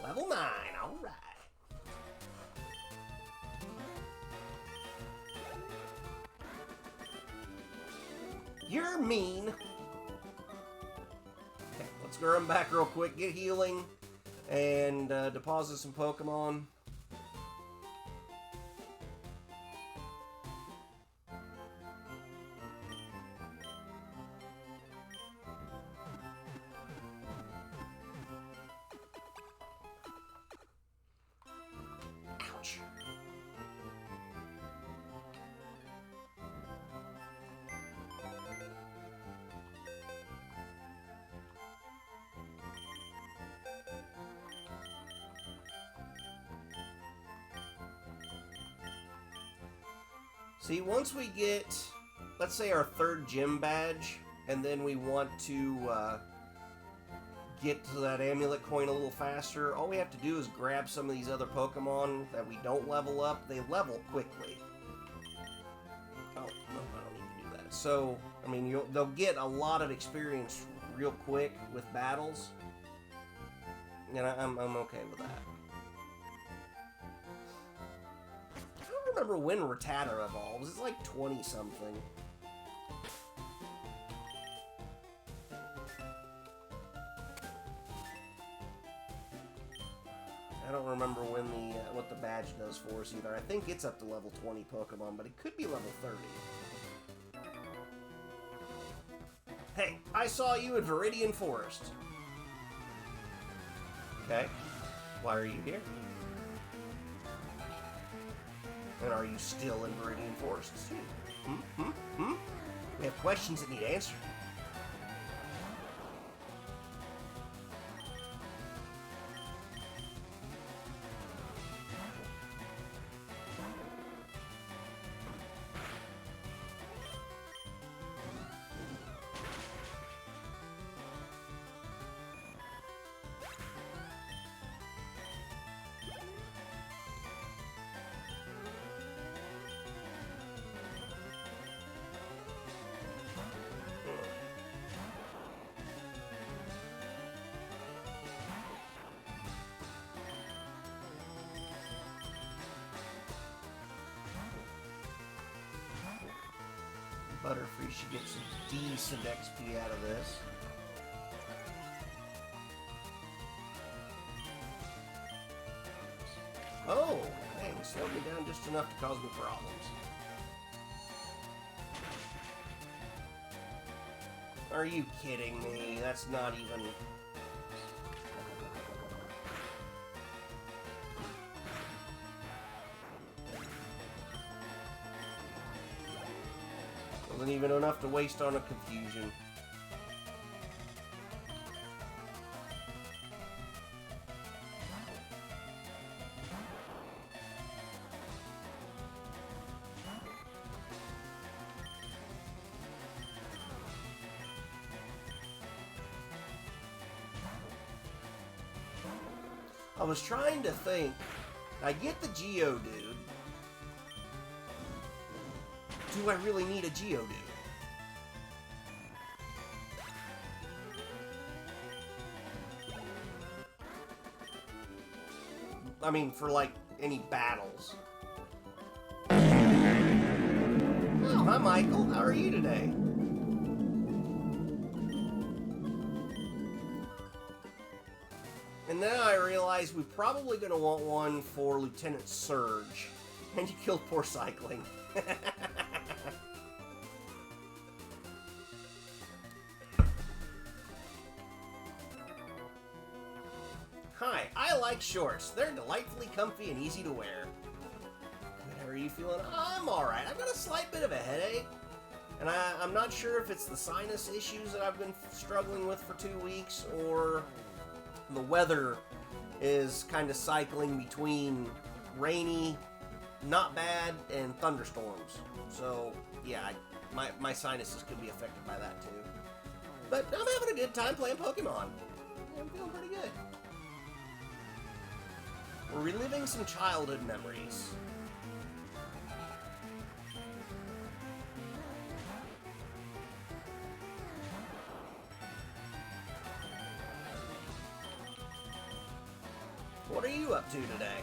Level 9, alright. You're mean. Okay, let's go run back real quick, get healing, and deposit some Pokemon. Ouch. See, once we get, let's say, our 3rd gym badge, and then we want to get to that amulet coin a little faster, all we have to do is grab some of these other Pokemon that we don't level up. They level quickly. Oh, no, I don't need to do that. So, I mean, they'll get a lot of experience real quick with battles, and I'm okay with that. I don't remember when Rattata evolves. It's like 20-something. I don't remember when what the badge does for us either. I think it's up to level 20 Pokemon, but it could be level 30. Hey, I saw you at Viridian Forest. Okay. Why are you here? And are you still in Viridian Forest too? We have questions that need answered. Butterfree should get some decent XP out of this. Oh, dang, slowed me down just enough to cause me problems. Are you kidding me? That's not even... Wasn't even enough to waste on a confusion. I was trying to think. I get the Geodude, do I really need a Geodude? I mean, for, like, any battles. Oh, hi, Michael. How are you today? And now I realize we're probably going to want one for Lieutenant Surge. And you killed poor Cycling. Hi, I like shorts. They're delightfully comfy and easy to wear. Good, how are you feeling? I'm alright. I've got a slight bit of a headache. And I'm not sure if it's the sinus issues that I've been struggling with for 2 weeks, or the weather is kind of cycling between rainy, not bad, and thunderstorms. So, yeah, my sinuses could be affected by that too. But I'm having a good time playing Pokemon. I'm feeling pretty good. We're reliving some childhood memories. What are you up to today?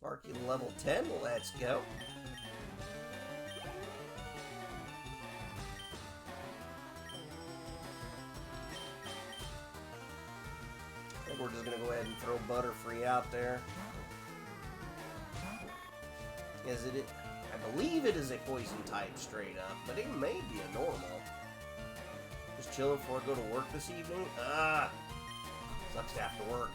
Sparky level 10, let's go. I think we're just gonna go ahead and throw Butterfree out there. Is it? I believe it is a poison type straight up, but it may be a normal. Just chilling before I go to work this evening. Sucks to have to work.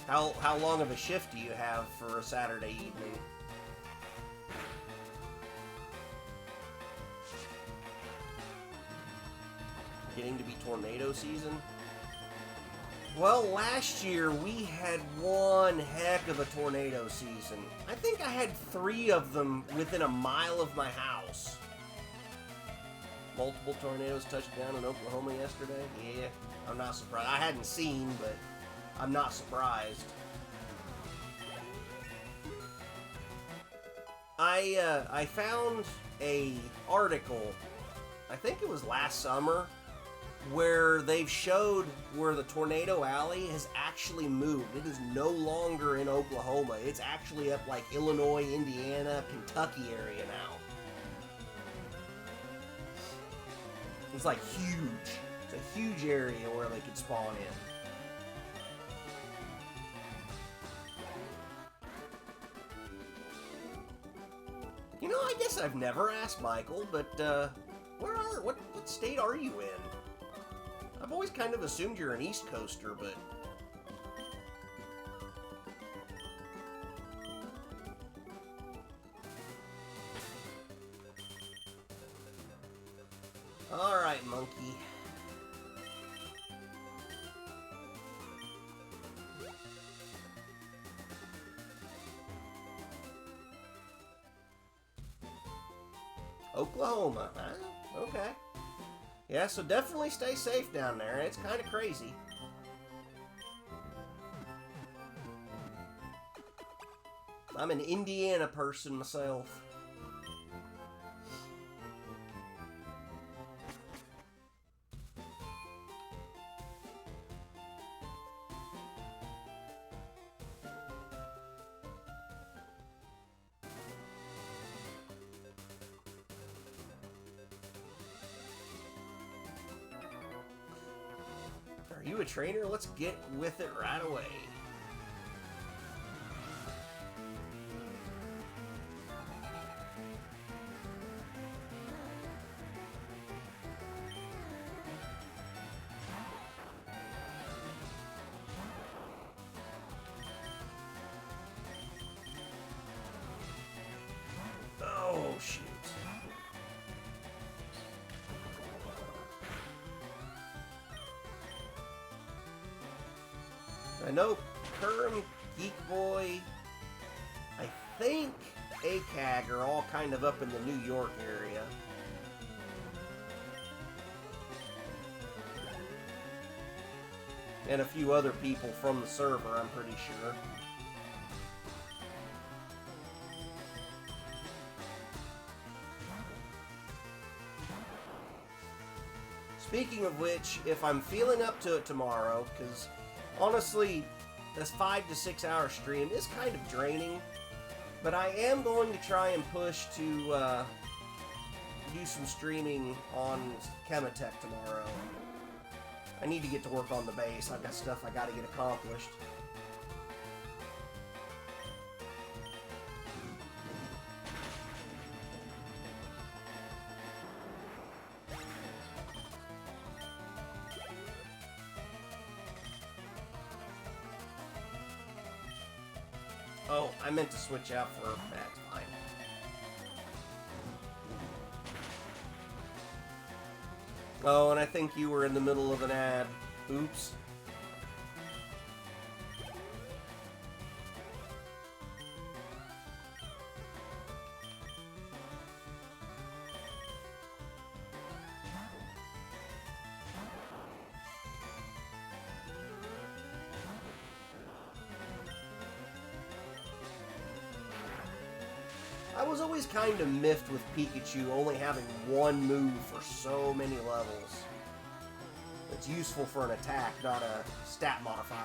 How long of a shift do you have for a Saturday evening? Getting to be tornado season? Well, last year we had one heck of a tornado season. I think I had 3 of them within a mile of my house. Multiple tornadoes touched down in Oklahoma yesterday. Yeah, I'm not surprised. I hadn't seen, but I'm not surprised. I found a article, I think it was last summer, where they've showed where the tornado alley has actually moved. It is no longer in Oklahoma. It's actually up like Illinois, Indiana, Kentucky area now. It's like huge. It's a huge area where they could spawn in. You know, I guess I've never asked Michael, but what state are you in? I've always kind of assumed you're an East Coaster, but all right, monkey. Oklahoma, huh? Okay. Yeah, so definitely stay safe down there. It's kind of crazy. I'm an Indiana person myself. Are you a trainer? Let's get with it right away. Oh, shoot. know Kerm, Geek Boy, I think ACAG are all kind of up in the New York area. And a few other people from the server, I'm pretty sure. Speaking of which, if I'm feeling up to it tomorrow, because honestly, this 5 to 6 hour stream is kind of draining, but I am going to try and push to do some streaming on Chematech tomorrow. I need to get to work on the base. I've got stuff I got to get accomplished. Oh, I meant to switch out for... That's fine. Oh, and I think you were in the middle of an ad. Oops. I was always kind of miffed with Pikachu only having one move for so many levels. It's useful for an attack, not a stat modifier.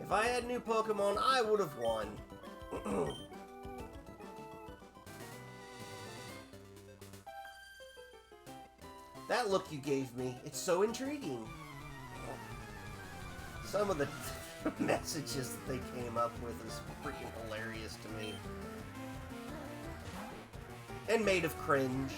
If I had new Pokemon, I would have won. That look you gave me, it's so intriguing. Some of the messages that they came up with is freaking hilarious to me. And made of cringe.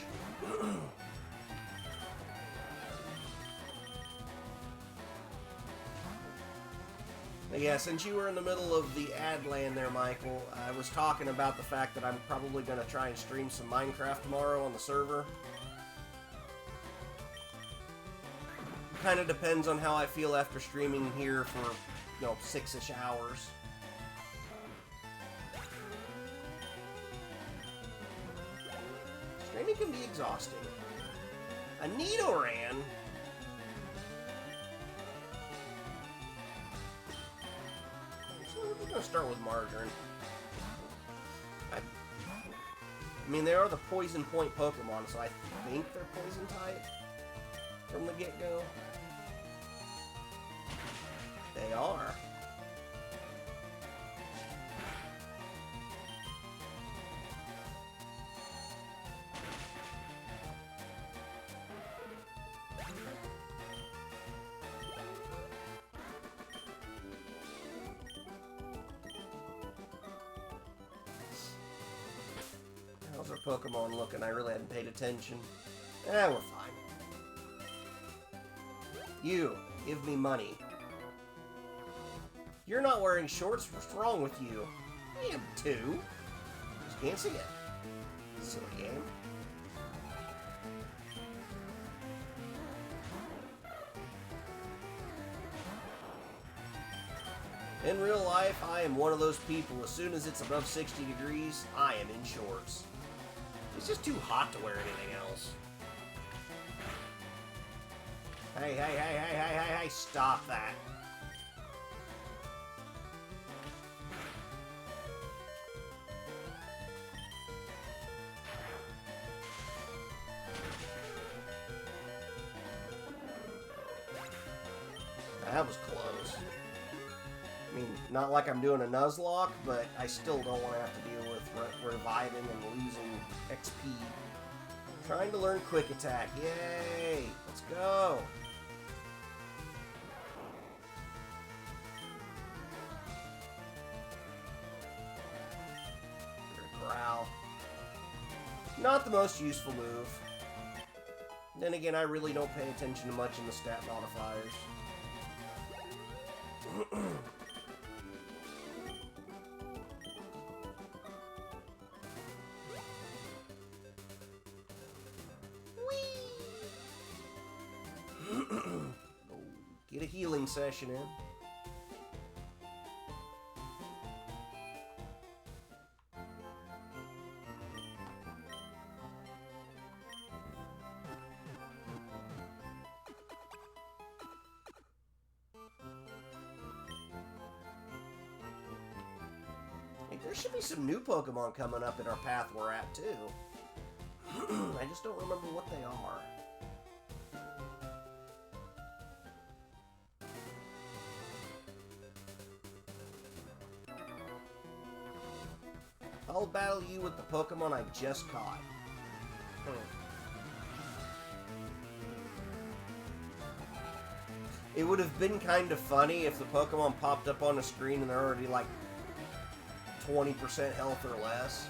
But yeah, since you were in the middle of the ad land there, Michael, I was talking about the fact that I'm probably going to try and stream some Minecraft tomorrow on the server. Kind of depends on how I feel after streaming here for, 6-ish hours. Streaming can be exhausting. A Nidoran? We're gonna start with Margarine. I mean, they are the Poison Point Pokemon, so I think they're Poison type from the get-go. They are. How's our Pokemon looking? I really hadn't paid attention. We're fine. You, give me money. You're not wearing shorts. What's wrong with you? I am too. Just can't see it. Silly game. In real life, I am one of those people. As soon as it's above 60 degrees, I am in shorts. It's just too hot to wear anything else. Hey, stop that. That was close. I mean, not like I'm doing a Nuzlocke, but I still don't want to have to deal with reviving and losing XP. Trying to learn Quick Attack. Yay! Let's go! Growl. Not the most useful move. Then again, I really don't pay attention to much in the stat modifiers. Get a healing session in. Hey, there should be some new Pokemon coming up in our path we're at, too. I just don't remember what they are. I'll battle you with the Pokemon I just caught. It would have been kind of funny if the Pokemon popped up on the screen and they're already like 20% health or less.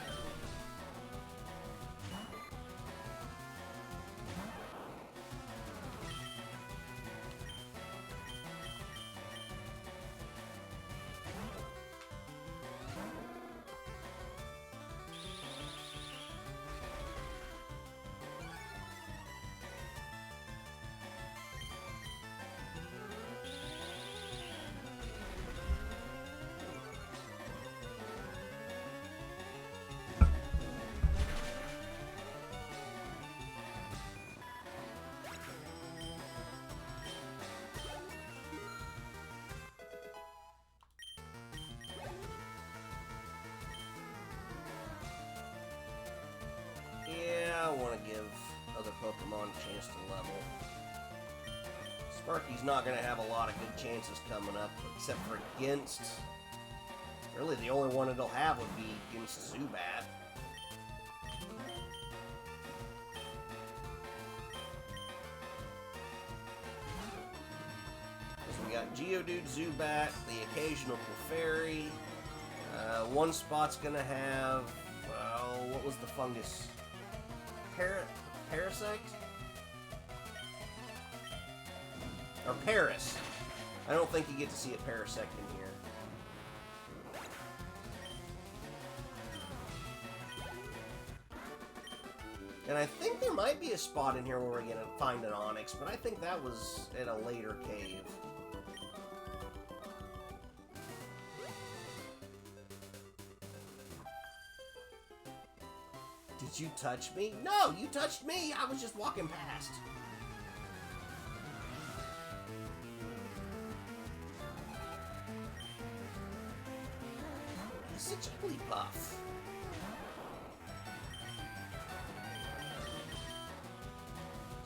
Yeah, I want to give other Pokemon a chance to level. Sparky's not going to have a lot of good chances coming up, except for against... Really, the only one it'll have would be against Zubat. So we got Geodude, Zubat, the occasional Clefairy. One spot's going to have... what was the fungus? Parasect? Or Paris. I don't think you get to see a Parasect in here. And I think there might be a spot in here where we're going to find an Onyx, but I think that was in a later cave. Did you touch me? No, you touched me! I was just walking past. He's a Jigglypuff.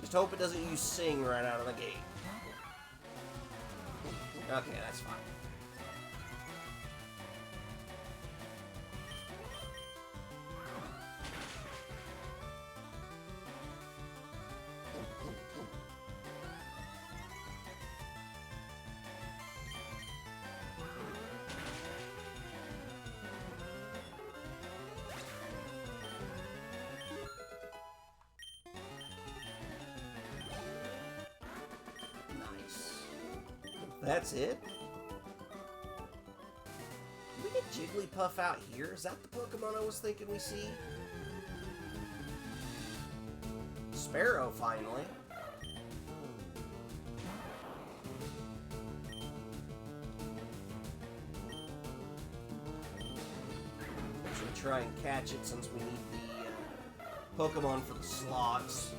Just hope it doesn't use Sing right out of the gate. Okay, that's fine. That's it? Did we get Jigglypuff out here? Is that the Pokemon I was thinking we see? Sparrow, finally. Should try and catch it since we need the Pokemon for the slots.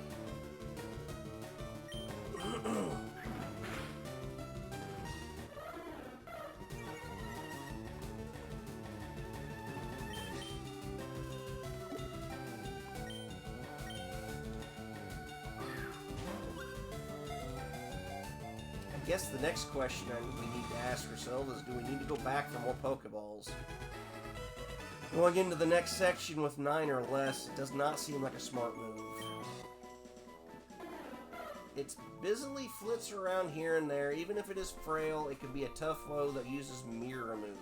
I guess the next question we need to ask ourselves is, do we need to go back for more Pokeballs? Going into the next section with 9 or less, it does not seem like a smart move. It's busily flits around here and there. Even if it is frail, it can be a tough foe that uses Mirror Move.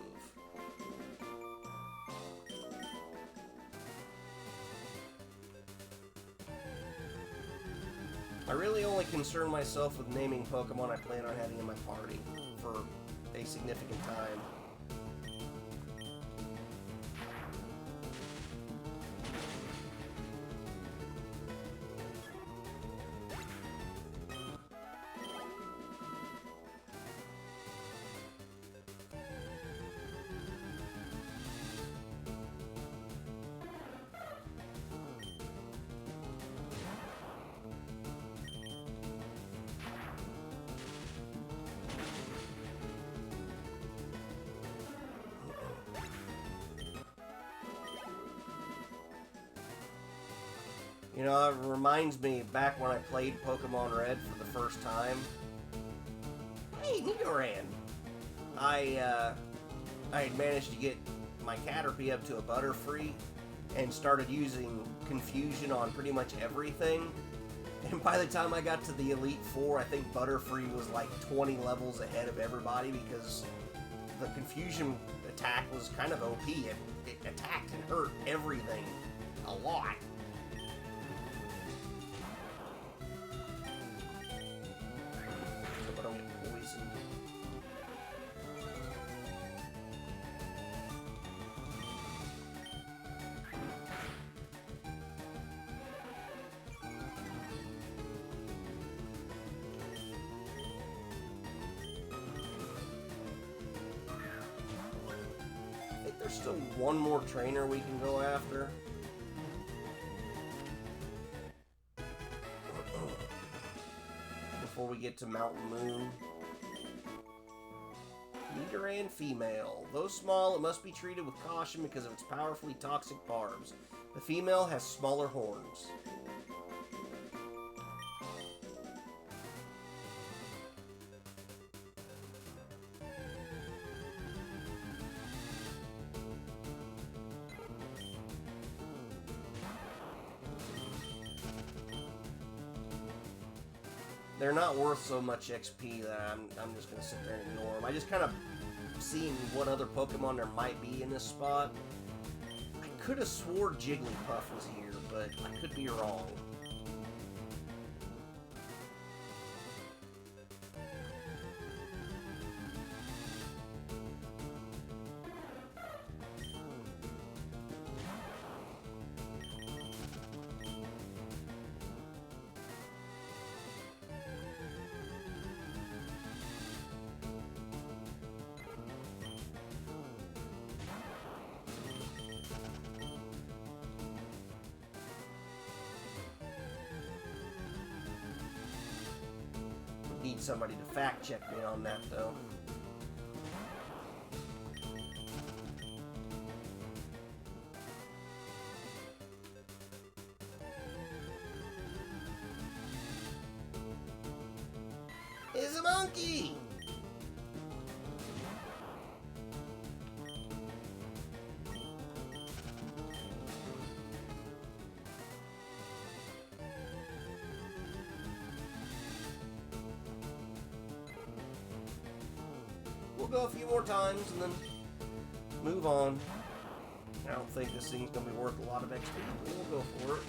I really only concern myself with naming Pokemon I plan on having in my party for a significant time. You know, it reminds me back when I played Pokemon Red for the first time. Hey, Nidoran! I had managed to get my Caterpie up to a Butterfree and started using Confusion on pretty much everything. And by the time I got to the Elite Four, I think Butterfree was like 20 levels ahead of everybody because the Confusion attack was kind of OP. It attacked and hurt everything a lot. There's still one more trainer we can go after. Before we get to Mountain Moon. Nidoran female. Though small, it must be treated with caution because of its powerfully toxic barbs. The female has smaller horns. They're not worth so much XP that I'm just going to sit there and ignore them. I just kind of seeing what other Pokemon there might be in this spot. I could have swore Jigglypuff was here, but I could be wrong. Need somebody to fact check me on that though. It's a monkey! We'll go a few more times and then move on. I don't think this thing's going to be worth a lot of XP, but we'll go for it.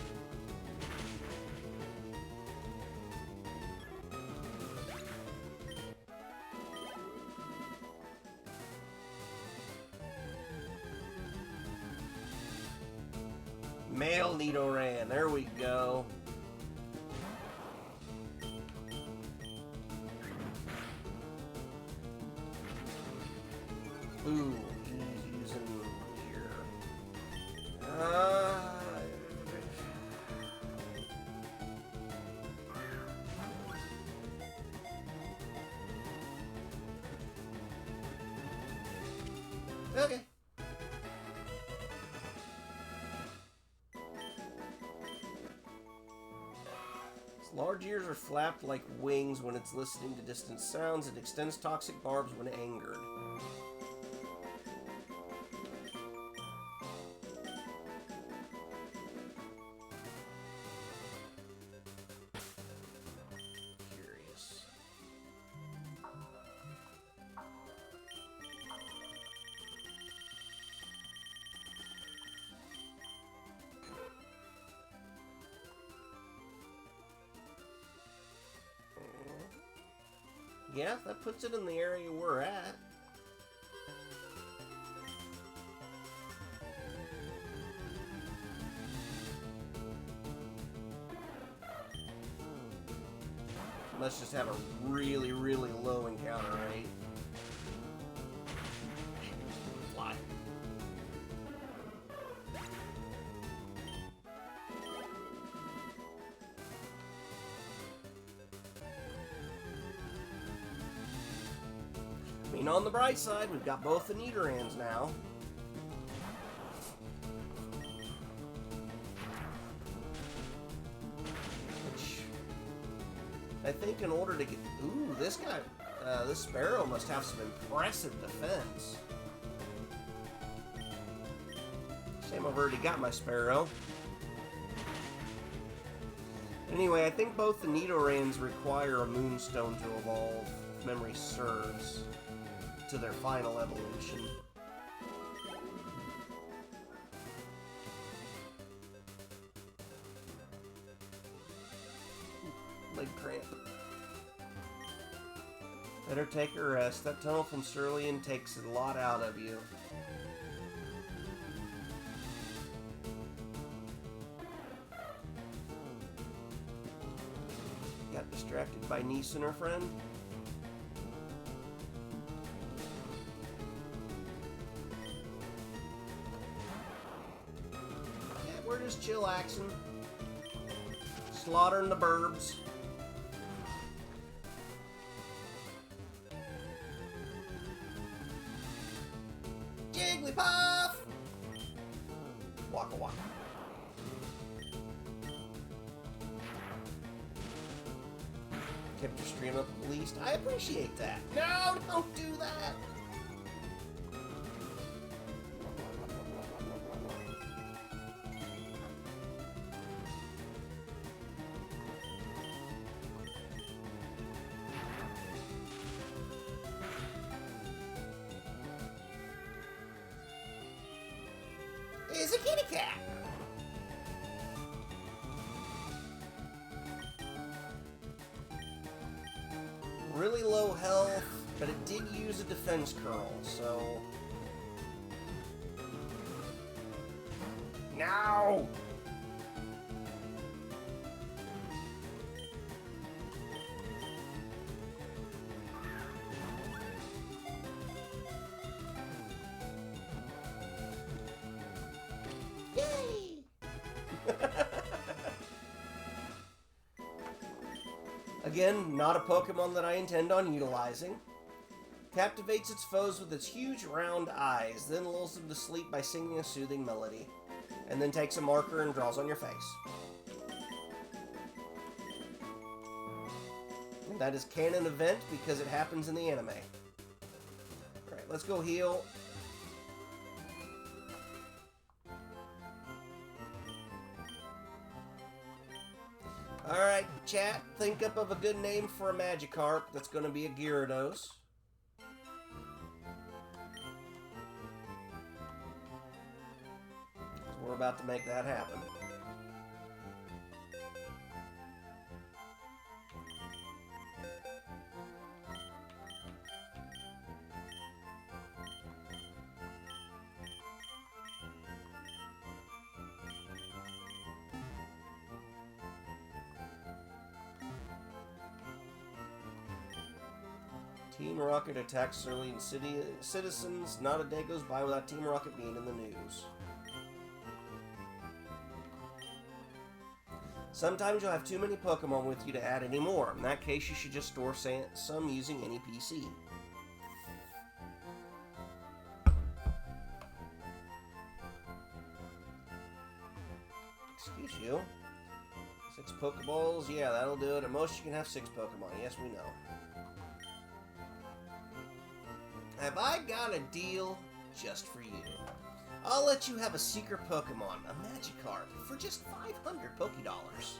Male Nidoran, there we go. Ooh, he's using here. Okay. Its large ears are flapped like wings when it's listening to distant sounds. It extends toxic barbs when angered. Yeah, that puts it in the area we're at. Let's just have a really, really low encounter rate. Fly. I mean, on the bright side, we've got both the Nidorans now. I think in order to get... Ooh, this guy... this Sparrow must have some impressive defense. Shame I've already got my Sparrow. Anyway, I think both the Nidorans require a Moonstone to evolve, if memory serves, to their final evolution. Leg cramp. Better take a rest. That tunnel from Cerulean takes a lot out of you. Got distracted by Niece and her friend. Yeah, we're just chillaxing. Slaughtering the burbs. Jigglypuff! Waka waka. Kept your stream up at least. I appreciate that. No, don't do that! Is a kitty cat. Really low health, but it did use a defense curl, so... No! Yay! Again, not a Pokemon that I intend on utilizing. Captivates its foes with its huge round eyes, then lulls them to sleep by singing a soothing melody, and then takes a marker and draws on your face. And that is canon event because it happens in the anime. Alright, let's go heal. Alright, chat, think up of a good name for a Magikarp that's going to be a Gyarados. We're about to make that happen. Team Rocket attacks Cerulean citizens. Not a day goes by without Team Rocket being in the news. Sometimes you'll have too many Pokemon with you to add any more. In that case, you should just store some using any PC. Excuse you. 6 Pokeballs? Yeah, that'll do it. At most, you can have 6 Pokemon. Yes, we know. Have I got a deal just for you? I'll let you have a secret Pokemon, a Magikarp, for just 500 Pokédollars.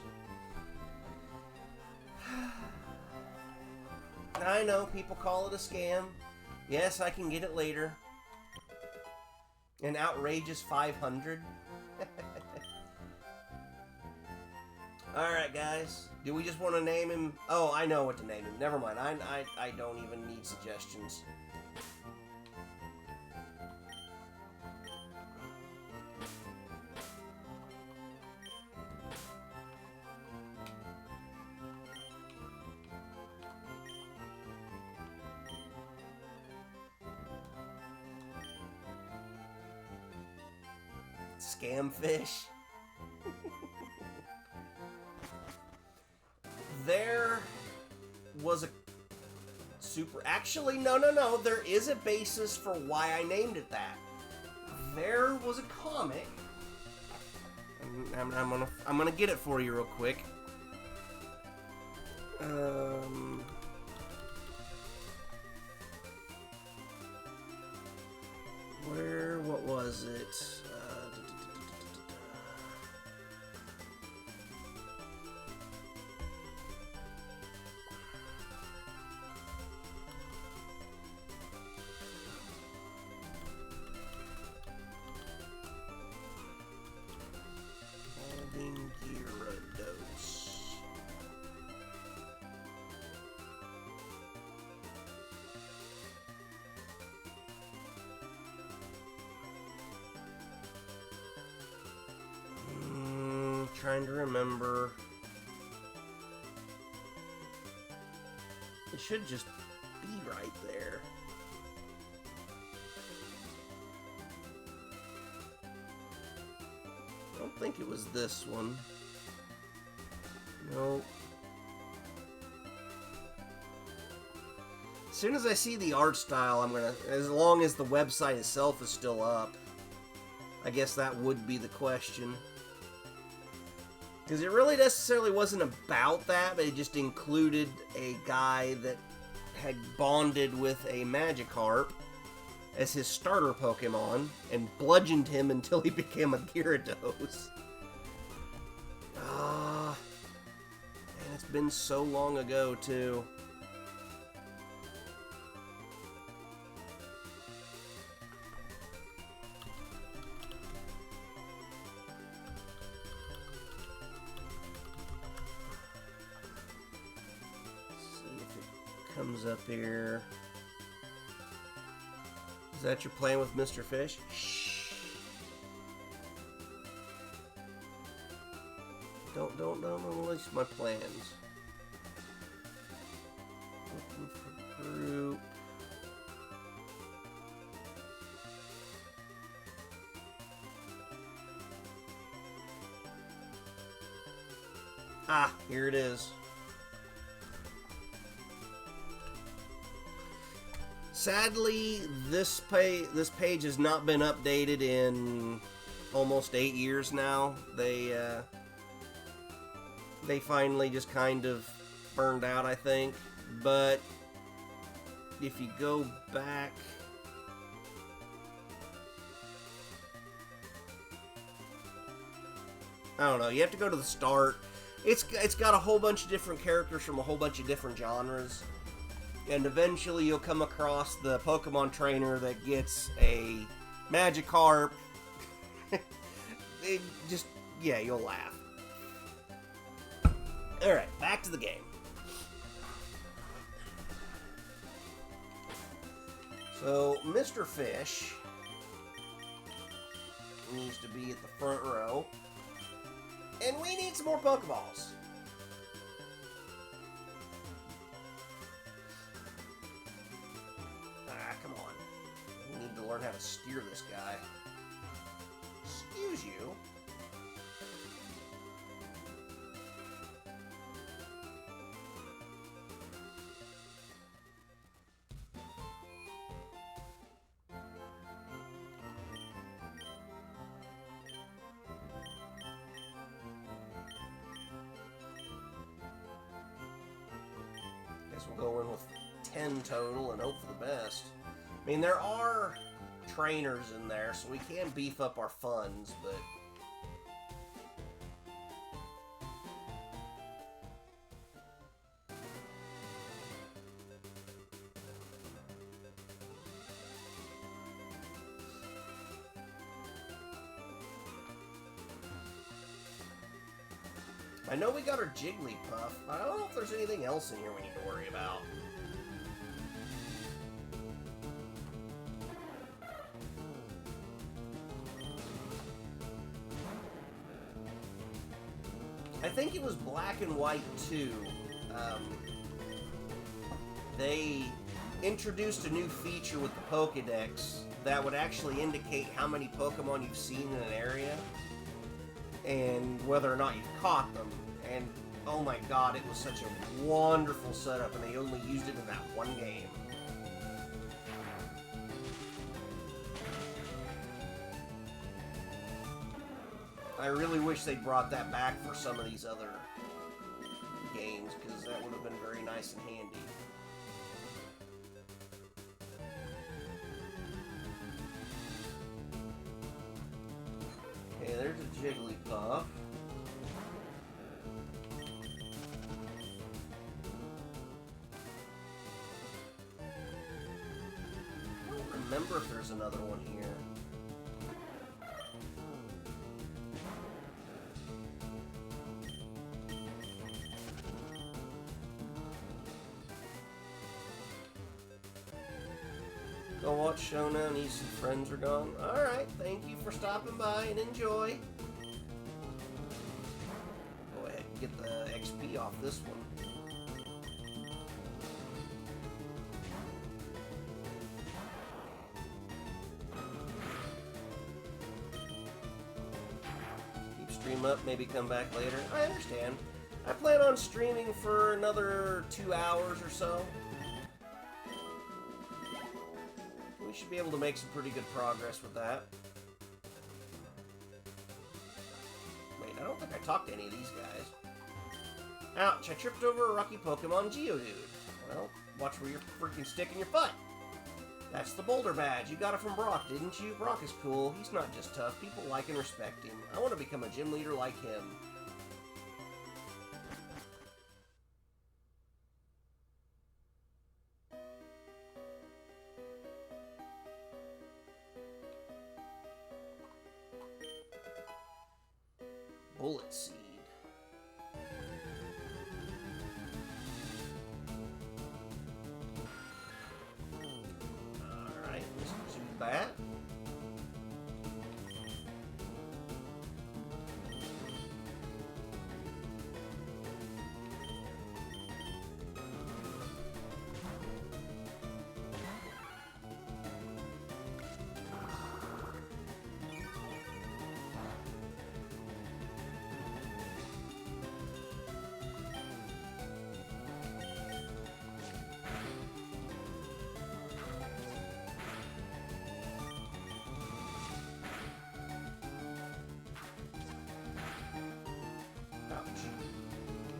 I know, people call it a scam. Yes, I can get it later. An outrageous 500. Alright, guys. Do we just want to name him? Oh, I know what to name him. Never mind. I don't even need suggestions. Scamfish. There was a super... Actually, no. There is a basis for why I named it that. There was a comic. I'm gonna get it for you real quick. What was it? Trying to remember. It should just be right there. I don't think it was this one. Nope. As soon as I see the art style, I'm gonna, as long as the website itself is still up, I guess that would be the question. Because it really necessarily wasn't about that, but it just included a guy that had bonded with a Magikarp as his starter Pokemon and bludgeoned him until he became a Gyarados. Ah, and it's been so long ago, too. Comes up here. Is that your plan with Mr. Fish? Shh. Don't release my plans. Looking for group. Ah, here it is. Sadly, this page has not been updated in almost 8 years now. They finally just kind of burned out, I think. But if you go back, I don't know. You have to go to the start. It's got a whole bunch of different characters from a whole bunch of different genres. And eventually you'll come across the Pokemon trainer that gets a Magikarp. Yeah, you'll laugh. Alright, back to the game. So, Mr. Fish needs to be at the front row. And we need some more Pokeballs. Learn how to steer this guy. Excuse you. Guess we'll go in with 10 total and hope for the best. I mean, there are trainers in there, so we can beef up our funds, but I know we got our Jigglypuff, but I don't know if there's anything else in here we need to worry about. I think it was Black and White 2. They introduced a new feature with the Pokédex that would actually indicate how many Pokemon you've seen in an area and whether or not you've caught them. And oh my god, it was such a wonderful setup, and they only used it in that one game. I really wish they brought that back for some of these other games, because that would have been very nice and handy. Okay, there's a Jigglypuff. I don't remember if there's another one here. Go watch Shona and East and friends are gone. Alright, thank you for stopping by and enjoy. Go ahead and get the XP off this one. Keep stream up, maybe come back later. I understand. I plan on streaming for another 2 hours or so. We should be able to make some pretty good progress with that. Wait, I don't think I talked to any of these guys. Ouch, I tripped over a rocky Pokemon Geodude. Well, watch where you're freaking sticking your foot. That's the Boulder Badge. You got it from Brock, didn't you? Brock is cool. He's not just tough. People like and respect him. I want to become a gym leader like him. Bullet Seed. Alright, let's do that.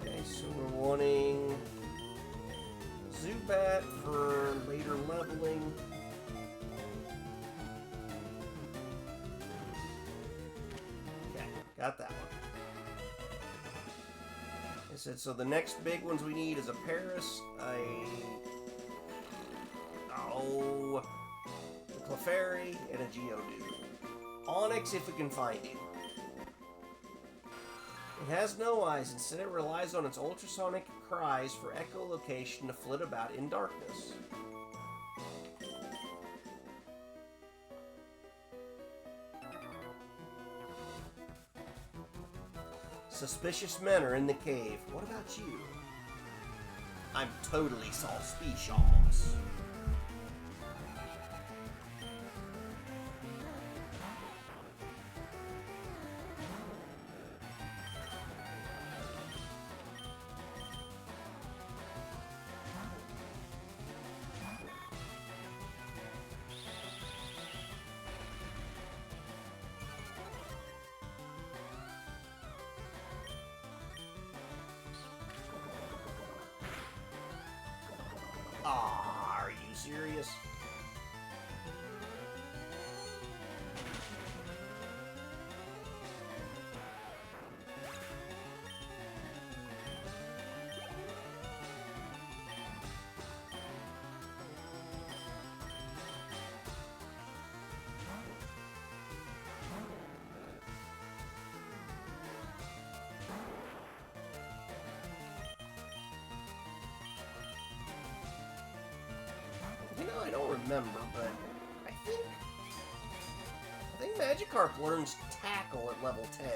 Okay, so we're wanting Zubat for later leveling. Okay, got that one. I said, so the next big ones we need is a Paris, the Clefairy, and a Geodude. Onyx if we can find him. It has no eyes, instead it relies on its ultrasonic cries for echolocation to flit about in darkness. Suspicious men are in the cave. What about you? I'm totally suspicious. Are you serious? I don't remember, but I think Magikarp learns Tackle at level 10.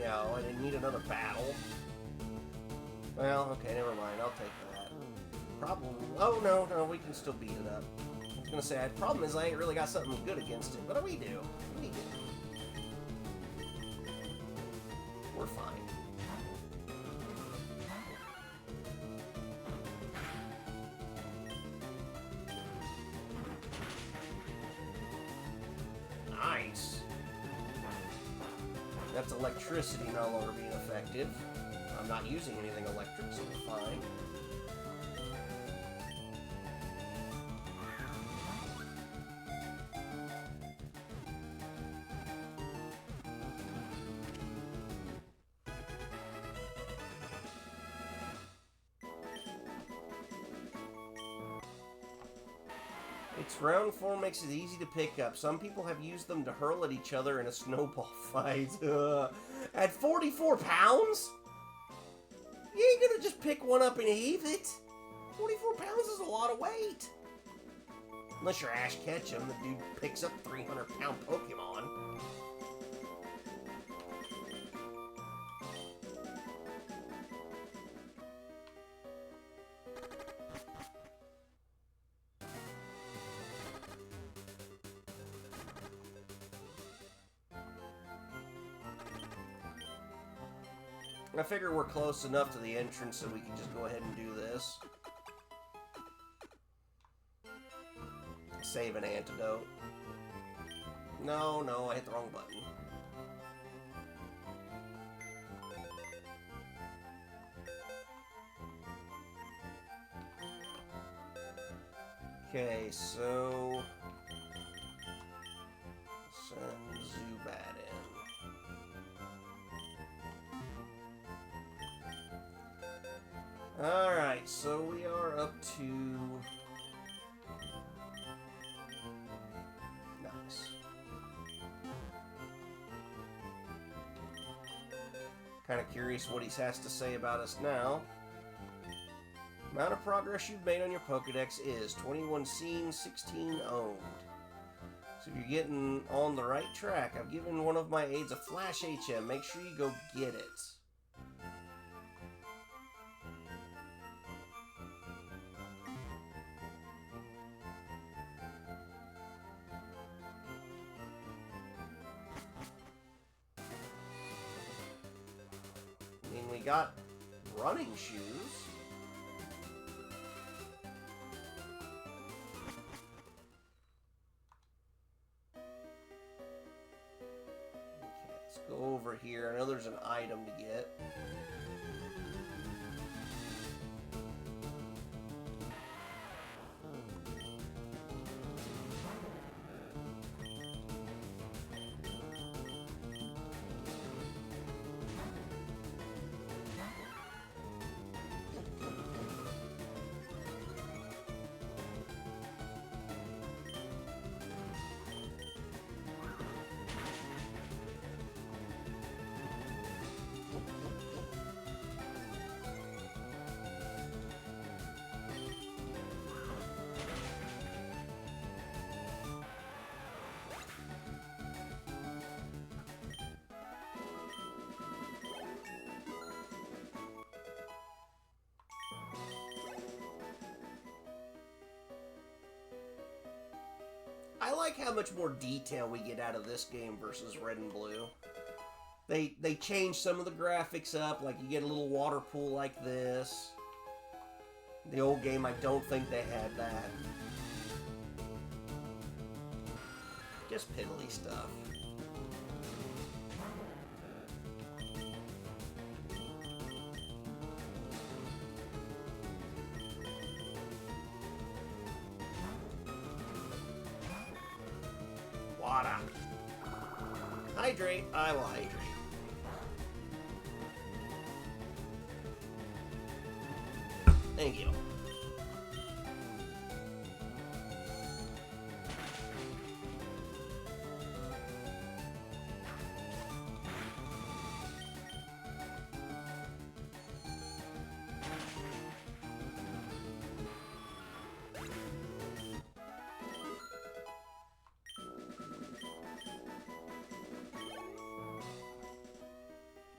No, I didn't need another battle. Well, okay, never mind. I'll take that. Problem. Oh, no, we can still beat it up. I was gonna say, the problem is I ain't really got something good against it, but we do. We do. We're fine. Nice. That's electricity no longer being effective. I'm not using anything electric, so we're fine. Its round form makes it easy to pick up. Some people have used them to hurl at each other in a snowball fight. At 44 pounds? You ain't gonna just pick one up and heave it. 44 pounds is a lot of weight. Unless you're Ash Ketchum, the dude picks up 300-pound Pokemon. I figure we're close enough to the entrance so we can just go ahead and do this. Save an antidote. No, I hit the wrong button. Okay, so... send Zubat in. Alright, so we are up to... nice. Kind of curious what he has to say about us now. Amount of progress you've made on your Pokedex is 21 seen, 16 owned. So if you're getting on the right track, I've given one of my aides a Flash HM. Make sure you go get it. I mean, we got running shoes. Okay, let's go over here. I know there's an item to get. I like how much more detail we get out of this game versus Red and Blue. They change some of the graphics up, like you get a little water pool like this. The old game, I don't think they had that. Just piddly stuff. Water. Hydrate. I will hydrate. Thank you.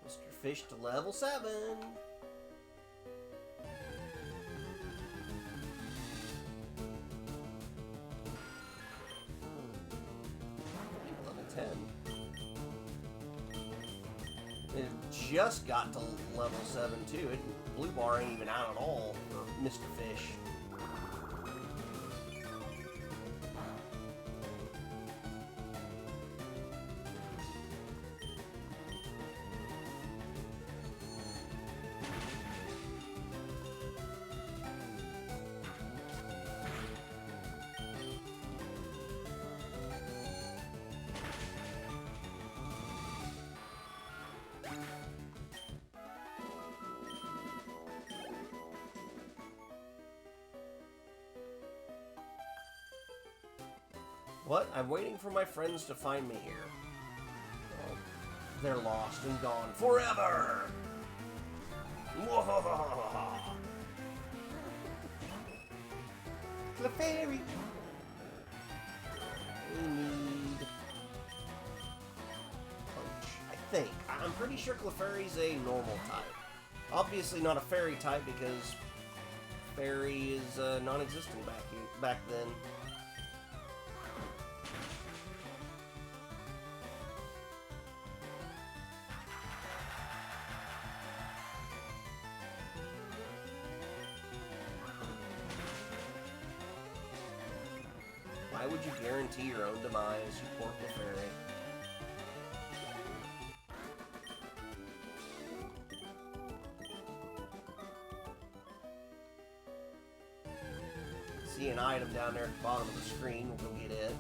Mr. Fish to level 7. Level 10. It just got to level 7 too. Blue bar ain't even out at all for Mr. Fish. What? I'm waiting for my friends to find me here. Oh, they're lost and gone forever! Clefairy! We need... punch, I think. I'm pretty sure Clefairy's a normal type. Obviously not a fairy type because fairy is non-existent back then. Why would you guarantee your own demise, you poor Clefairy? See an item down there at the bottom of the screen, we'll go get it.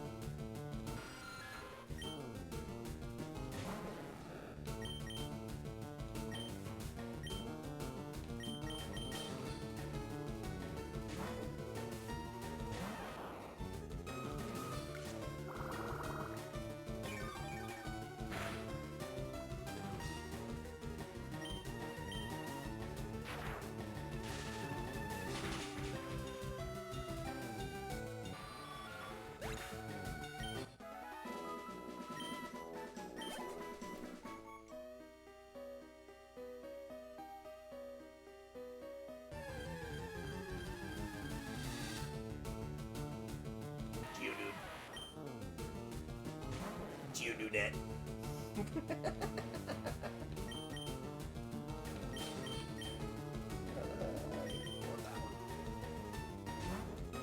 You do that.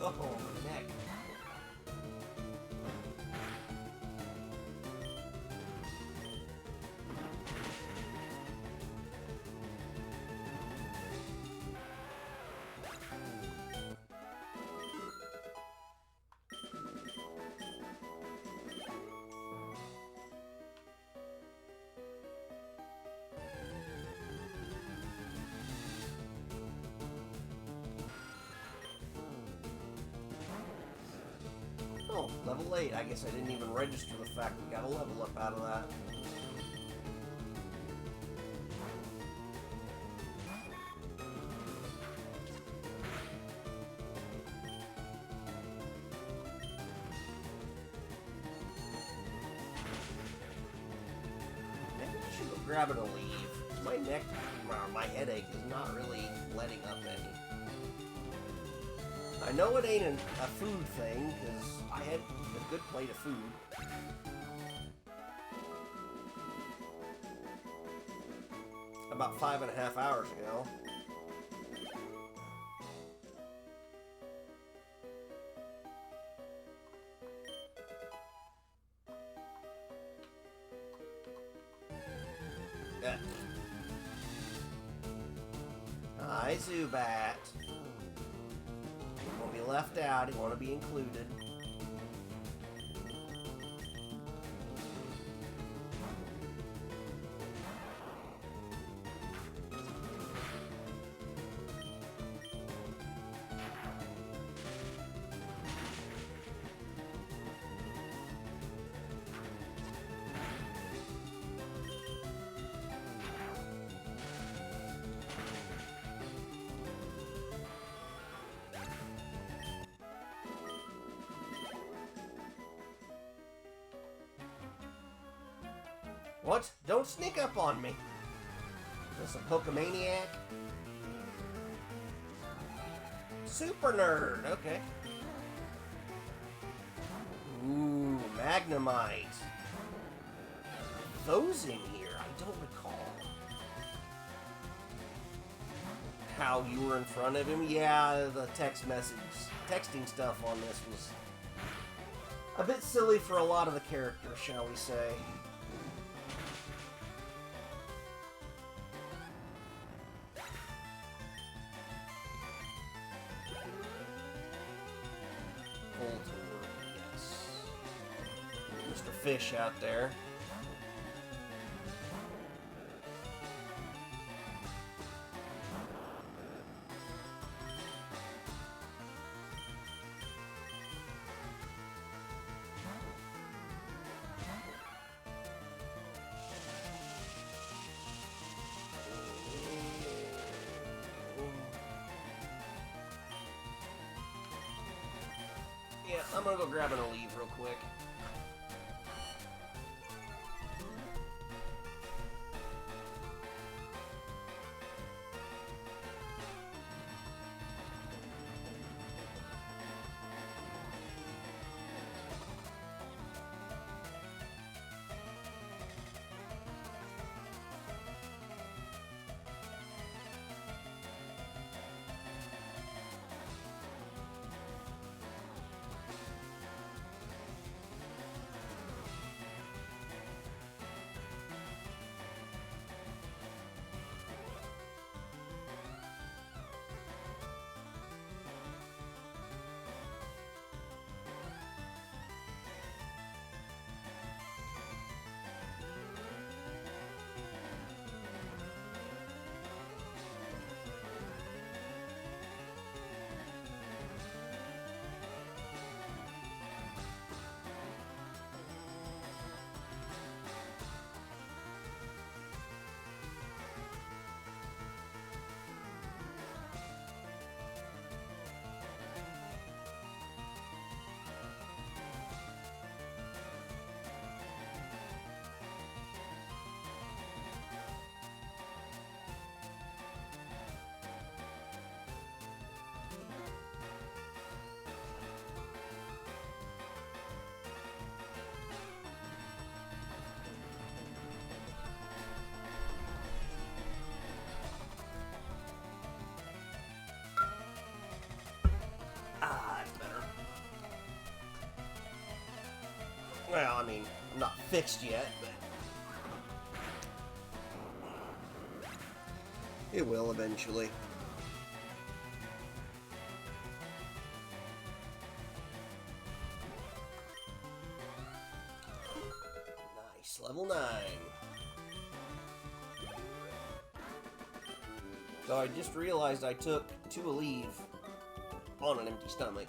Oh, my neck. Oh, level 8. I guess I didn't even register the fact we got a level up out of that. Maybe I should go grab it and leave. My neck, my headache is not really letting up any. I know it ain't a food thing, because I had a good plate of food. About 5.5 hours ago. Yeah. Hi, Zubat. Be left out, you want to be included. What? Don't sneak up on me. Is this a Pokemaniac? Super nerd, okay. Ooh, Magnemite. Those in here, I don't recall. How you were in front of him? Yeah, the texting stuff on this was a bit silly for a lot of the characters, shall we say. Yes. Mr. Fish out there. Yeah, I'm gonna go grab an Aleve real quick. That's better. Well, I mean, I'm not fixed yet, but it will eventually. Nice, level 9. So I just realized I took 2 Aleve on an empty stomach.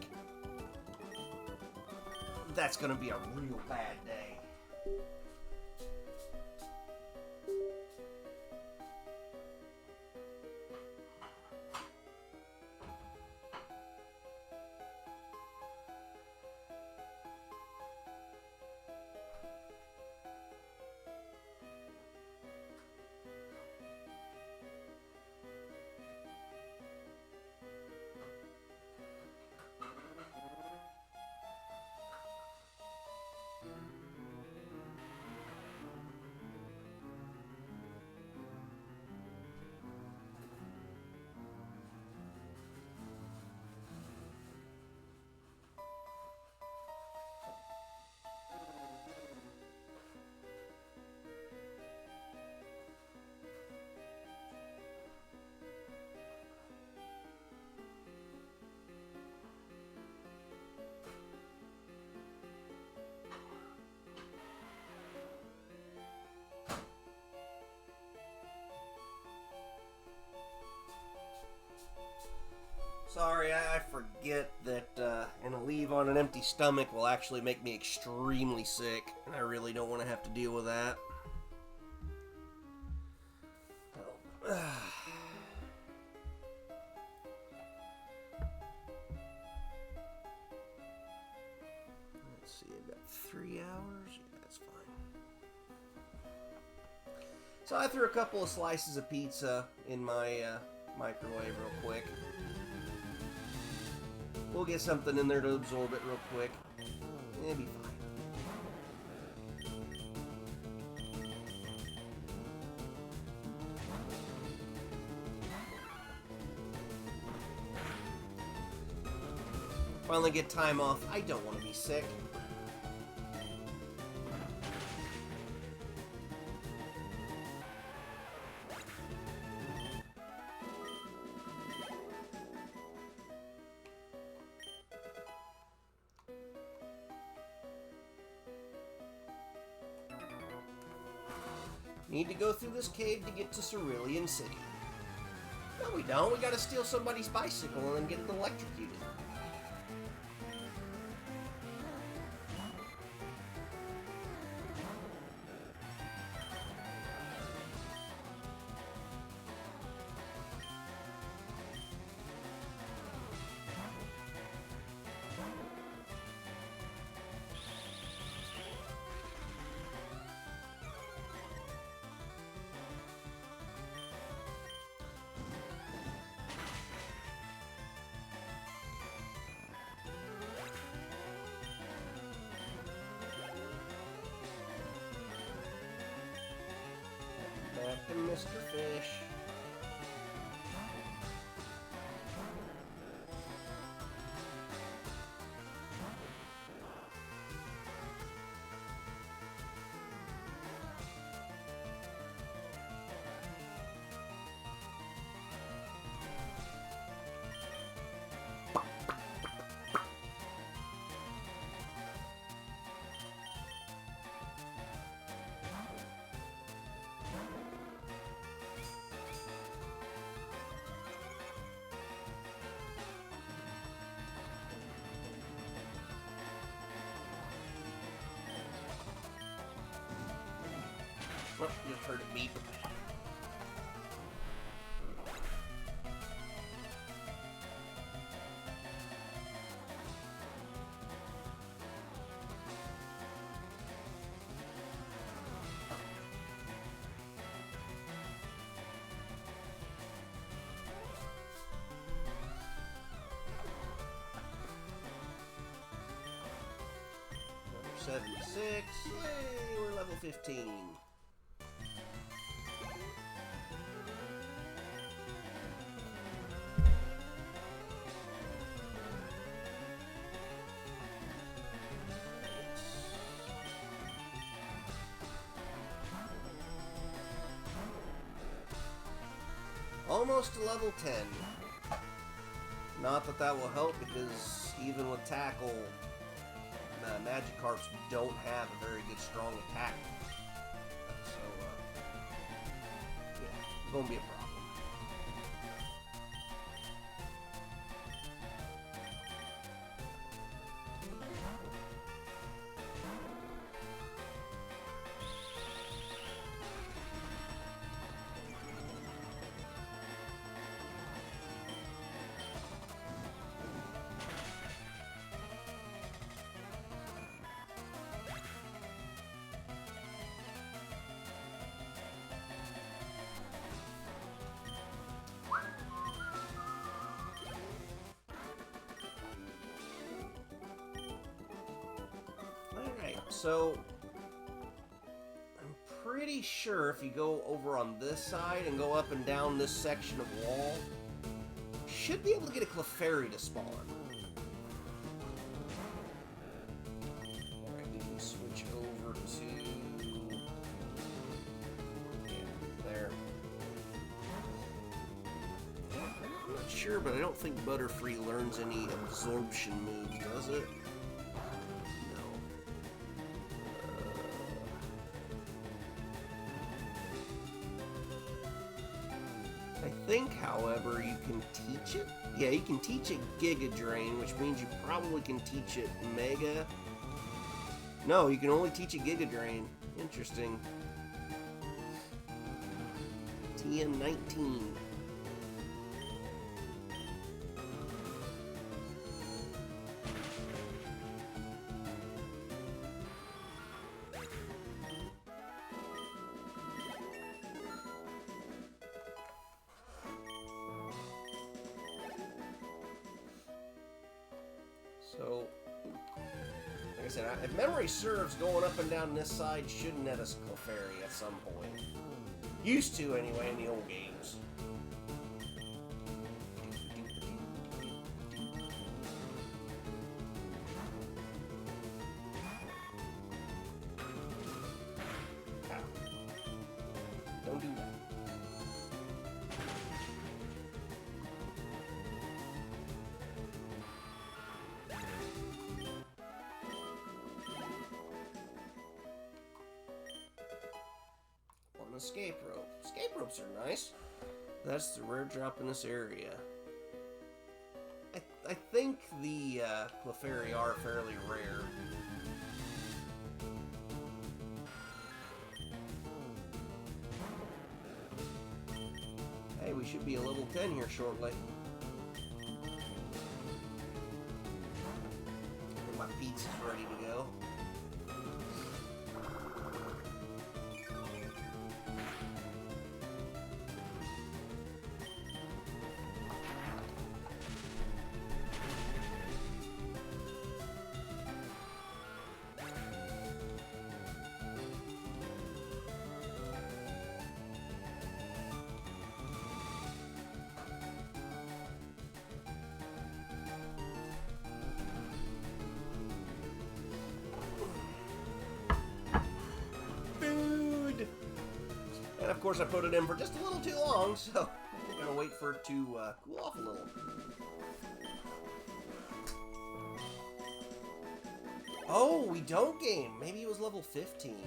That's gonna be a real bad day. Sorry, I forget that an Aleve on an empty stomach will actually make me extremely sick, and I really don't want to have to deal with that. Oh. Let's see, I've got 3 hours. Yeah, that's fine. So I threw a couple of slices of pizza in my microwave real quick. We'll get something in there to absorb it real quick. It'll be fine. Finally get time off. I don't want to be sick. Need to go through this cave to get to Cerulean City. No, we don't. We gotta steal somebody's bicycle and then get it electrocuted. Back to Mr. Fish. Oh, just heard it beep. Number 76. Yay, we're level 15. Almost to level 10. Not that that will help, because even with tackle, Magikarps don't have a very good strong attack. So, yeah, gonna be a problem. So, I'm pretty sure if you go over on this side and go up and down this section of wall, you should be able to get a Clefairy to spawn. Alright, we can switch over to... yeah, there. I'm not sure, but I don't think Butterfree learns any absorption moves, does it? I think, however, you can teach it. Yeah, you can teach it Giga Drain, which means you probably can teach it Mega. No, you can only teach it Giga Drain. Interesting. TM19. So, like I said, if memory serves, going up and down this side should net us Clefairy at some point. Used to, anyway, in the old games. Ow. Don't do that. An escape rope. Escape ropes are nice. That's the rare drop in this area. I think the Clefairy are fairly rare. Hey, we should be a level 10 here shortly. And my pizza's ready to go. And of course I put it in for just a little too long, so I'm gonna wait for it to cool off a little. Oh, we don't game. Maybe it was level 15.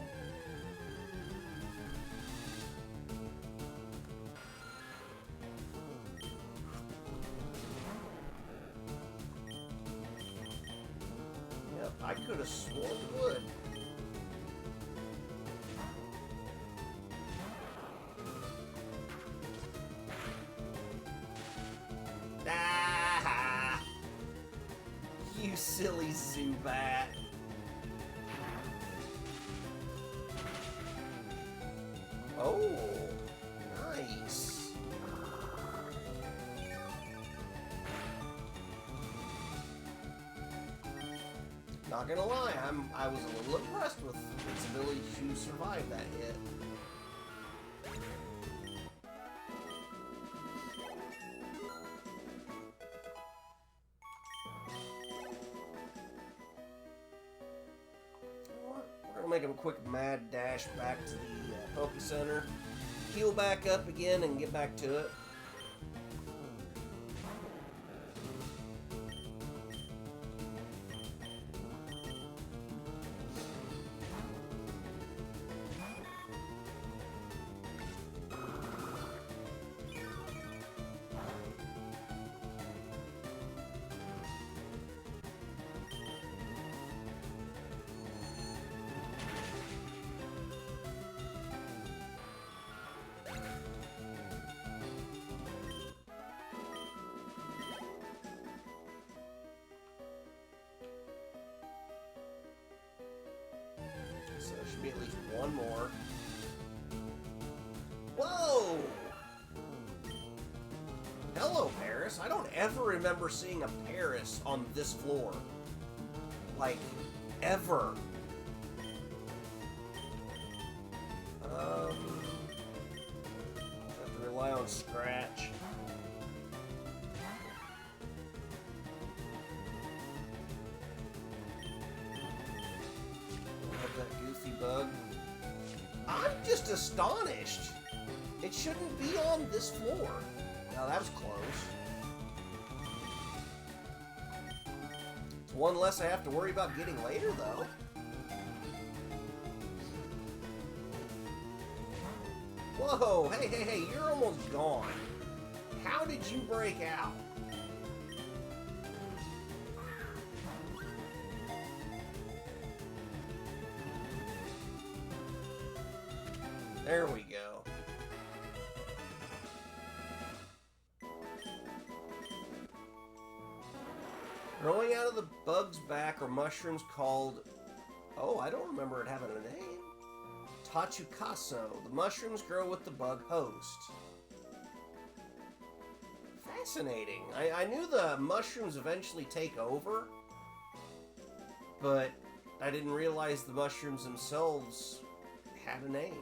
Yep, I could have sworn it would. Ah! You silly Zubat. Oh, nice. Not gonna lie, I was a little impressed with its ability to survive that hit. Make a quick mad dash back to the Poke Center, heal back up again, and get back to it. So there should be at least one more. Whoa! Hello, Paris. I don't ever remember seeing a Paris on this floor. Like, ever. Have to rely on Scratch. That goofy bug. I'm just astonished. It shouldn't be on this floor. Now that was close. It's one less I have to worry about getting later, though. Whoa, hey, you're almost gone. How did you break out? There we go. Growing out of the bug's back are mushrooms called... Oh, I don't remember it having a name. Tachukaso. The mushrooms grow with the bug host. Fascinating. I knew the mushrooms eventually take over, but I didn't realize the mushrooms themselves had a name.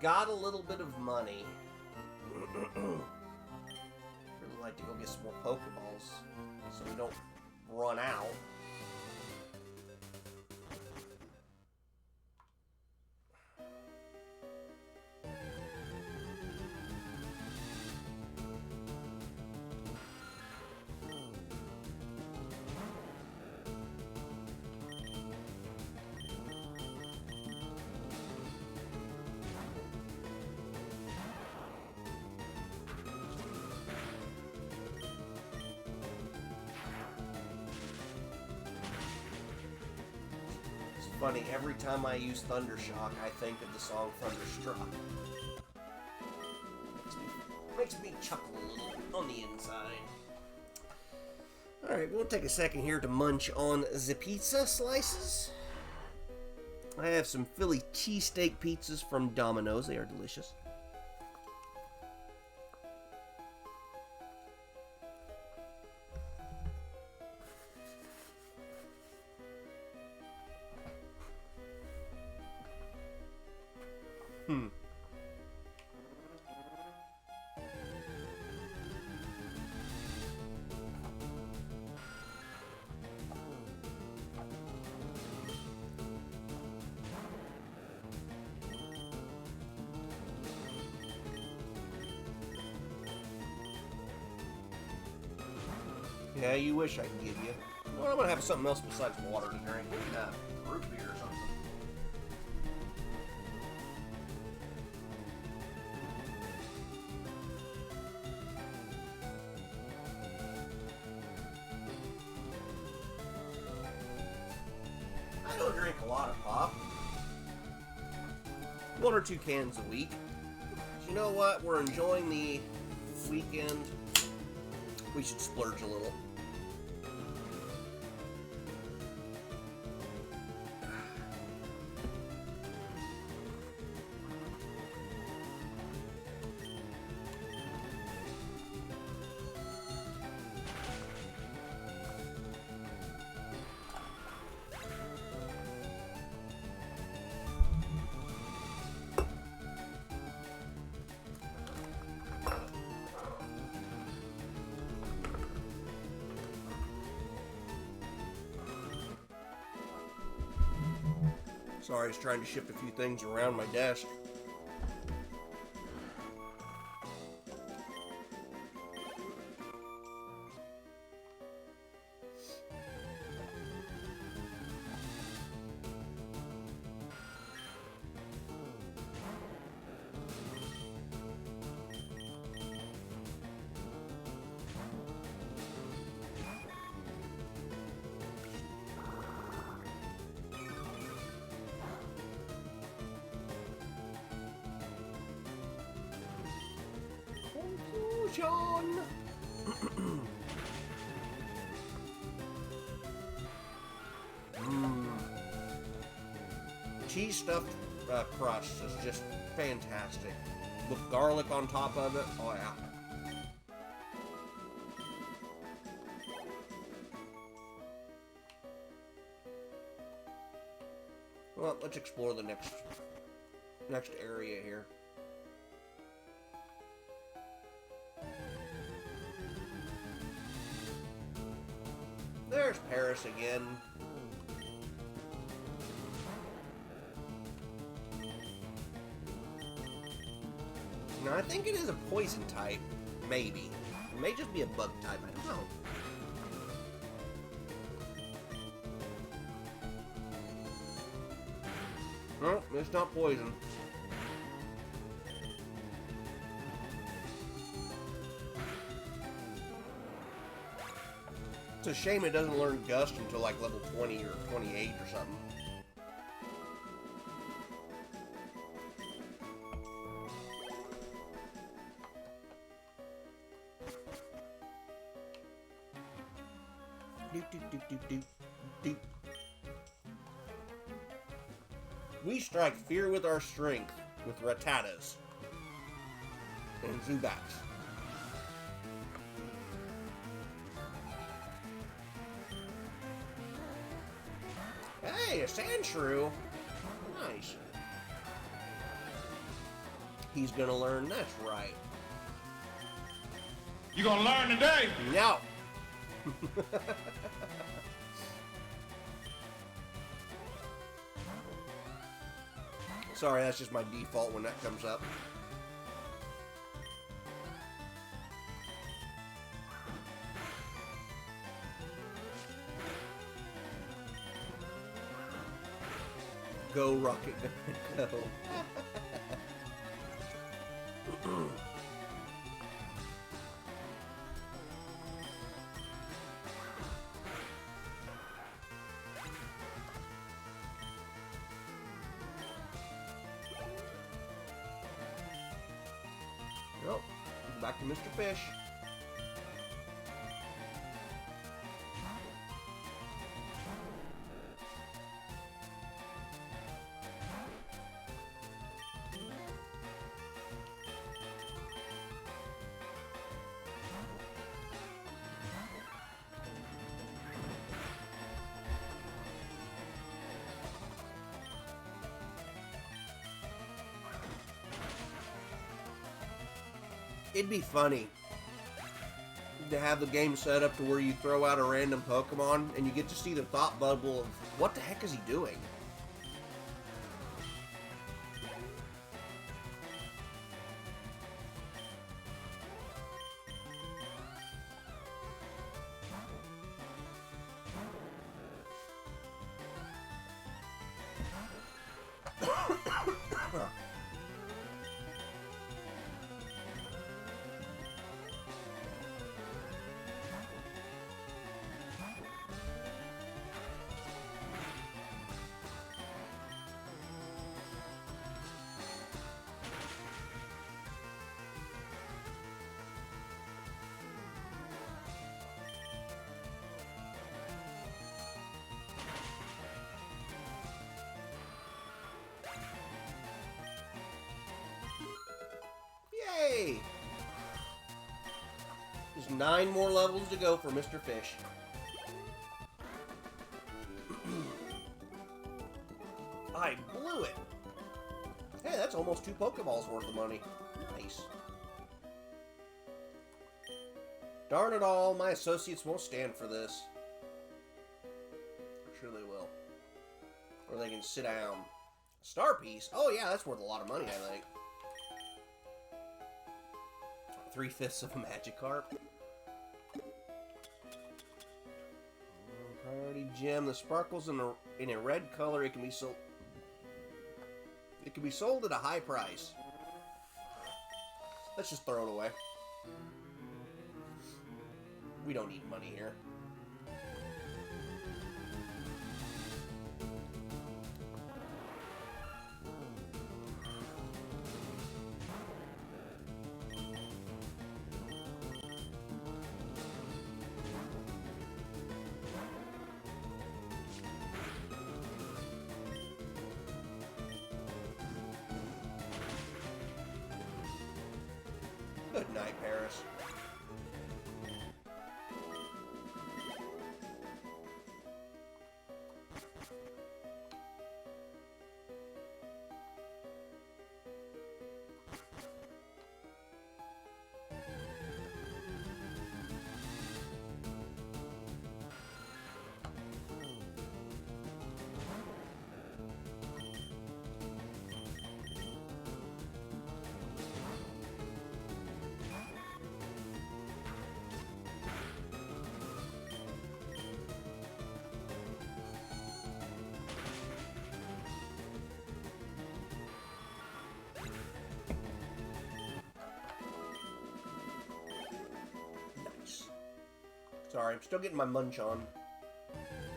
Got a little bit of money. Really like to go get some more Pokeballs so we don't run out. Funny, every time I use Thundershock, I think of the song Thunderstruck. Makes me chuckle a little on the inside. Alright, we'll take a second here to munch on the pizza slices. I have some Philly cheesesteak pizzas from Domino's. They are delicious. Yeah, you wish I could give you. Well, I'm gonna have something else besides water to drink. Root beer or something. I don't drink a lot of pop. 1 or 2 cans a week. But you know what? We're enjoying the weekend. We should splurge a little. Sorry, I was trying to shift a few things around my desk. Conclusion. Cheese stuffed crust is just fantastic. With garlic on top of it, oh yeah. Well, let's explore the next area here. There's Paris again. Now, I think it is a poison type. Maybe. It may just be a bug type. I don't know. No, it's not poison. It's a shame it doesn't learn Gust until like level 20 or 28 or something. We strike fear with our strength with Rattatas and Zubats. Hey, a Sandshrew. Nice. He's gonna learn, that's right. You gonna learn today? No. Sorry, that's just my default when that comes up. Go, Rocket, go. Well, back to Mr. Fish. It'd be funny to have the game set up to where you throw out a random Pokemon and you get to see the thought bubble of what the heck is he doing? Yay! There's 9 more levels to go for Mr. Fish. I blew it! Hey, that's almost 2 Pokeballs worth of money. Nice. Darn it all, my associates won't stand for this. I'm sure they will. Or they can sit down. Star Piece? Oh yeah, that's worth a lot of money, I think. 3/5 of a Magikarp. Priority gem. The sparkles in a red color. It can be sold. It can be sold at a high price. Let's just throw it away. We don't need money here. Good night, Paris. Sorry, I'm still getting my munch on.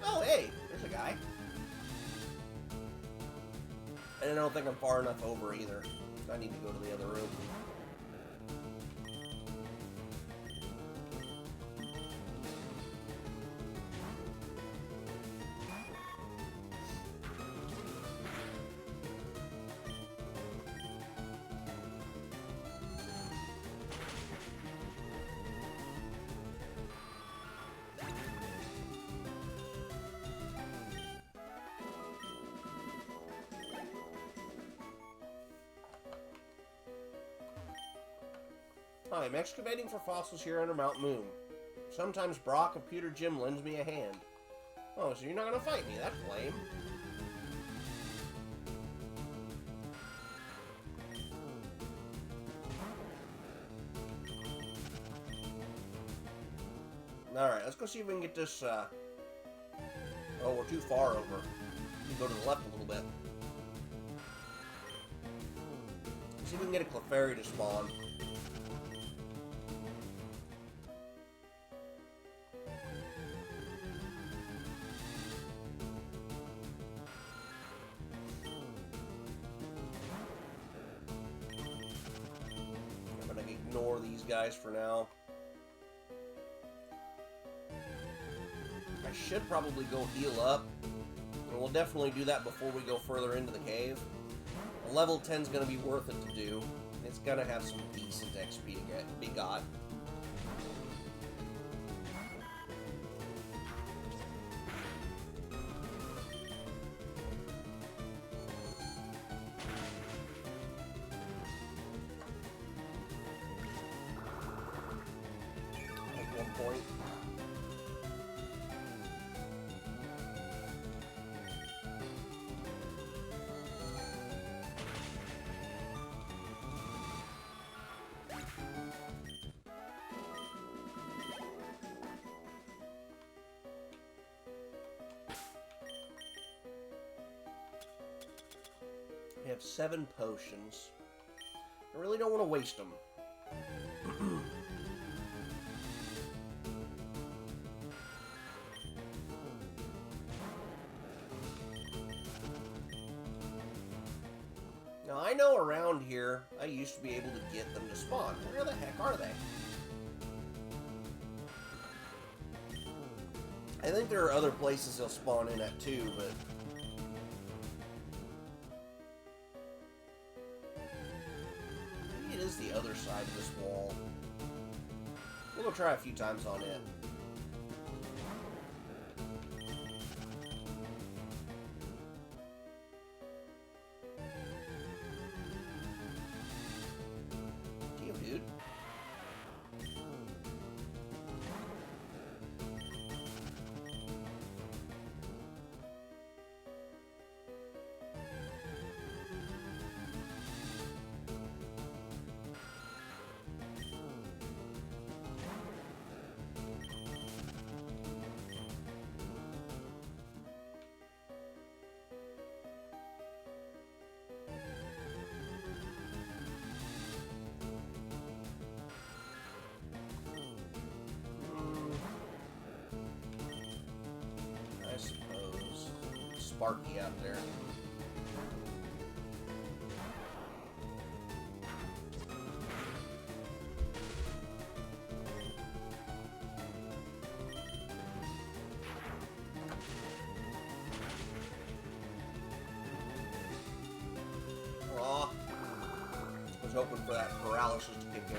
Oh, hey, there's a guy. And I don't think I'm far enough over either. I need to go to the other room. Hi, I'm excavating for fossils here under Mount Moon. Sometimes Brock and Pewter Jim lends me a hand. Oh, so you're not gonna fight me? That's lame. Alright, let's go see if we can get this, Oh, we're too far over. We go to the left a little bit. See if we can get a Clefairy to spawn. I'm gonna ignore these guys for now. I should probably go heal up. And we'll definitely do that before we go further into the cave. A level 10 is going to be worth it to do. It's going to have some decent XP to be got. At one point. We have 7 potions. I really don't want to waste them. Now, I know around here, I used to be able to get them to spawn. Where the heck are they? I think there are other places they'll spawn in at too, but... maybe it is the other side of this wall. We'll go try a few times on it. Damn, dude. I suppose. Sparky out there. Aw. I was hoping for that paralysis to kick in.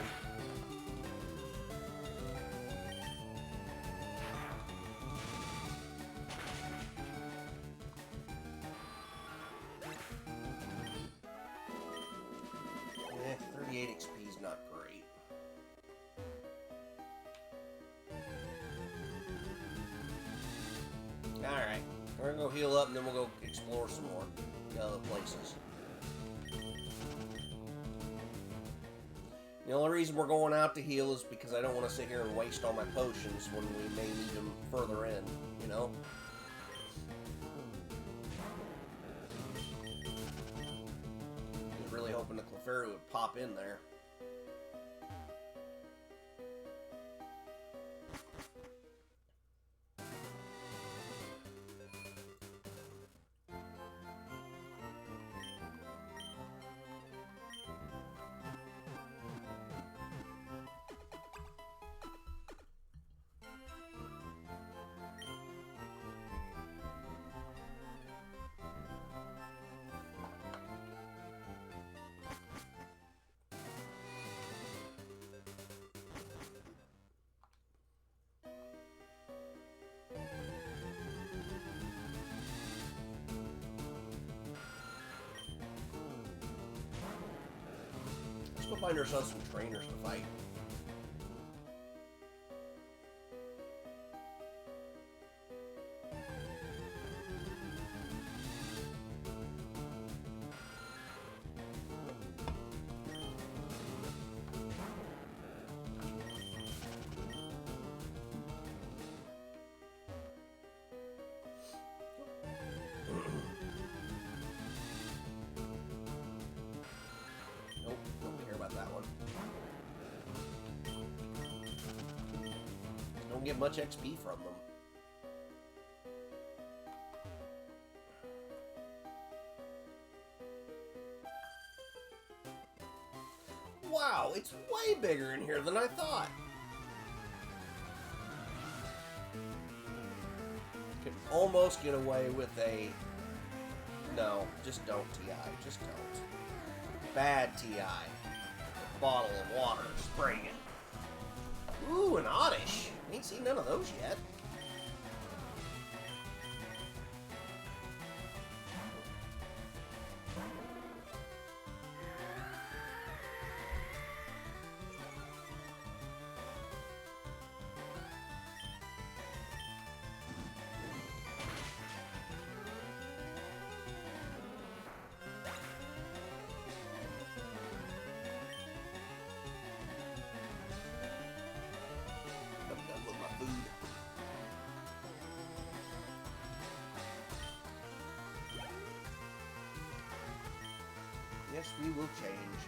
Eh, 38 XP is not great. Alright, we're gonna go heal up and then we'll go explore some more other places. The only reason we're going out to heal is because I don't want to sit here and waste all my potions when we may need them further in, you know? Just really hoping the Clefairy would pop in there. find ourselves some trainers to fight. Nope, don't care about that one. Don't get much XP from them. Wow, it's way bigger in here than I thought. Could almost get away with a... No, just don't, TI. Just don't. Bad TI. A bottle of water, spraying it. Ooh, an Oddish. Ain't seen none of those yet. I'm done with my food. Yes, we will change.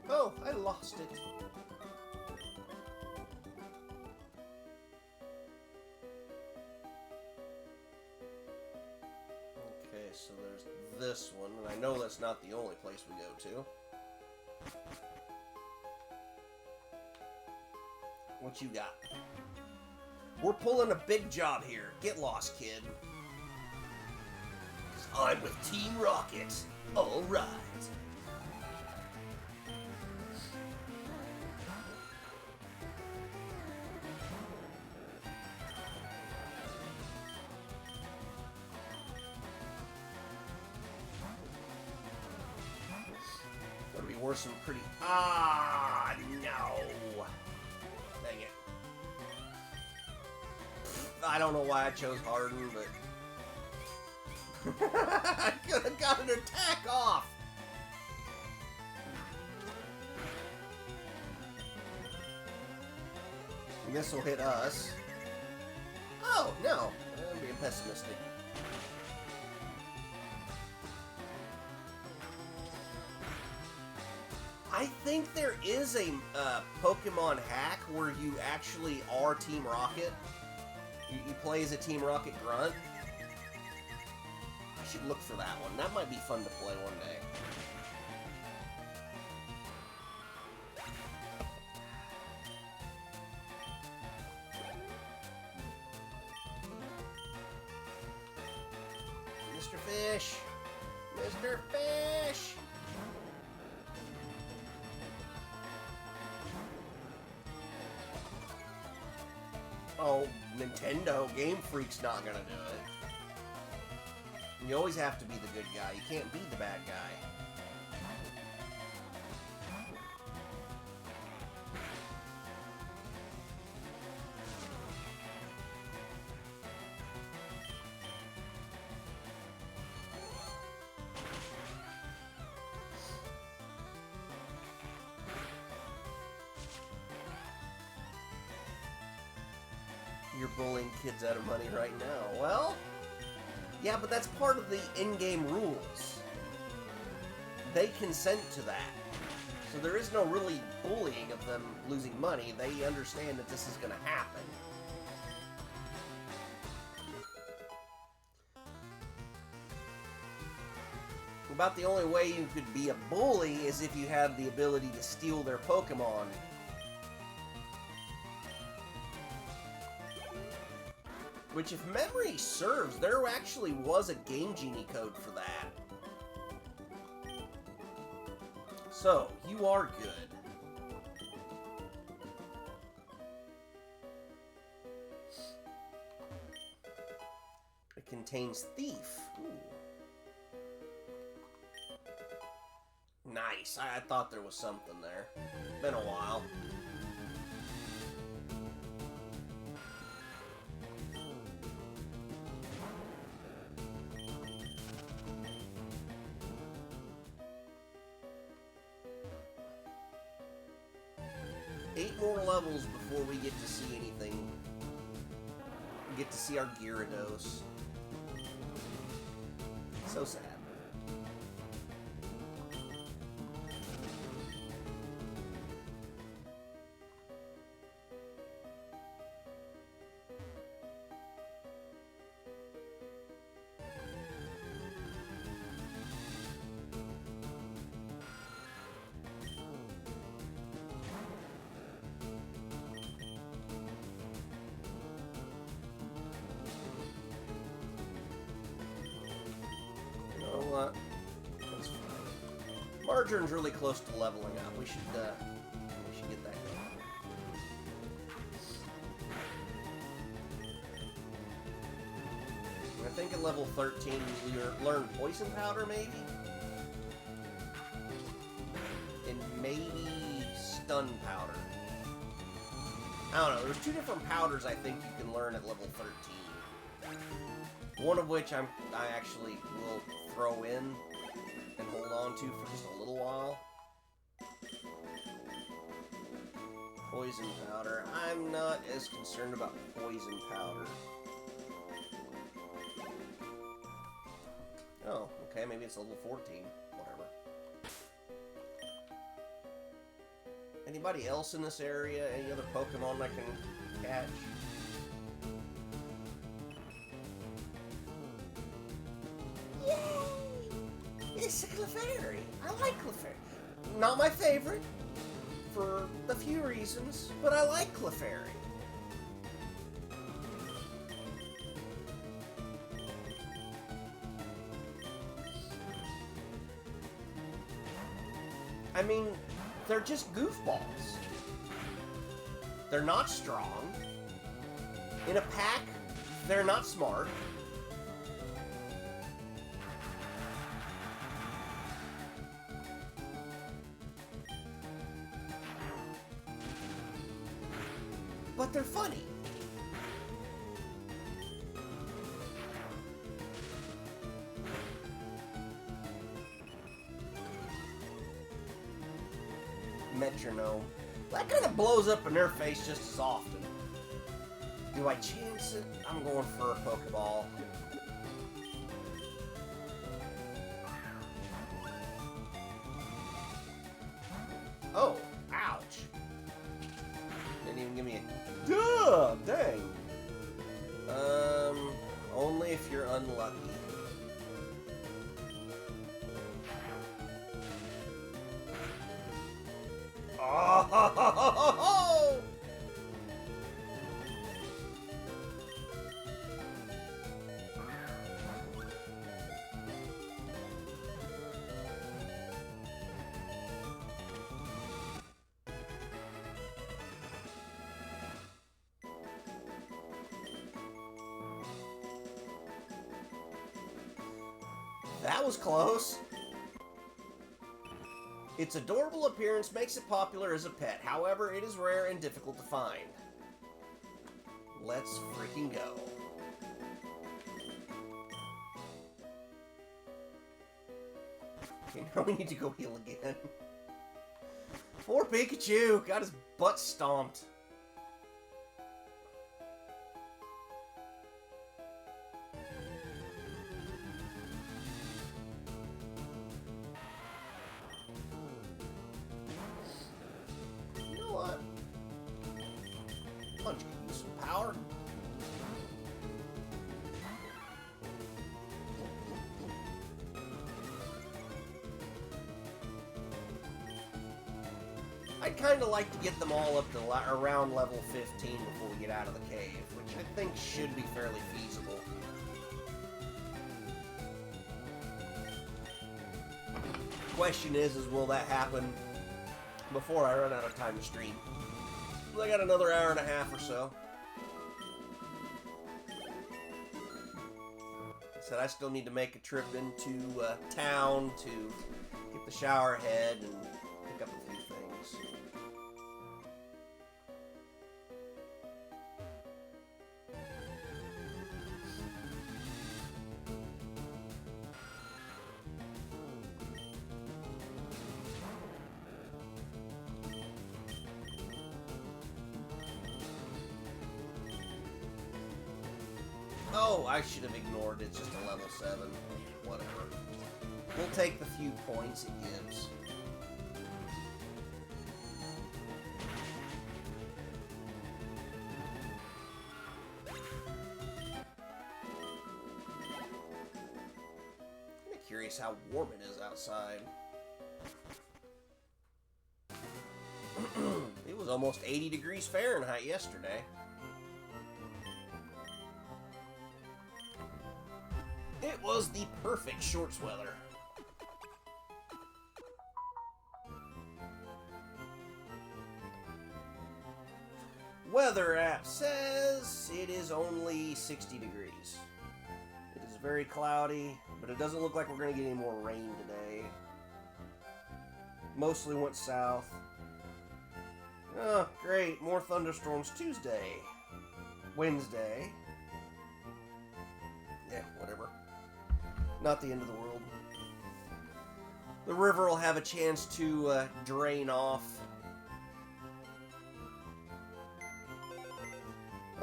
Oh, I lost it. Okay, so there's this one, and I know that's not the only place we go to. What you got? We're pulling a big job here. Get lost, kid. 'Cause I'm with Team Rocket. All right. Gotta be worse than pretty. Ah, no. Dang it. I don't know why I chose Harden, but I could have got an attack off. This will hit us. Oh no, I'm being pessimistic. I think there is a Pokemon hack where you actually are Team Rocket. You play as a Team Rocket grunt. I should look for that one. That might be fun to play one day. Mr. Fish! Mr. Fish! Oh, Nintendo Game Freak's not gonna do it. You always have to be the good guy. You can't be the bad guy. You're bullying kids out of money right now. Well, yeah, but that's part of the in-game rules. They consent to that. So there is no really bullying of them losing money. They understand that this is going to happen. About the only way you could be a bully is if you have the ability to steal their Pokemon. Which, if memory serves, there actually was a Game Genie code for that. So, you are good. It contains Thief. Ooh. Nice. I thought there was something there. Been a while. Eight more levels before we get to see anything. We get to see our Gyarados. So sad. That's fine. Marjorie's really close to leveling up. We should get that going. I think at level 13 we learn Poison Powder, maybe? And maybe Stun Powder. I don't know. There's two different powders I think you can learn at level 13. One of which I actually will throw in and hold on to for just a little while. Poison Powder. I'm not as concerned about Poison Powder. Oh, okay, maybe it's level 14. Whatever. Anybody else in this area? Any other Pokemon I can catch? It's a Clefairy. I like Clefairy. Not my favorite, for a few reasons, but I like Clefairy. I mean, they're just goofballs. They're not strong. In a pack, they're not smart. But they're funny. Metronome. That kind of blows up in their face just as often. Do I chance it? I'm going for a Pokeball. Oh, ouch. Didn't even give me a... Duh! Dang! Only if you're unlucky. Oh! That was close. Its adorable appearance makes it popular as a pet. However, it is rare and difficult to find. Let's freaking go. Okay, now we need to go heal again. Poor Pikachu! Got his butt stomped. Punch can use some power. I'd kind of like to get them all up to around level 15 before we get out of the cave, which I think should be fairly feasible. Question is will that happen before I run out of time to stream? I got another hour and a half or so. I said I still need to make a trip into town to get the shower head and pick up a few things. Oh, I should have ignored it. It's just a level 7. Whatever. We'll take the few points it gives. I'm curious how warm it is outside. It was almost 80 degrees Fahrenheit yesterday. It was the perfect shorts weather. Weather app says it is only 60 degrees. It is very cloudy, but it doesn't look like we're going to get any more rain today. Mostly went south. Oh, great. More thunderstorms Tuesday. Wednesday. Yeah, whatever. Not the end of the world. The river will have a chance to drain off.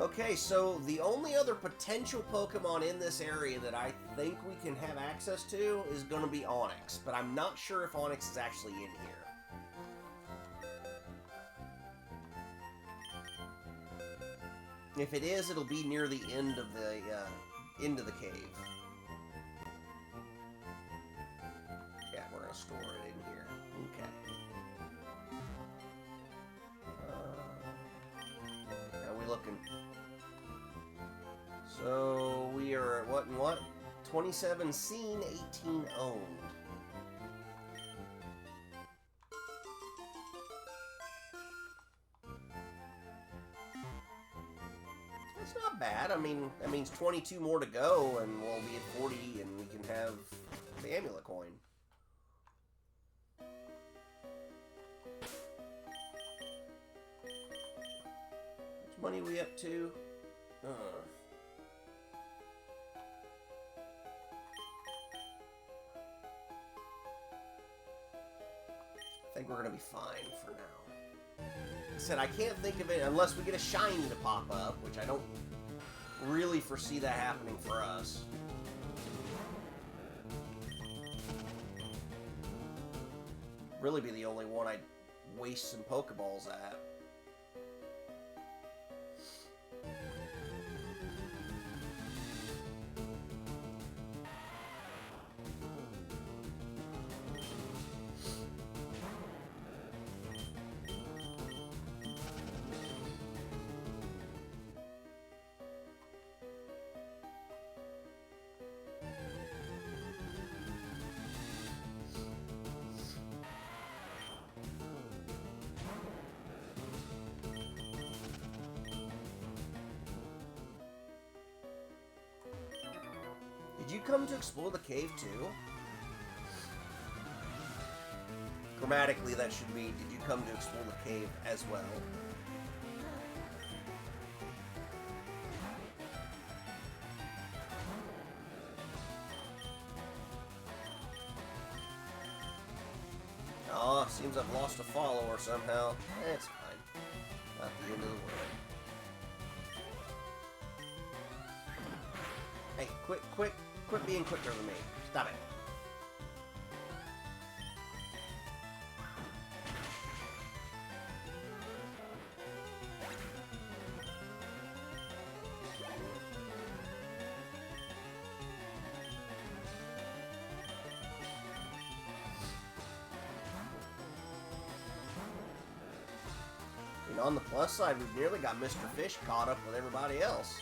Okay, so the only other potential Pokemon in this area that I think we can have access to is going to be Onix, but I'm not sure if Onix is actually in here. If it is, it'll be near the end of the cave. Yeah, we're gonna store it in here. Okay. How we looking? So we are at what and what? 27 seen, 18 owned. That's not bad. I mean, that means 22 more to go, and we'll be at 40, and we can have the amulet coin. How much money are we up to? I think we're going to be fine for now. Like I said, I can't think of it unless we get a shiny to pop up, which I don't really foresee that happening for us. Really be the only one I'd waste some Pokeballs at. Did you come to explore the cave too? Grammatically, that should be, did you come to explore the cave as well? Oh, seems I've lost a follower somehow. It's fine. Not the end of the world. Hey, quit being quicker than me. Stop it. on the plus side, we've nearly got Mr. Fish caught up with everybody else.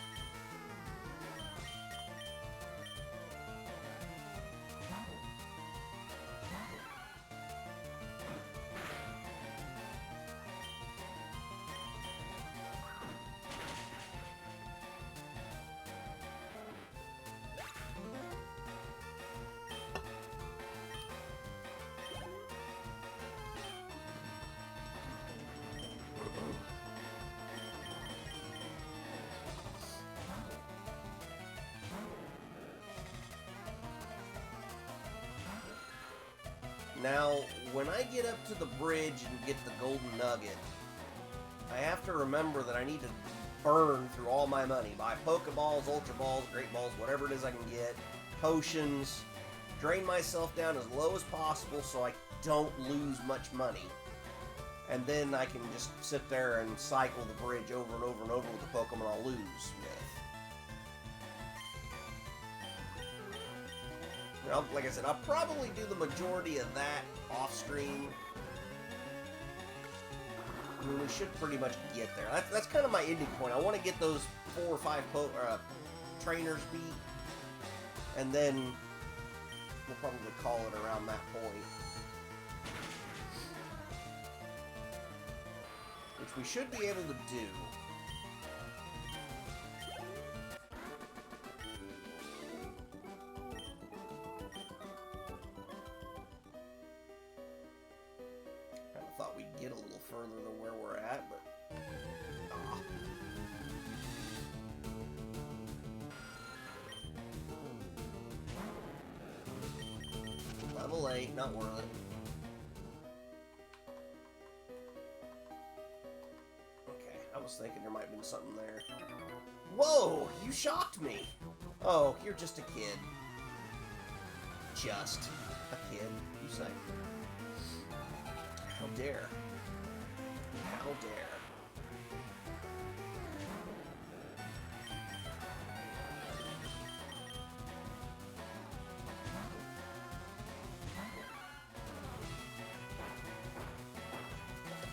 Now, when I get up to the bridge and get the golden nugget, I have to remember that I need to burn through all my money. Buy Pokeballs, Ultra Balls, Great Balls, whatever it is I can get, potions, drain myself down as low as possible so I don't lose much money. And then I can just sit there and cycle the bridge over and over and over with the Pokemon I'll lose with. Well, like I said, I'll probably do the majority of that off-screen. I mean, we should pretty much get there. That's kind of my ending point. I want to get those 4 or 5 trainers beat, and then we'll probably call it around that point. Which we should be able to do. Thought we'd get a little further than where we're at, but level 8, not worth it. Okay, I was thinking there might have been something there. Whoa, you shocked me. Oh, you're just a kid. Just a kid, you say? How dare. How dare.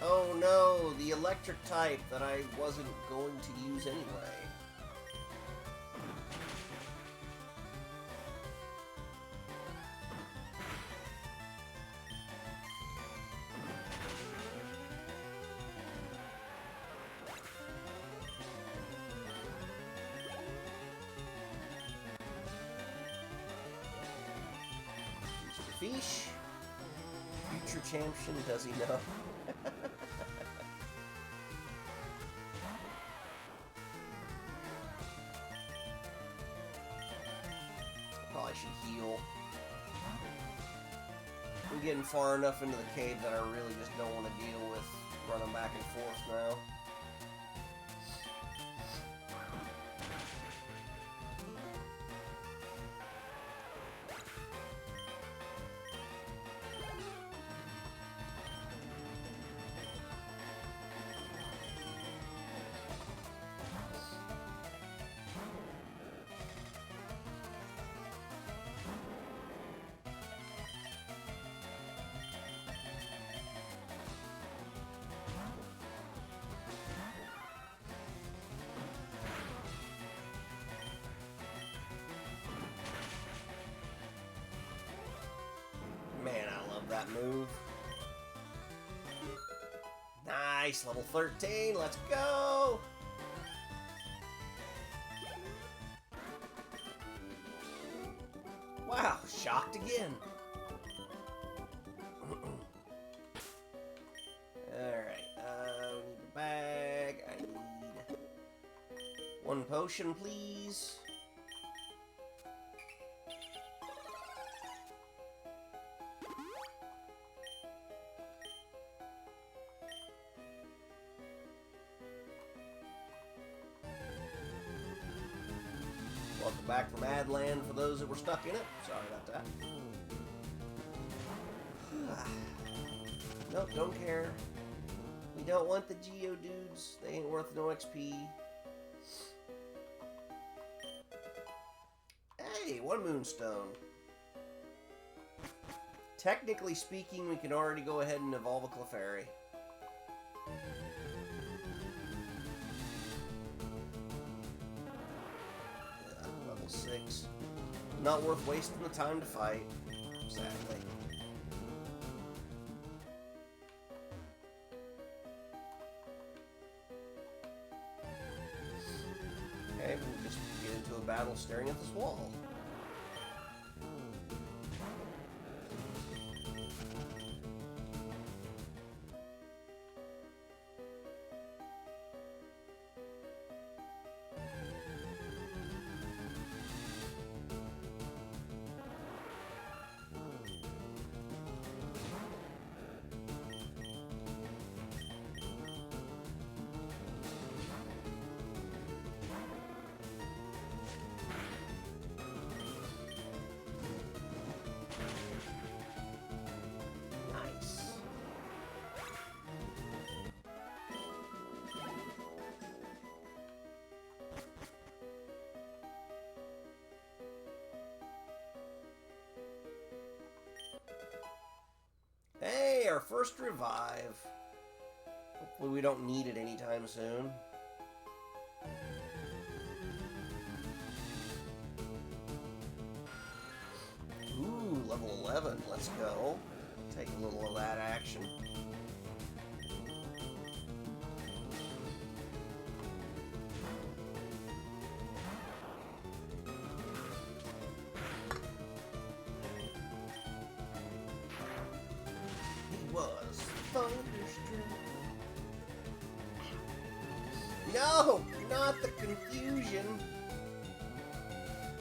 Oh no, the electric type that I wasn't going to use anyway. Fish, future champion, does he know? Probably should heal. I'm getting far enough into the cave that I really just don't want to deal with running back and forth now. Man, I love that move. Nice, level 13, let's go! Wow, shocked again. Alright, we need a bag. I need 1 potion, please. Welcome back from Adland for those that were stuck in it. Sorry about that. Nope, don't care. We don't want the Geodudes. They ain't worth no XP. Hey, 1 Moonstone. Technically speaking, we can already go ahead and evolve a Clefairy. level 6. Not worth wasting the time to fight, sadly. Okay, we'll just get into a battle staring at this wall. Hey, our first revive. Hopefully we don't need it anytime soon. Ooh, level 11. Let's go. Take a little of that action. Was thunderstruck. No, not the confusion.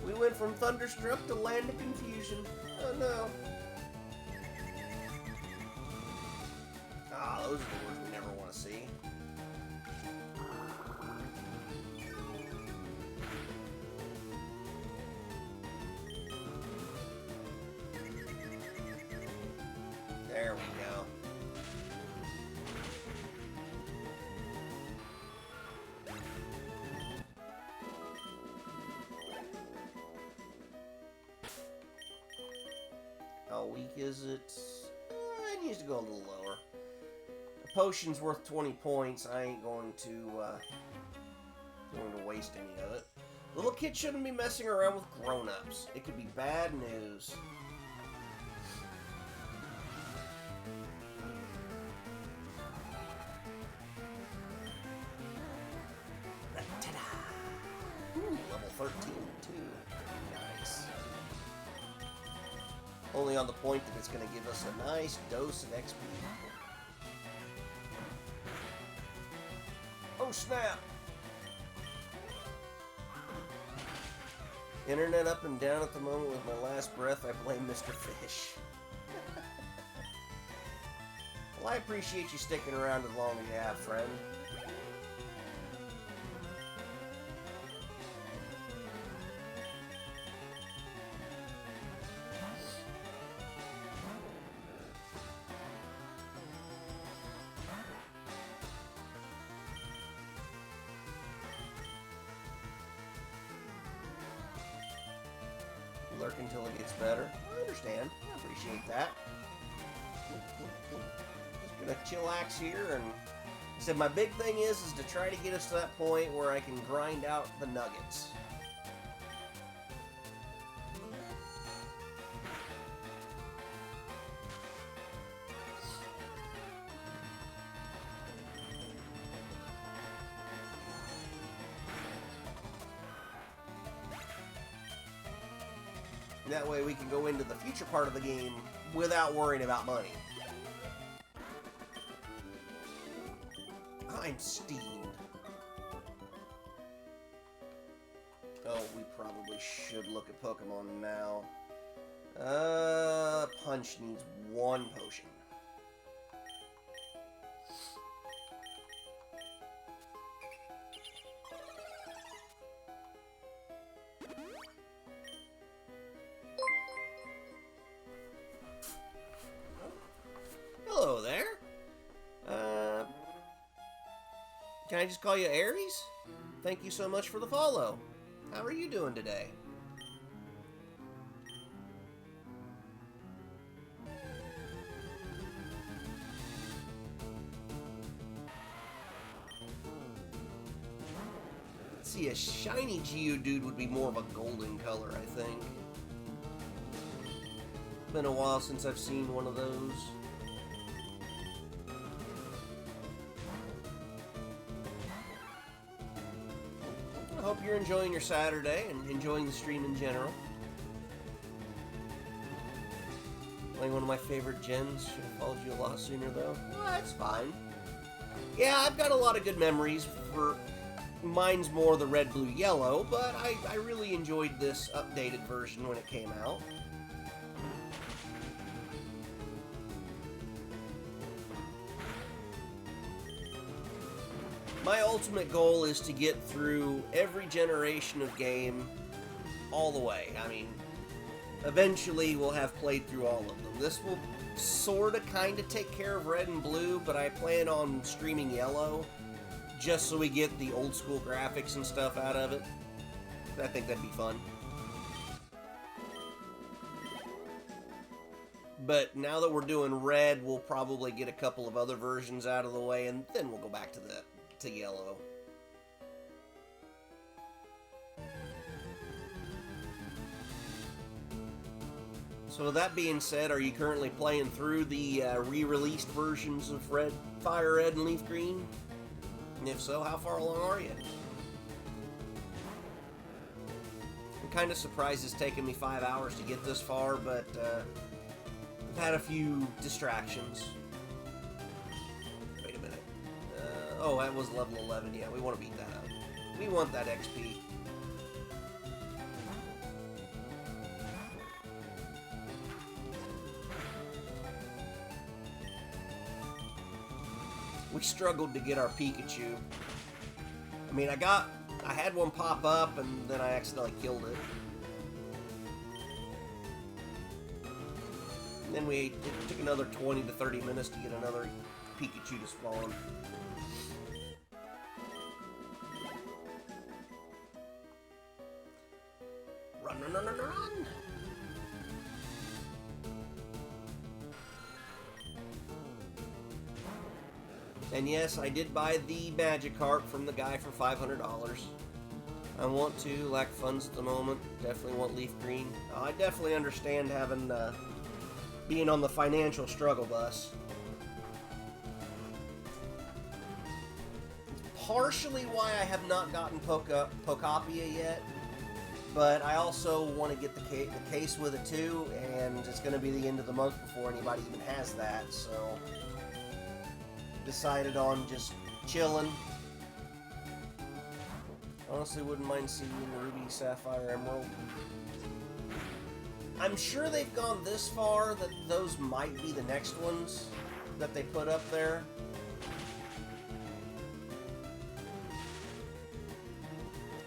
We went from thunderstruck to land of confusion. Oh no. Ah, those are the words we never want to see. There we go. How weak is it? It needs to go a little lower. The potion's worth 20 points. I ain't going to waste any of it. Little kids shouldn't be messing around with grown-ups. It could be bad news. Level 13, too. Nice. Only on the point that it's going to give us a nice dose of XP. Oh, snap! Internet up and down at the moment. With my last breath, I blame Mr. Fish. Well, I appreciate you sticking around as long as you have, friend. Lurk until it gets better. I understand. I appreciate that. Just gonna chillax here, and I said my big thing is to try to get us to that point where I can grind out the nuggets. That way we can go into the future part of the game without worrying about money. I'm steamed. Oh, we probably should look at Pokemon now. Punch needs 1 potion. Hello there. Can I just call you Aries? Thank you so much for the follow. How are you doing today? Let's See, a shiny Geodude would be more of a golden color, I think. Been a while since I've seen one of those. I hope you're enjoying your Saturday and enjoying the stream in general. Playing one of my favorite gens. Should have followed you a lot sooner, though. Well, that's fine. Yeah, I've got a lot of good memories. Mine's more the red, blue, yellow, but I really enjoyed this updated version when it came out. My ultimate goal is to get through every generation of game all the way. I mean, eventually we'll have played through all of them. This will sort of kind of take care of red and blue, but I plan on streaming yellow just so we get the old school graphics and stuff out of it. I think that'd be fun. But now that we're doing red, we'll probably get a couple of other versions out of the way, and then we'll go back to yellow. So with that being said, are you currently playing through the re-released versions of FireRed and Leaf Green? And if so, how far along are you? I'm kind of surprised it's taken me 5 hours to get this far, but I've had a few distractions. Wait a minute. Oh, that was level 11. Yeah, we want to beat that up. We want that XP. We struggled to get our Pikachu. I mean, I had one pop up, and then I accidentally killed it. And then it took another 20 to 30 minutes to get another Pikachu to spawn. Run, run, run, run, run! And yes, I did buy the Magikarp from the guy for $500. I want to, lack funds at the moment. Definitely want Leaf Green. I definitely understand having, being on the financial struggle bus. Partially why I have not gotten Pokopia yet, but I also want to get the case with it too, and it's going to be the end of the month before anybody even has that, so decided on just chilling. Honestly, wouldn't mind seeing Ruby, Sapphire, Emerald. I'm sure they've gone this far that those might be the next ones that they put up there.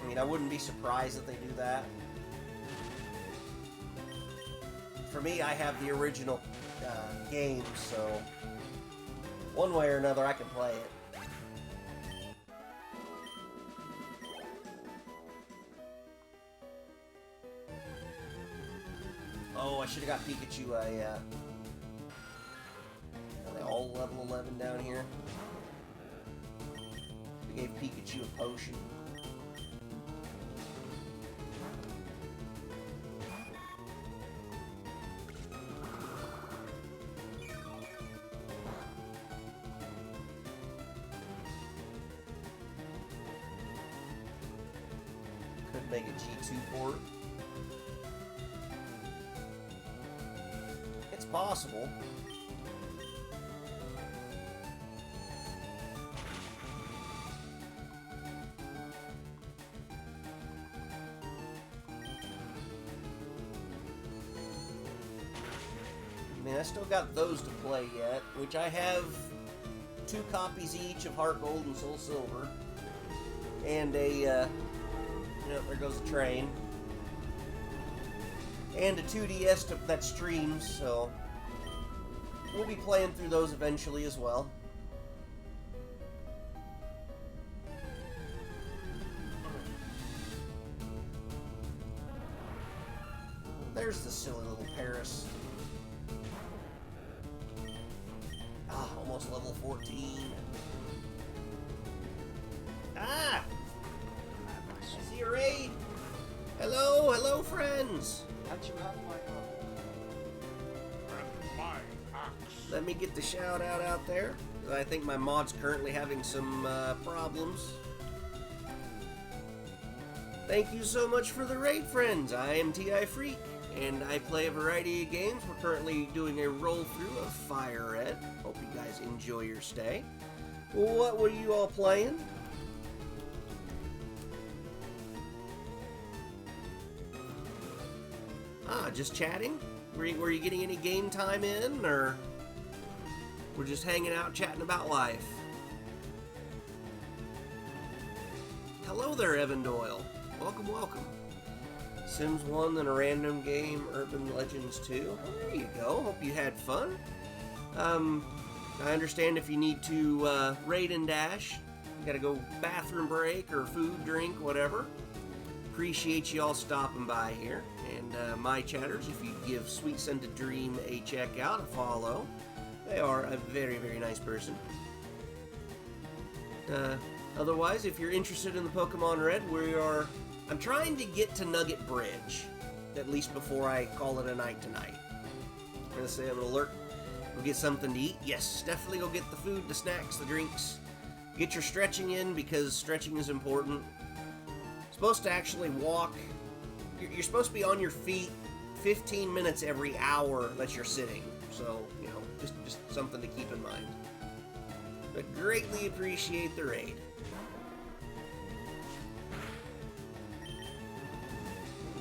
I mean, I wouldn't be surprised if they do that. For me, I have the original game, so one way or another, I can play it. Oh, I should have got Pikachu are they all level 11 down here? We gave Pikachu a potion. Could make a G2 port. It's possible. I mean, I still got those to play yet, which I have 2 copies each of Heart Gold and Soul Silver, and a, there goes the train. And a 2DS that streams, so we'll be playing through those eventually as well. There's the silly little Paris. Ah, almost level 14. Ah! Hello, friends! How'd you have my And my axe. Let me get the shout out there. I think my mod's currently having some problems. Thank you so much for the raid, friends. I am TIFreak, and I play a variety of games. We're currently doing a roll-through of FireRed. Hope you guys enjoy your stay. What were you all playing? Just chatting? Were you getting any game time in, or we're just hanging out chatting about life? Hello there, Evan Doyle. Welcome, welcome. Sims 1, then a random game, Urban Legends 2. Oh, there you go. Hope you had fun. I understand if you need to raid and dash, you gotta go bathroom break or food, drink, whatever. Appreciate you all stopping by here. And my chatters, if you give Sweet Scented Dream a check out, a follow. They are a very, very nice person. Otherwise, if you're interested in the Pokemon Red, I'm trying to get to Nugget Bridge, at least before I call it a night tonight. I'm gonna say I'm gonna go get something to eat. Yes, definitely go get the food, the snacks, the drinks. Get your stretching in, because stretching is important. Supposed to actually walk. You're supposed to be on your feet 15 minutes every hour that you're sitting. So, you know, just something to keep in mind. But greatly appreciate the raid.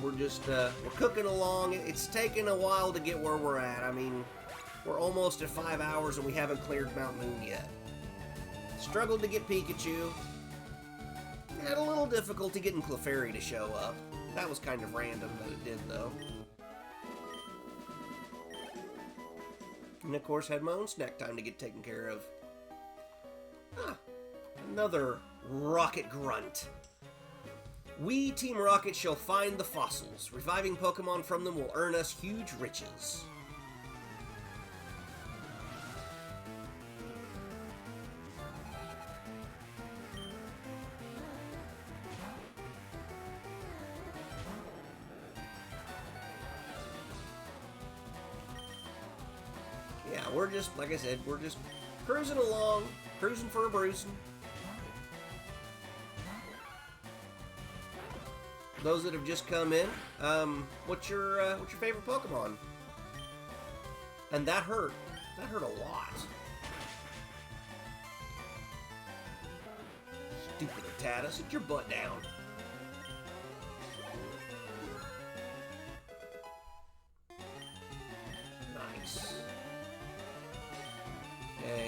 We're just, we're cooking along. It's taken a while to get where we're at. I mean, we're almost at 5 hours and we haven't cleared Mount Moon yet. Struggled to get Pikachu. Had a little difficulty getting Clefairy to show up. That was kind of random that it did, though. And of course, had my own snack time to get taken care of. Another Rocket Grunt. We, Team Rocket, shall find the fossils. Reviving Pokemon from them will earn us huge riches. Yeah, we're just, like I said, we're just cruising along, cruising for a bruising. Those that have just come in, what's your favorite Pokemon? And that hurt. That hurt a lot. Stupid Tata, sit your butt down. Nice.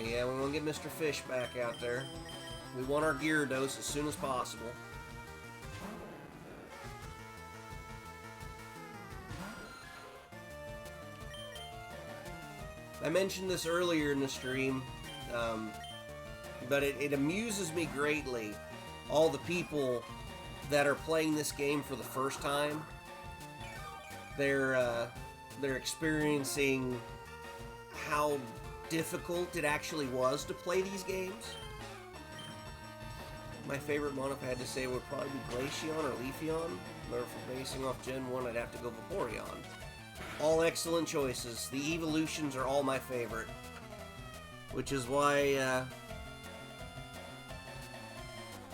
Yeah, we want to get Mr. Fish back out there. We want our Gyarados as soon as possible. I mentioned this earlier in the stream, but it amuses me greatly, all the people that are playing this game for the first time. They're experiencing how difficult it actually was to play these games. My favorite one, if I had to say, would probably be Glaceon or Leafeon, or for basing off Gen 1, I'd have to go Vaporeon. All excellent choices. The evolutions are all my favorite. Which is why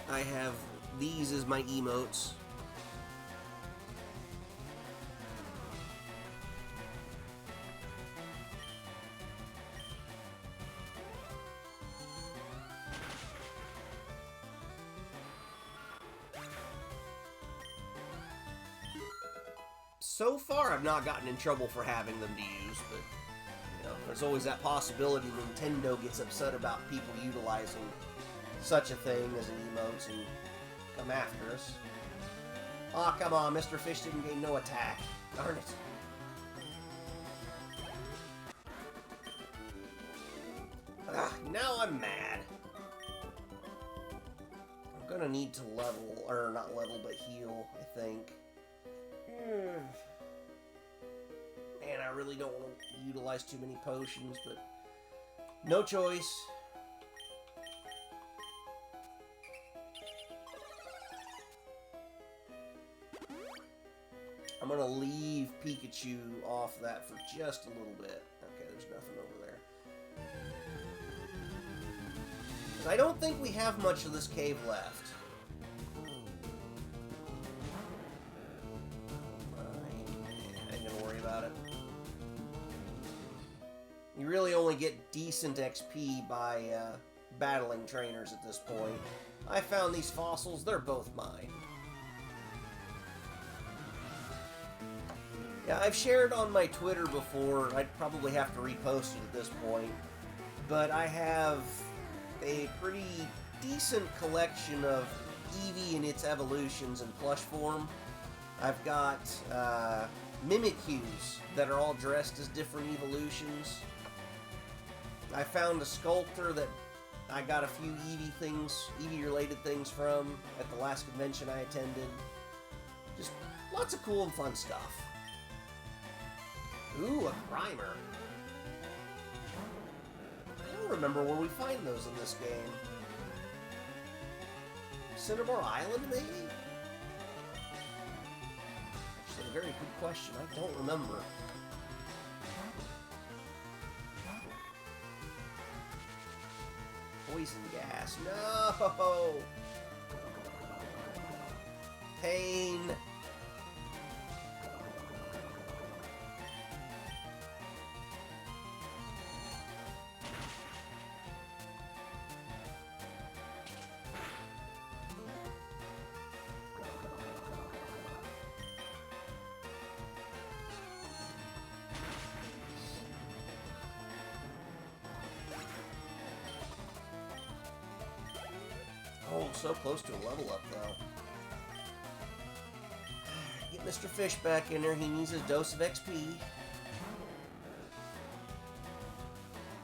I have these as my emotes. So far, I've not gotten in trouble for having them to use, but you know, there's always that possibility Nintendo gets upset about people utilizing such a thing as an emote and come after us. Aw, oh, come on, Mr. Fish didn't gain no attack. Darn it. Now I'm mad. I'm gonna need to level, or not level, but heal, I think. Man, I really don't want to utilize too many potions, but no choice. I'm I'm going to leave Pikachu off that for just a little bit. Okay, there's nothing over there. 'Cause I don't think we have much of this cave left. I ain't gonna worry about it. You really only get decent XP by battling trainers at this point. I found these fossils, they're both mine. Yeah, I've shared on my Twitter before, I'd probably have to repost it at this point, but I have a pretty decent collection of Eevee and its evolutions in plush form. I've got Mimikyus that are all dressed as different evolutions. I found a sculptor that I got a few Eevee-related things from at the last convention I attended. Just lots of cool and fun stuff. Ooh, a primer. I don't remember where we find those in this game. Cinnabar Island, maybe? Actually, a very good question. I don't remember. Poison gas. No! Pain. Oh, so close to a level up, though. Get Mr. Fish back in there. He needs his dose of XP.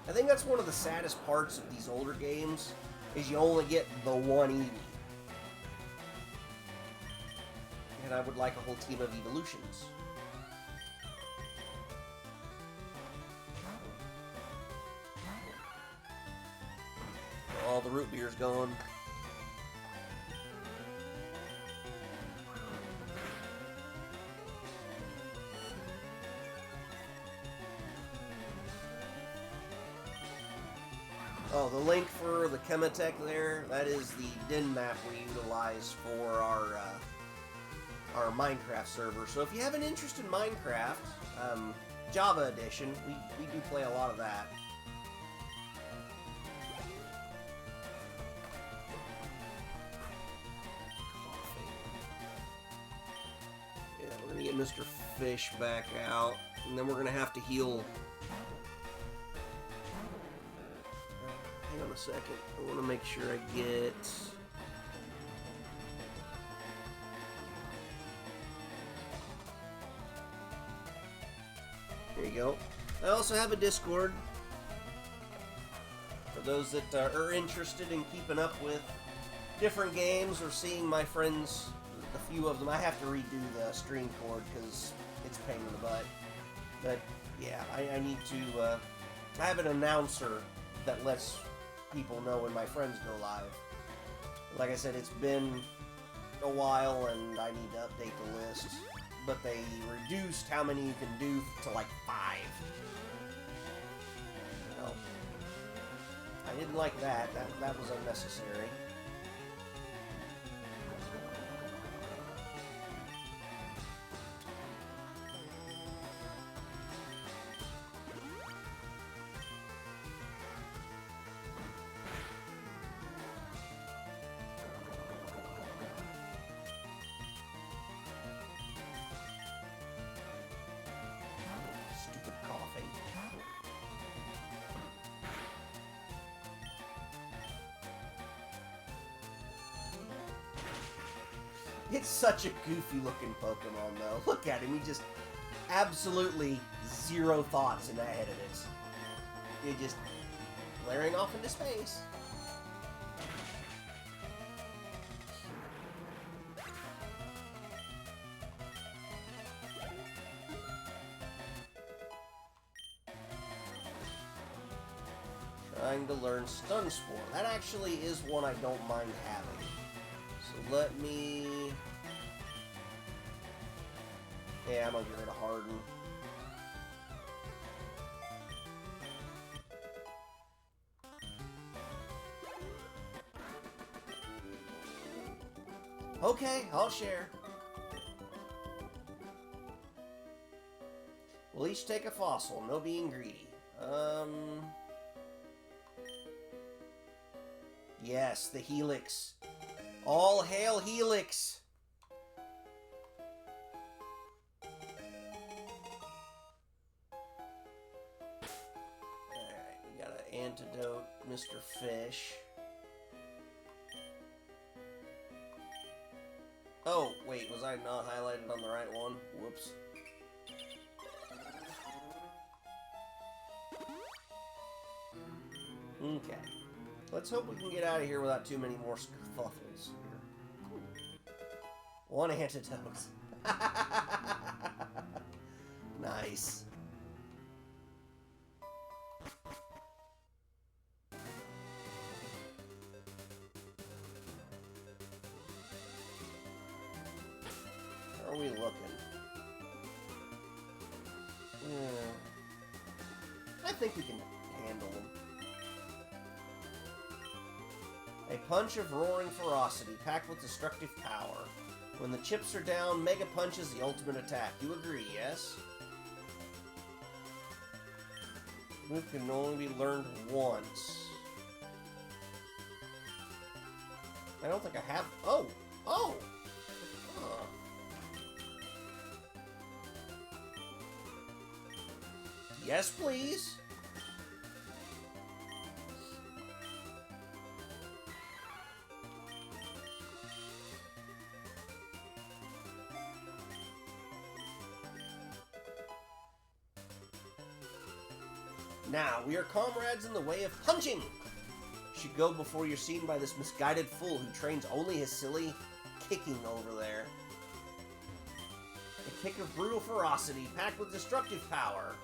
I think that's one of the saddest parts of these older games, is you only get the one Eevee. And I would like a whole team of evolutions. All the root beer's gone. Oh, the link for the Chematech there, that is the DIN map we utilize for our Minecraft server. So if you have an interest in Minecraft, Java Edition, we do play a lot of that. Yeah, we're going to get Mr. Fish back out, and then we're going to have to heal. Hang on a second. I want to make sure I get... There you go. I also have a Discord for those that are interested in keeping up with different games or seeing my friends, a few of them. I have to redo the stream cord because it's a pain in the butt. But yeah, I need to... I have an announcer that lets people know when my friends go live. Like I said, it's been a while and I need to update the list, but they reduced how many you can do to like 5. Well, I didn't like that. That was unnecessary. It's such a goofy looking Pokemon though. Look at him, he just absolutely zero thoughts in that head of his. He's just glaring off into space. Trying to learn Stun Spore. That actually is one I don't mind having. So let me... Yeah, I'm gonna get rid of Harden. Okay, I'll share. We'll each take a fossil, no being greedy. Yes, the Helix. All hail Helix! Alright, we got an antidote, Mr. Fish. Oh, wait, was I not highlighted on the right one? Whoops. Okay. Let's hope we can get out of here without too many more scuffles here. One antidote. Nice. How are we looking? I think we can handle them. A punch of roaring ferocity, packed with destructive power. When the chips are down, Mega Punch is the ultimate attack. You agree, yes? Move can only be learned once. I don't think I have... Oh! Oh! Huh. Yes, please. Now, we are comrades in the way of punching! Should go before you're seen by this misguided fool who trains only his silly kicking over there. A kick of brutal ferocity, packed with destructive power.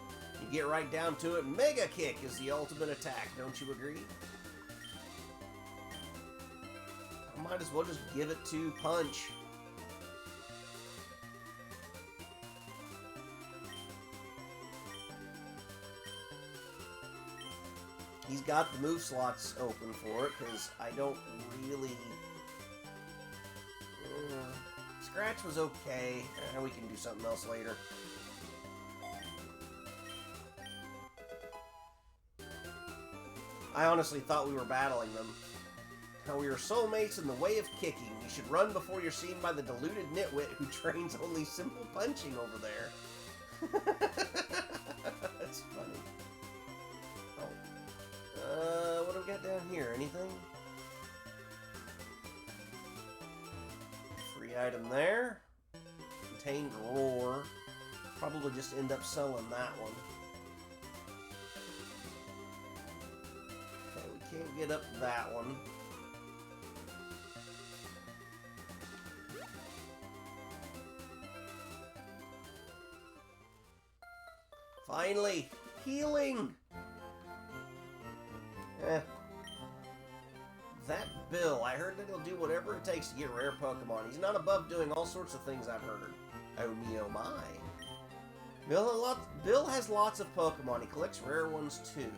You get right down to it, Mega Kick is the ultimate attack, don't you agree? I might as well just give it to Punch. He's got the move slots open for it, because I don't really... Scratch was okay. We can do something else later. I honestly thought we were battling them. How we are soulmates in the way of kicking. You should run before you're seen by the deluded nitwit who trains only simple punching over there. That's funny. Oh. What do we got down here? Anything? Free item there. Contained roar. Probably just end up selling that one. Okay, we can't get up that one. Finally! Healing! That Bill, I heard that he'll do whatever it takes to get rare Pokemon. He's not above doing all sorts of things, I've heard. Oh me, oh my. Bill has lots of Pokemon. He collects rare ones too.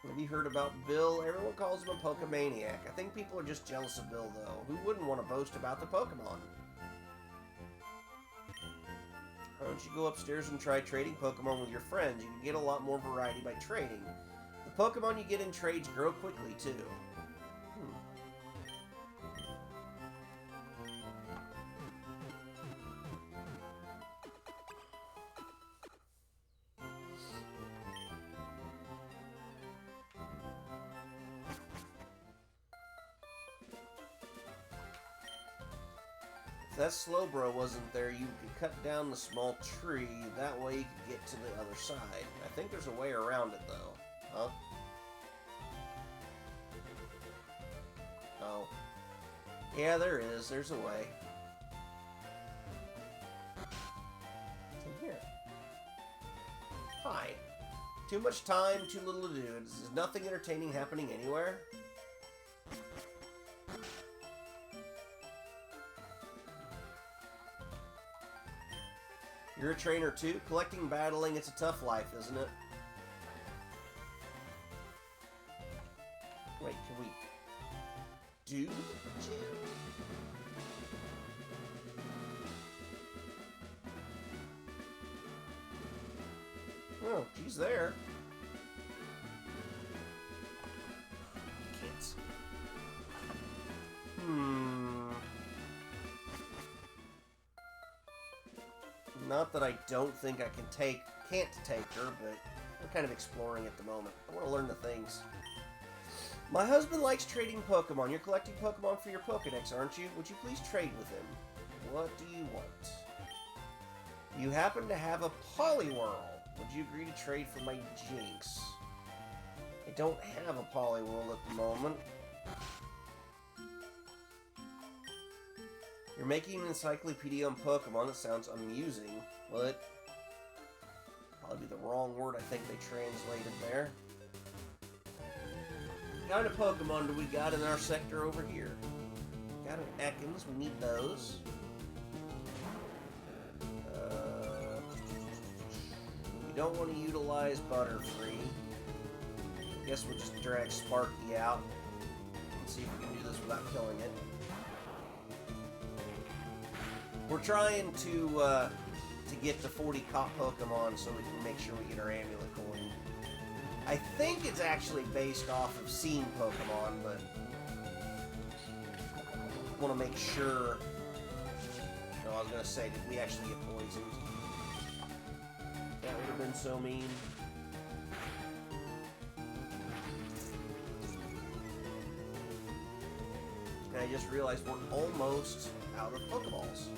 Have you heard about Bill? Everyone calls him a Pokemaniac. I think people are just jealous of Bill, though. Who wouldn't want to boast about the Pokemon? Why don't you go upstairs and try trading Pokemon with your friends? You can get a lot more variety by trading. The Pokemon you get in trades grow quickly, too. If that Slowbro wasn't there, you could cut down the small tree. That way you could get to the other side. I think there's a way around it, though. Huh? Oh. Yeah, there is. There's a way. What's in here? Hi. Too much time, too little to do. Is nothing entertaining happening anywhere? You're a trainer too? Collecting, battling, it's a tough life, isn't it? Wait, can we do the gym? Oh, she's there. Kids. Not that I don't think I can't take her, but we're kind of exploring at the moment. I want to learn the things. My husband likes trading Pokemon. You're collecting Pokemon for your Pokedex, aren't you? Would you please trade with him? What do you want? You happen to have a Poliwhirl. Would you agree to trade for my Jinx? I don't have a Poliwhirl at the moment. You're making an encyclopedia on Pokemon. That sounds amusing, but probably the wrong word I think they translated there. What kind of Pokemon do we got in our sector over here? Got an Ekans. We need those. We don't want to utilize Butterfree. I guess we'll just drag Sparky out and see if we can do this without killing it. We're trying to get the 40 cop Pokemon so we can make sure we get our Amulet coin. I think it's actually based off of seen Pokemon, but I want to make sure. No, I was going to say, did we actually get poisoned? That would have been so mean. And I just realized we're almost out of Pokeballs.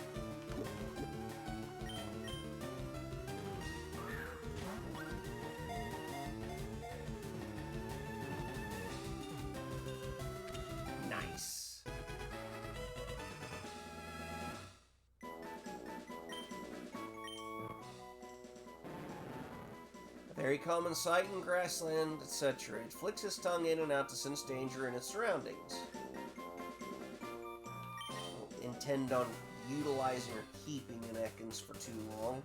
Nice. A very common sight in grassland, etc. It flicks its tongue in and out to sense danger in its surroundings. Intend on utilizing or keeping an Ekans for too long.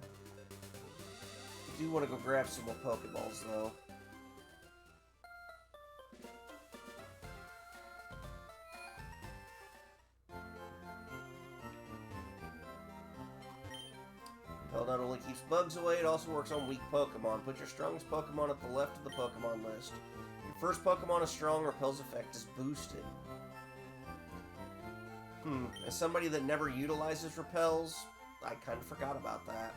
I do want to go grab some more Pokeballs, though. Well, not only keeps bugs away, it also works on weak Pokemon. Put your strongest Pokemon at the left of the Pokemon list. Your first Pokemon is strong, Repel's effect is boosted. As somebody that never utilizes Repels, I kind of forgot about that.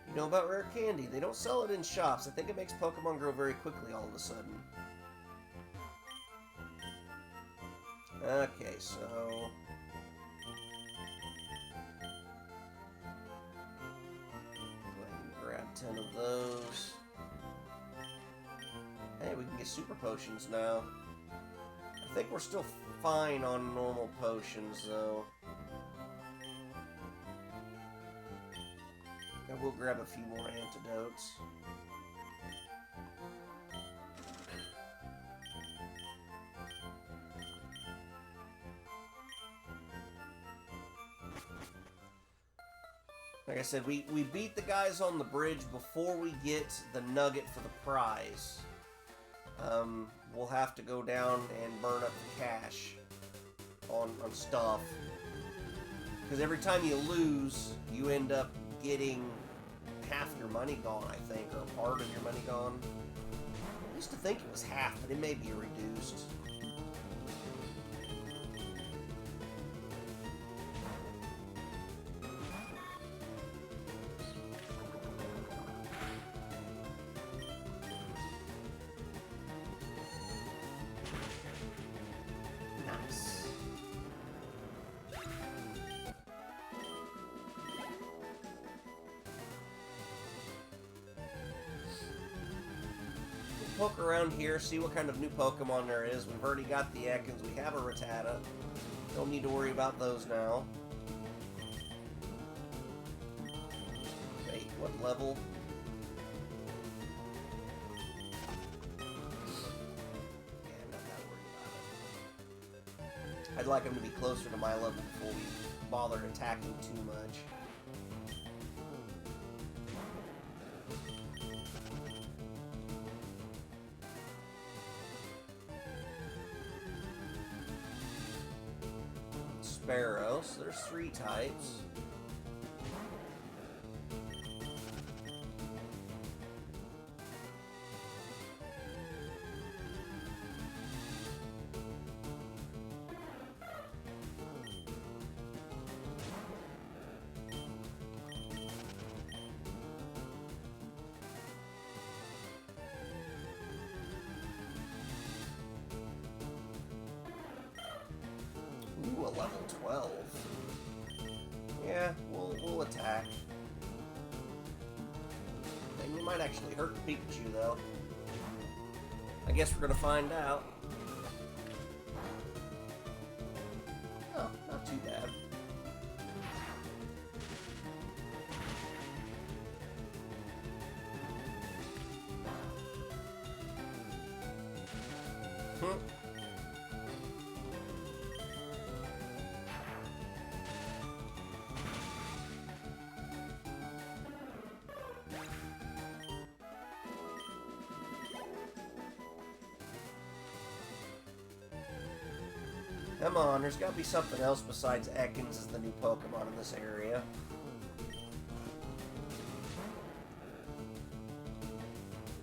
You know about rare candy? They don't sell it in shops. I think it makes Pokemon grow very quickly all of a sudden. Okay, so... go ahead and grab 10 of those. Hey, we can get super potions now. I think we're still fine on normal potions, though. I will grab a few more antidotes. Like I said, we beat the guys on the bridge before we get the nugget for the prize. We'll have to go down and burn up the cash on stuff. Because every time you lose, you end up getting half your money gone, I think, or a part of your money gone. I used to think it was half, but it may be reduced. Poke around here, see what kind of new Pokemon there is. We've already got the Ekans. We have a Rattata. Don't need to worry about those now. Wait, what level? Yeah, I'm not that worried about it. I'd like him to be closer to my level before we bothered attacking too much. Sparrow, so there's 3 types. Ooh, a level 12. Yeah, we'll attack. And you might actually hurt the Pikachu, though. I guess we're gonna find out. Oh, not too bad. Come on, there's got to be something else besides Ekans as the new Pokemon in this area.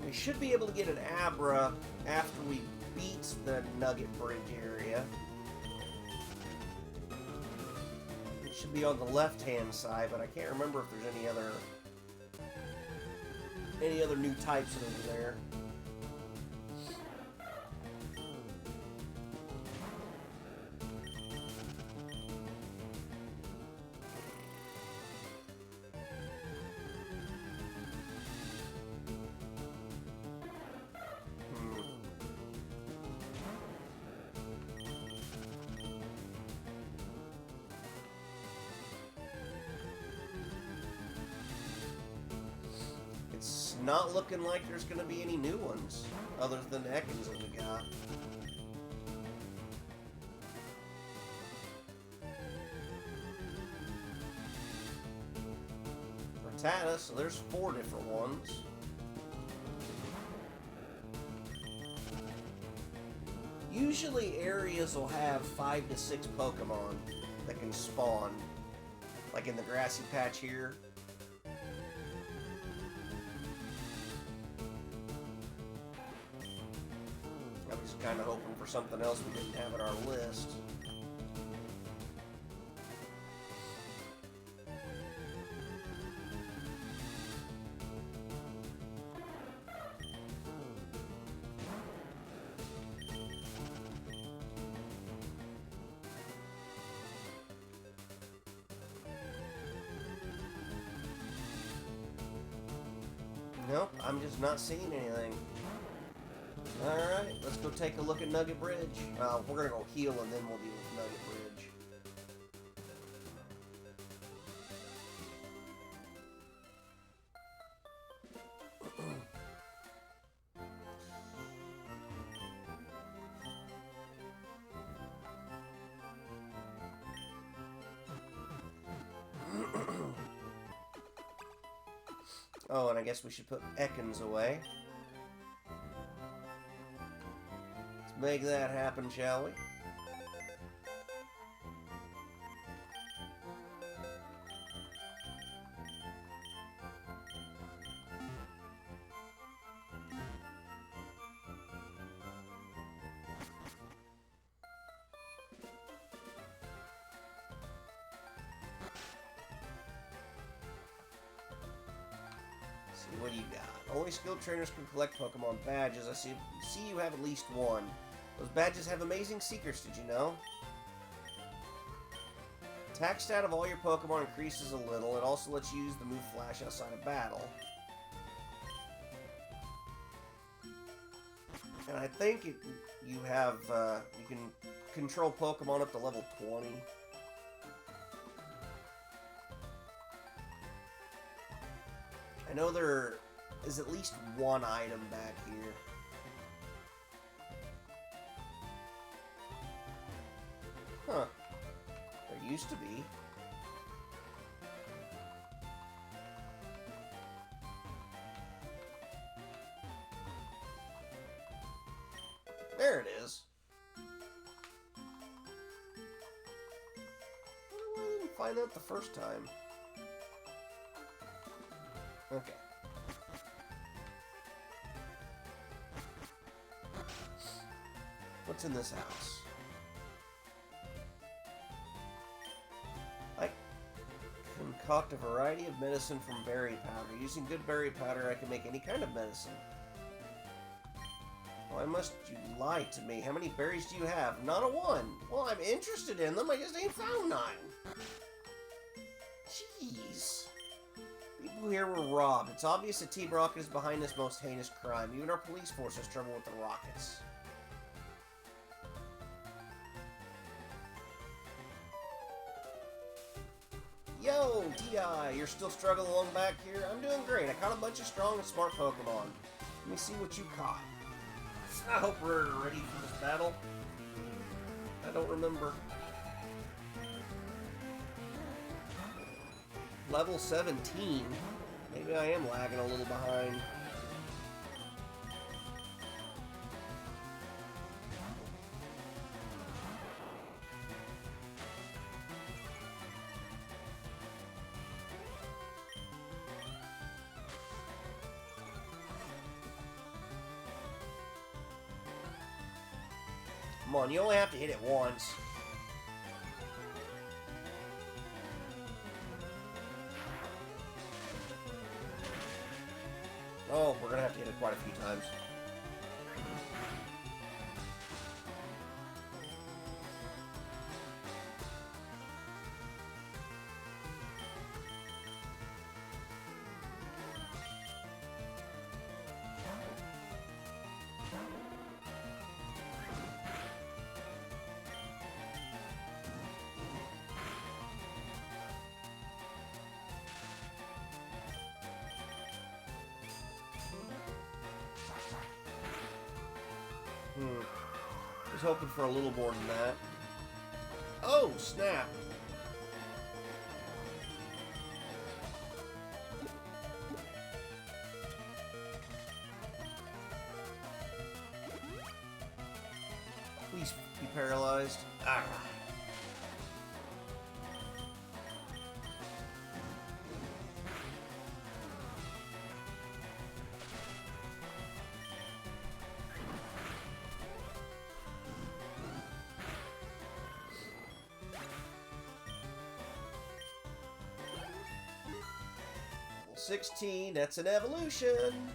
We should be able to get an Abra after we beat the Nugget Bridge area. It should be on the left-hand side, but I can't remember if there's any other new types over there. It's not looking like there's going to be any new ones, other than the Ekans that we got. Rattata, so there's 4 different ones. Usually areas will have 5 to 6 Pokemon that can spawn, like in the grassy patch here. I was kind of hoping for something else we didn't have on our list. Nope, I'm just not seeing anything. Alright, let's go take a look at Nugget Bridge. We're gonna go heal and then we'll deal with Nugget Bridge. Oh, and I guess we should put Ekans away. Let's make that happen, shall we? What do you got? Only skilled trainers can collect Pokemon badges. I see you have at least one. Those badges have amazing secrets, did you know? Attack stat of all your Pokemon increases a little. It also lets you use the move Flash outside of battle. And I think you have, you can control Pokemon up to level 20. I know there is at least one item back here. Huh. There used to be. There it is. find that the first time? Okay. What's in this house? I concoct a variety of medicine from berry powder. Using good berry powder, I can make any kind of medicine. Why must you lie to me? How many berries do you have? Not a one. Well, I'm interested in them. I just ain't found none. Jeez. People here were robbed. It's obvious that Team Rocket is behind this most heinous crime. Even our police force has trouble with the Rockets. Yo, T.I., you're still struggling along back here? I'm doing great. I caught a bunch of strong and smart Pokemon. Let me see what you caught. I hope we're ready for this battle. I don't remember. Level 17. Maybe I am lagging a little behind. Come on, you only have to hit it once. Oh, we're gonna have to hit it quite a few times. Was hoping for a little more than that. Oh, snap. Please be paralyzed. Ah. Level 16, that's an evolution.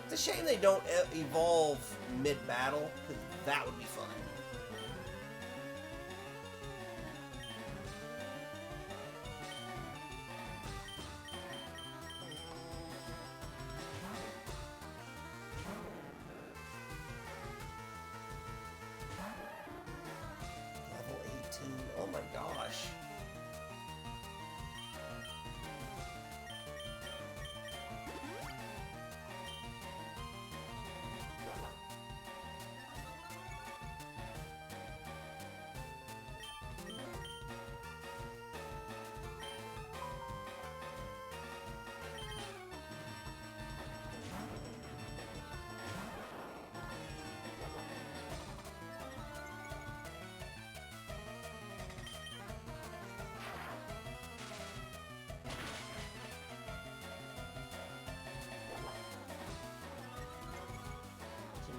It's a shame they don't evolve mid-battle, because that would be fun. Level 18, oh my gosh.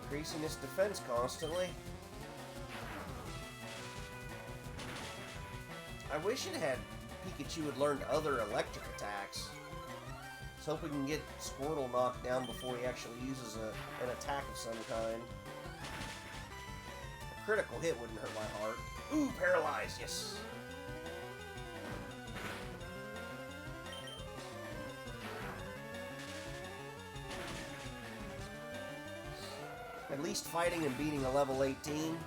Increasing its defense constantly. I wish it had Pikachu had learned other electric attacks. Let's hope we can get Squirtle knocked down before he actually uses an attack of some kind. A critical hit wouldn't hurt my heart. Ooh, paralyzed, yes. At least fighting and beating a level 18. I'm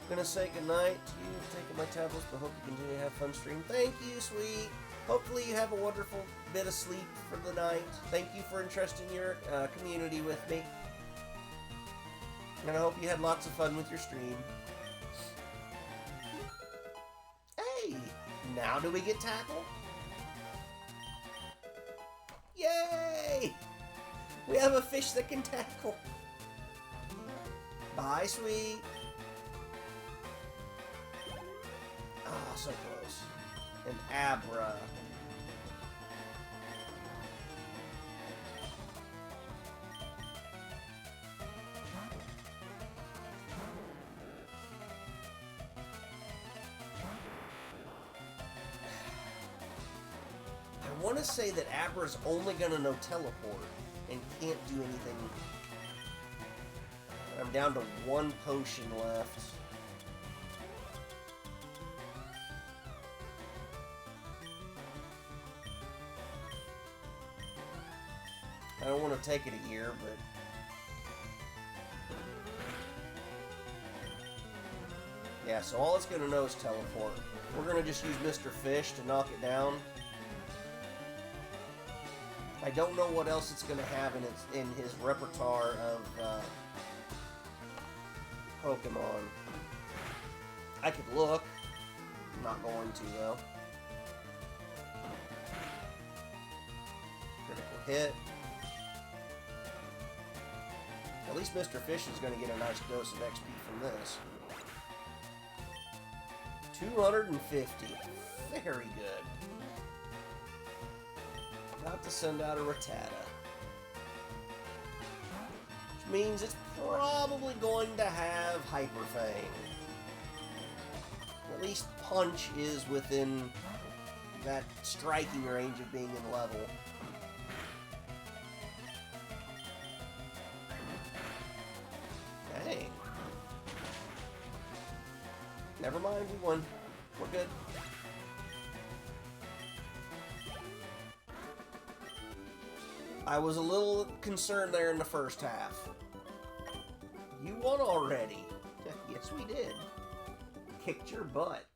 gonna say goodnight to you. Taking my tablets, but hope you continue to have fun stream. Thank you, sweet. Hopefully you have a wonderful bit of sleep for the night. Thank you for entrusting your community with me. And I hope you had lots of fun with your stream. Hey! Now do we get tackle? Yay! We have a fish that can tackle. Bye, sweet. Ah, so close. And Abra. I want to say that Abra's only going to know teleport and can't do anything. I'm down to 1 potion left. I don't want to take it a year, but... yeah, so all it's going to know is teleport. We're going to just use Mr. Fish to knock it down. I don't know what else it's going to have in his repertoire of Pokemon. I could look. I'm not going to, though. Critical hit. At least Mr. Fish is going to get a nice dose of XP from this. 250. Very good. About to send out a Rattata. Which means it's probably going to have Hyper Fang. At least Punch is within that striking range of being in level. Dang. Never mind, we won. We're good. I was a little concerned there in the first half. You won already. Yes, we did. Kicked your butt.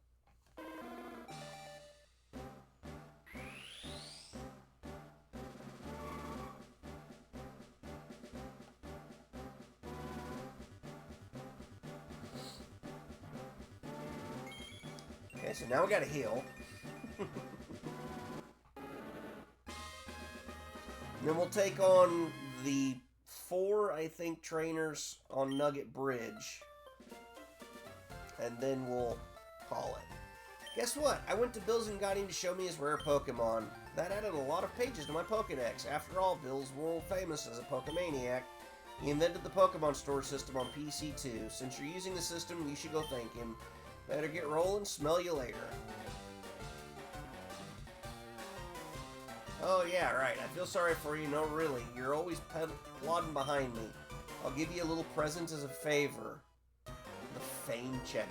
Okay, so now we gotta heal. Then we'll take on the 4, I think, trainers on Nugget Bridge. And then we'll call it. Guess what? I went to Bill's and got him to show me his rare Pokemon. That added a lot of pages to my Pokedex. After all, Bill's world famous as a Pokemaniac. He invented the Pokemon Store system on PC too. Since you're using the system, you should go thank him. Better get rolling. Smell you later. Oh, yeah, right. I feel sorry for you. No, really. You're always plodding behind me. I'll give you a little present as a favor. The Fame Checker.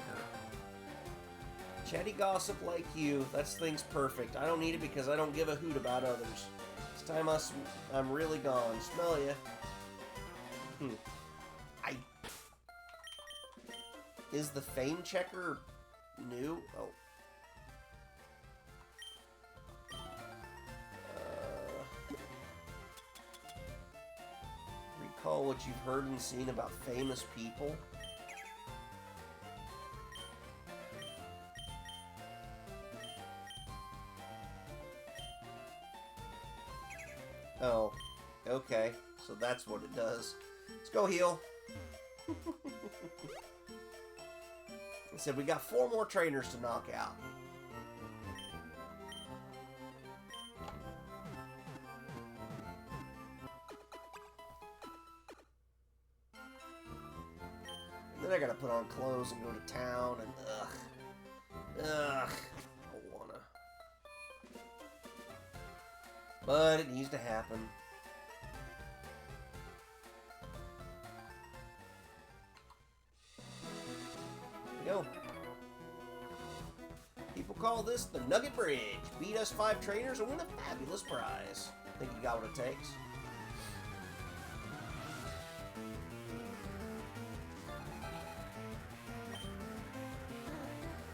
Chatty gossip like you. That's things perfect. I don't need it because I don't give a hoot about others. This time I'm really gone. Smell ya. Is the Fame Checker new? Oh. Recall what you've heard and seen about famous people. Oh, okay. So that's what it does. Let's go heal. I said we got 4 more trainers to knock out. Then I gotta put on clothes and go to town and ugh. I don't wanna. But it needs to happen. There we go. People call this the Nugget Bridge. Beat us 5 trainers and win a fabulous prize. Think you got what it takes?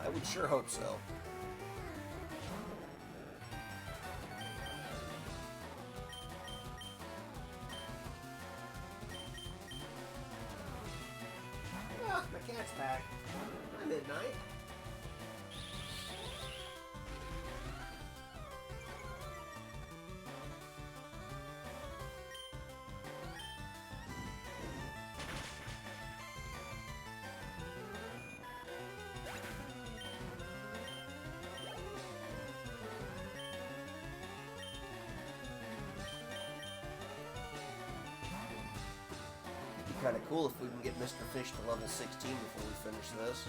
I would sure hope so. Ah, my cat's back. Hi, Midnight. kind of cool if we can get Mr. Fish to level 16 before we finish this.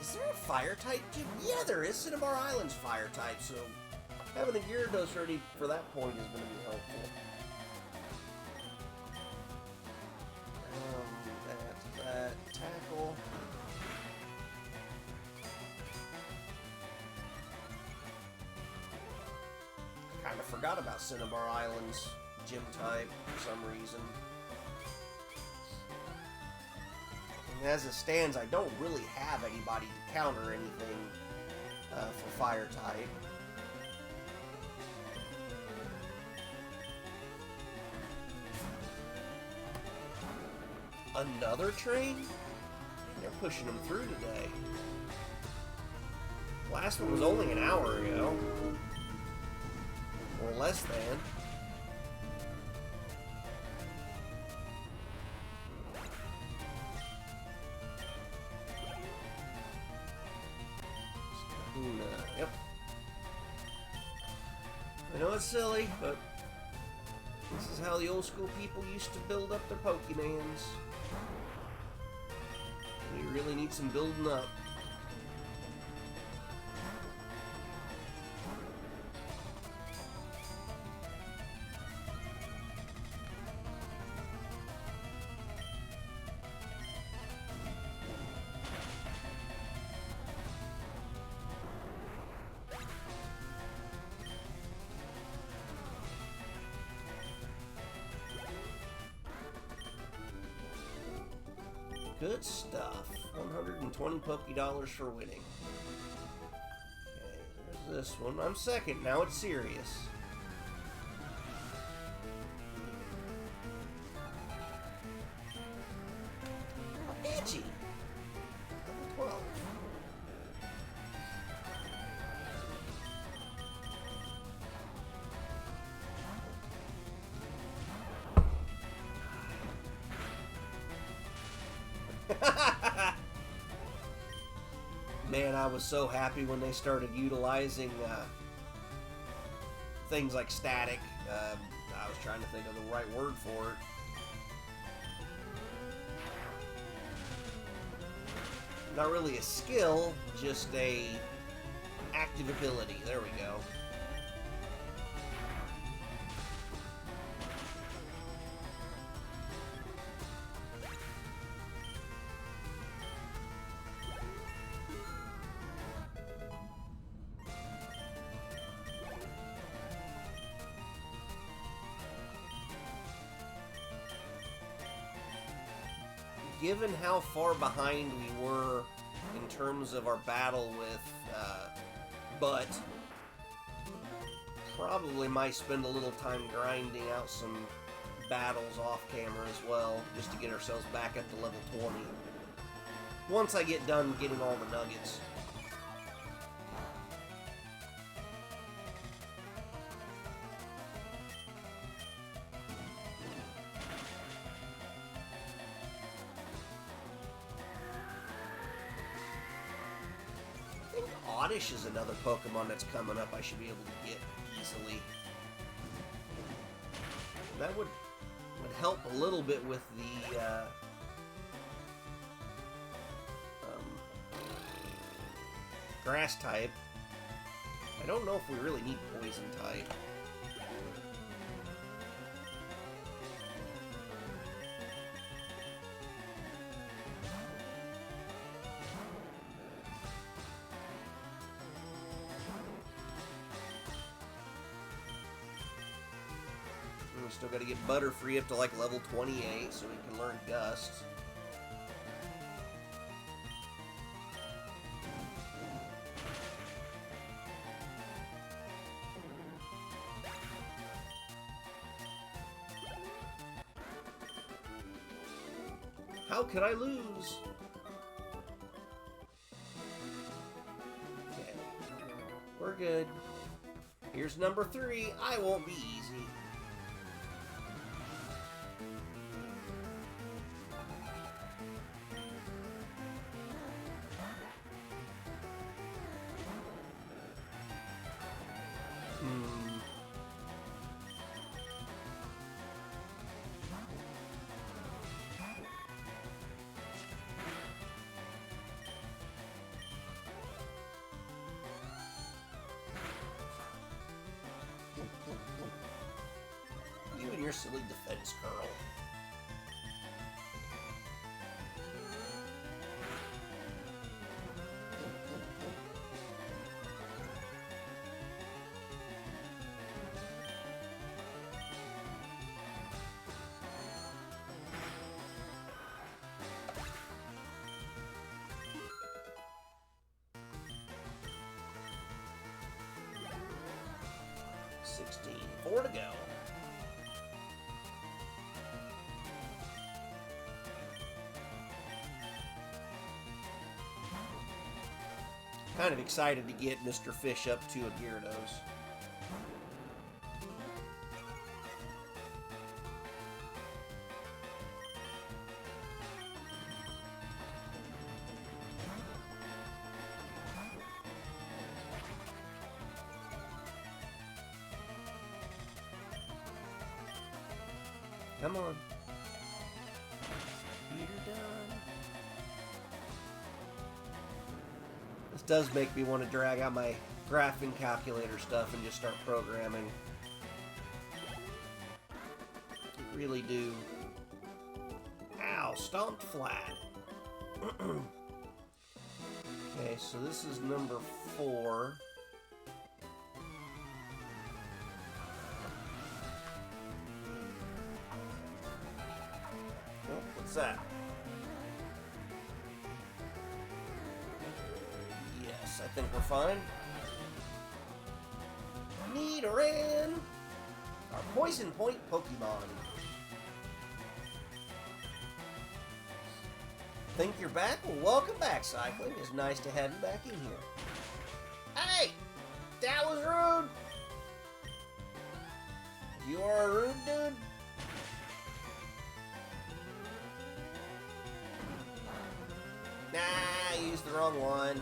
Is there a fire type gym? Yeah, there is. Cinnabar Island's fire type, so having a Gyarados ready for that point is going to be helpful. That tackle. Kind of forgot about Cinnabar Island's gym type for some reason. As it stands, I don't really have anybody to counter anything for fire type. Another train? They're pushing them through today. Last one was only an hour ago. Or less than. Yep. I know it's silly, but this is how the old school people used to build up their Pokemans. We really need some building up. Good stuff. 120 Poké-Dollars for winning. Okay, there's this one. I'm second. Now it's serious. Apache! Level 12. Man, I was so happy when they started utilizing things like static. I was trying to think of the right word for it. Not really a skill, just a active ability. There we go. Given how far behind we were in terms of our battle with Butt, probably might spend a little time grinding out some battles off camera as well, just to get ourselves back up to level 20. Once I get done getting all the nuggets. Oddish is another Pokemon that's coming up I should be able to get easily. That would help a little bit with the grass type. I don't know if we really need poison type. Still got to get Butterfree up to like level 28 so we can learn Gust. How could I lose? Okay. We're good. Here's number 3. I won't be easy. You and your silly defense curl. Four to go. Kind of excited to get Mr. Fish up to a Gyarados. Come on. You're done. This does make me want to drag out my graphing calculator stuff and just start programming. Really do. Ow, stomped flat. Okay, so this is number 4. What's that? Yes, I think we're fine. Nidoran! Our Poison Point Pokemon. Think you're back? Well, welcome back, Cycling. It's nice to have you back in here. Hey! That was rude! You are a rude dude? Nah, I used the wrong one.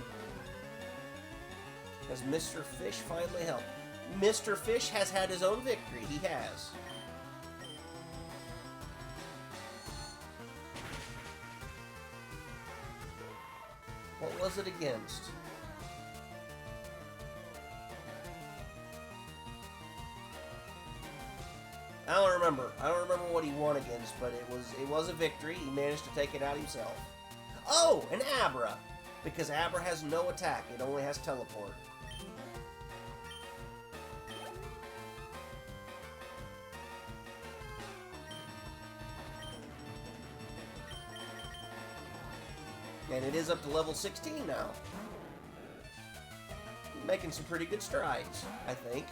Has Mr. Fish finally helped? Mr. Fish has had his own victory. He has. What was it against? I don't remember. I don't remember what he won against, but it was a victory. He managed to take it out himself. Oh, an Abra! Because Abra has no attack. It only has teleport. And it is up to level 16 now. Making some pretty good strides, I think.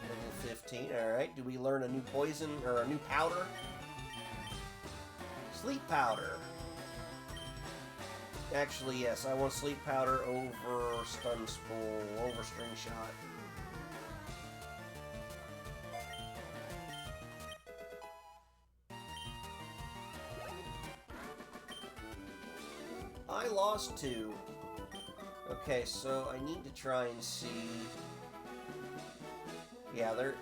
Level 15, alright. Do we learn a new poison, or a new powder? Sleep powder. Actually, yes, I want sleep powder over stun spool, over string shot. I lost 2. Okay, so I need to try and see. Yeah, they're.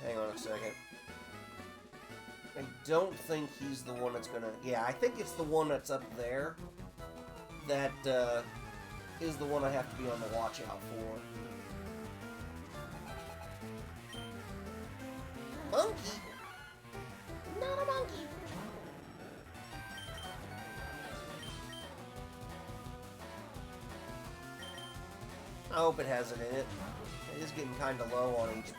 Hang on a second. I don't think he's the one that's gonna... Yeah, I think it's the one that's up there. that is the one I have to be on the watch out for. Monkey? Not a monkey. I hope it has it in it. It is getting kind of low on HP.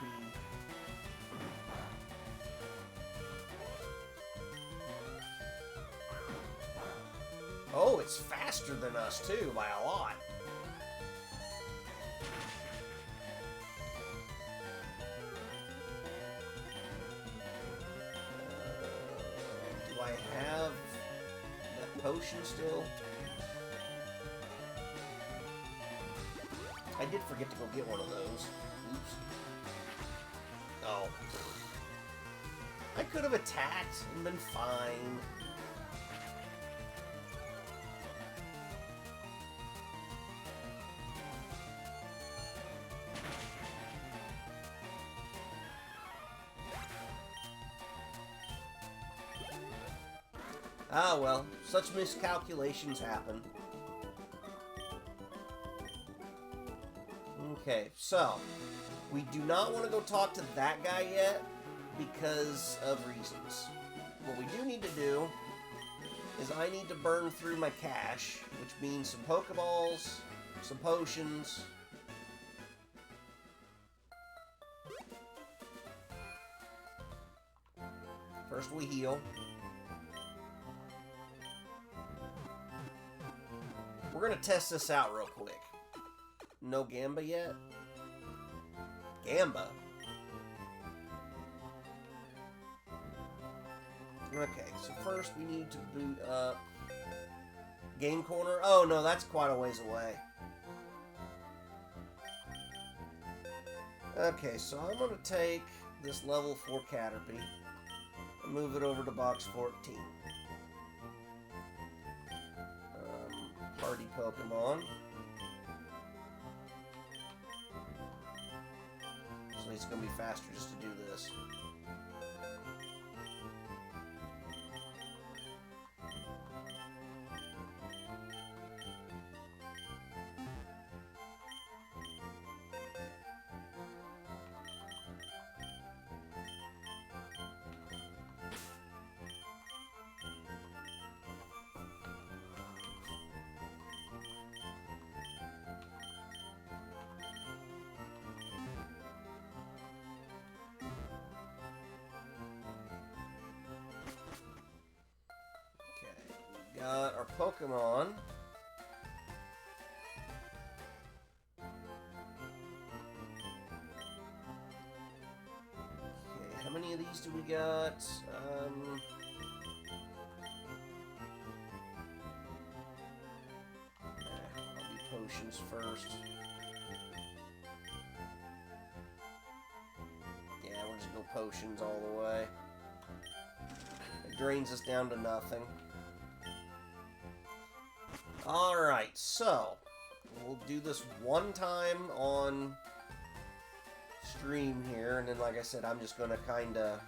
Oh, it's faster than us, too, by a lot. Do I have that potion still? I did forget to go get one of those. Oops. Oh. I could have attacked and been fine. Ah, well, such miscalculations happen. Okay, so, we do not want to go talk to that guy yet because of reasons. What we do need to do is I need to burn through my cash, which means some Pokeballs, some potions. First we heal. We're going to test this out real quick. No Gamba yet? Gamba? Okay, so first we need to boot up Game Corner. Oh no, that's quite a ways away. Okay, so I'm going to take this level 4 Caterpie and move it over to box 14. Party Pokemon. So it's going to be faster just to do this. Got our Pokemon. Okay, how many of these do we got? I'll do potions first. Yeah, we'll just go potions all the way. It drains us down to nothing. Alright, so we'll do this one time on stream here, and then like I said, I'm just going to kind of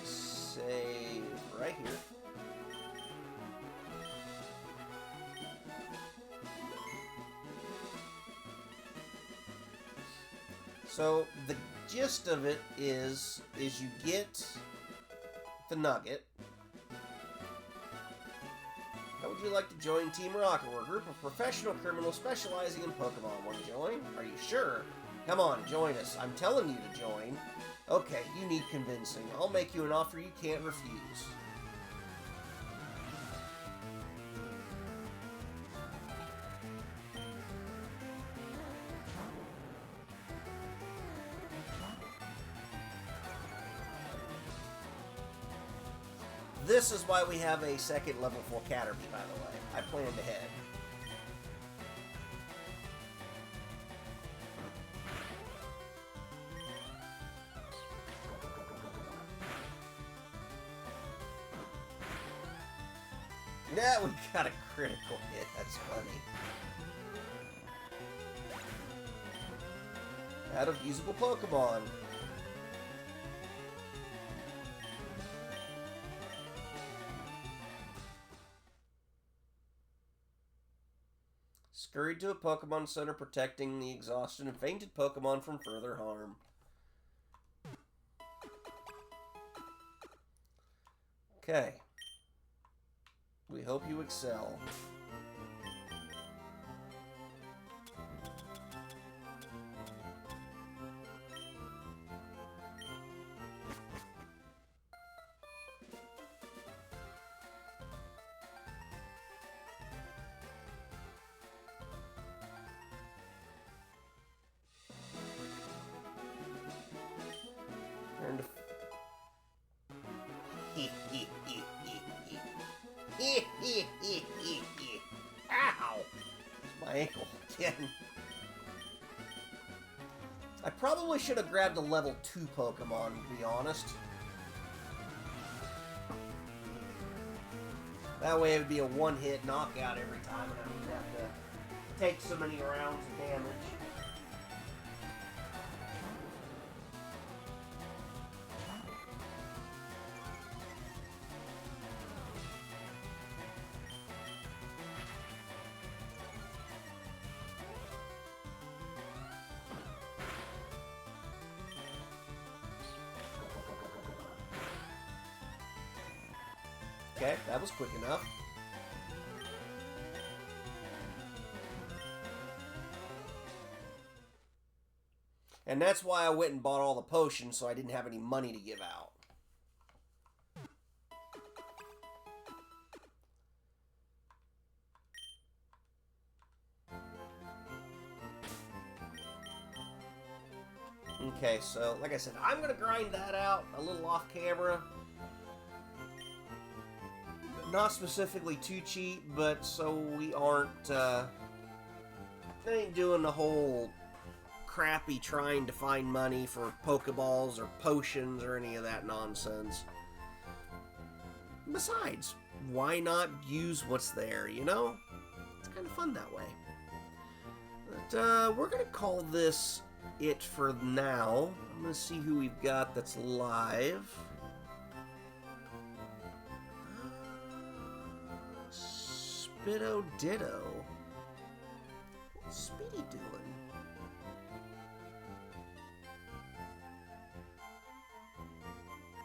save right here. So the gist of it is you get the nugget. How would you like to join Team Rocket? We're a group of professional criminals specializing in Pokemon. Want to join? Are you sure? Come on, join us. I'm telling you to join. Okay, you need convincing. I'll make you an offer you can't refuse. This is why we have a second level 4 Caterpie, by the way. I planned ahead. Now we got a critical hit. That's funny. Out of usable Pokemon. Scurried to a Pokemon Center, protecting the exhausted and fainted Pokemon from further harm. Okay. We hope you excel. Turn to... Ow! It's my ankle again. I probably should have grabbed a level 2 Pokemon, to be honest. That way it would be a one-hit knockout every time, and I wouldn't have to take so many rounds of damage. Okay, that was quick enough. And that's why I went and bought all the potions, so I didn't have any money to give out. Okay, so, like I said, I'm going to grind that out a little off camera. Not specifically to cheat, but so we aren't, ain't doing the whole crappy trying to find money for Pokeballs or potions or any of that nonsense. Besides, why not use what's there, you know? It's kind of fun that way. But, we're gonna call this it for now. I'm gonna see who we've got that's live. Spitto Ditto. What's Speedy doing?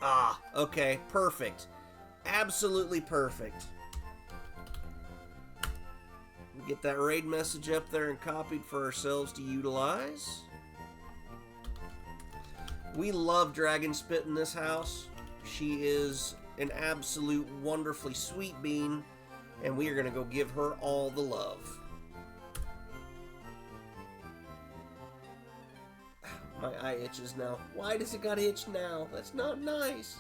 Ah, okay, perfect. Absolutely perfect. We get that raid message up there and copied for ourselves to utilize. We love Dragon Spit in this house. She is an absolute wonderfully sweet bean. And we are going to go give her all the love. My eye itches now. Why does it got itched now? That's not nice.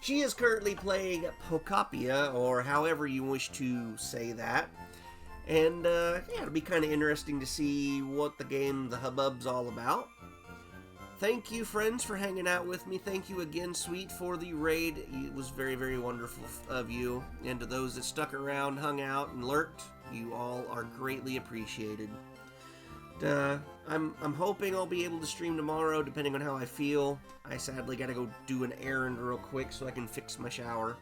She is currently playing Pokapia, or however you wish to say that. And, yeah, it'll be kind of interesting to see what the game, the hubbub's all about. Thank you, friends, for hanging out with me. Thank you again, Sweet, for the raid. It was very, very wonderful of you. And to those that stuck around, hung out, and lurked, you all are greatly appreciated. I'm hoping I'll be able to stream tomorrow, depending on how I feel. I sadly gotta go do an errand real quick so I can fix my shower.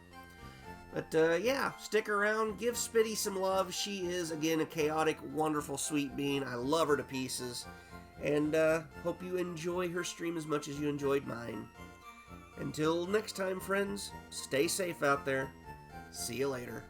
But, yeah, stick around. Give Spitty some love. She is, again, a chaotic, wonderful, sweet bean. I love her to pieces. And hope you enjoy her stream as much as you enjoyed mine. Until next time, friends, stay safe out there. See you later.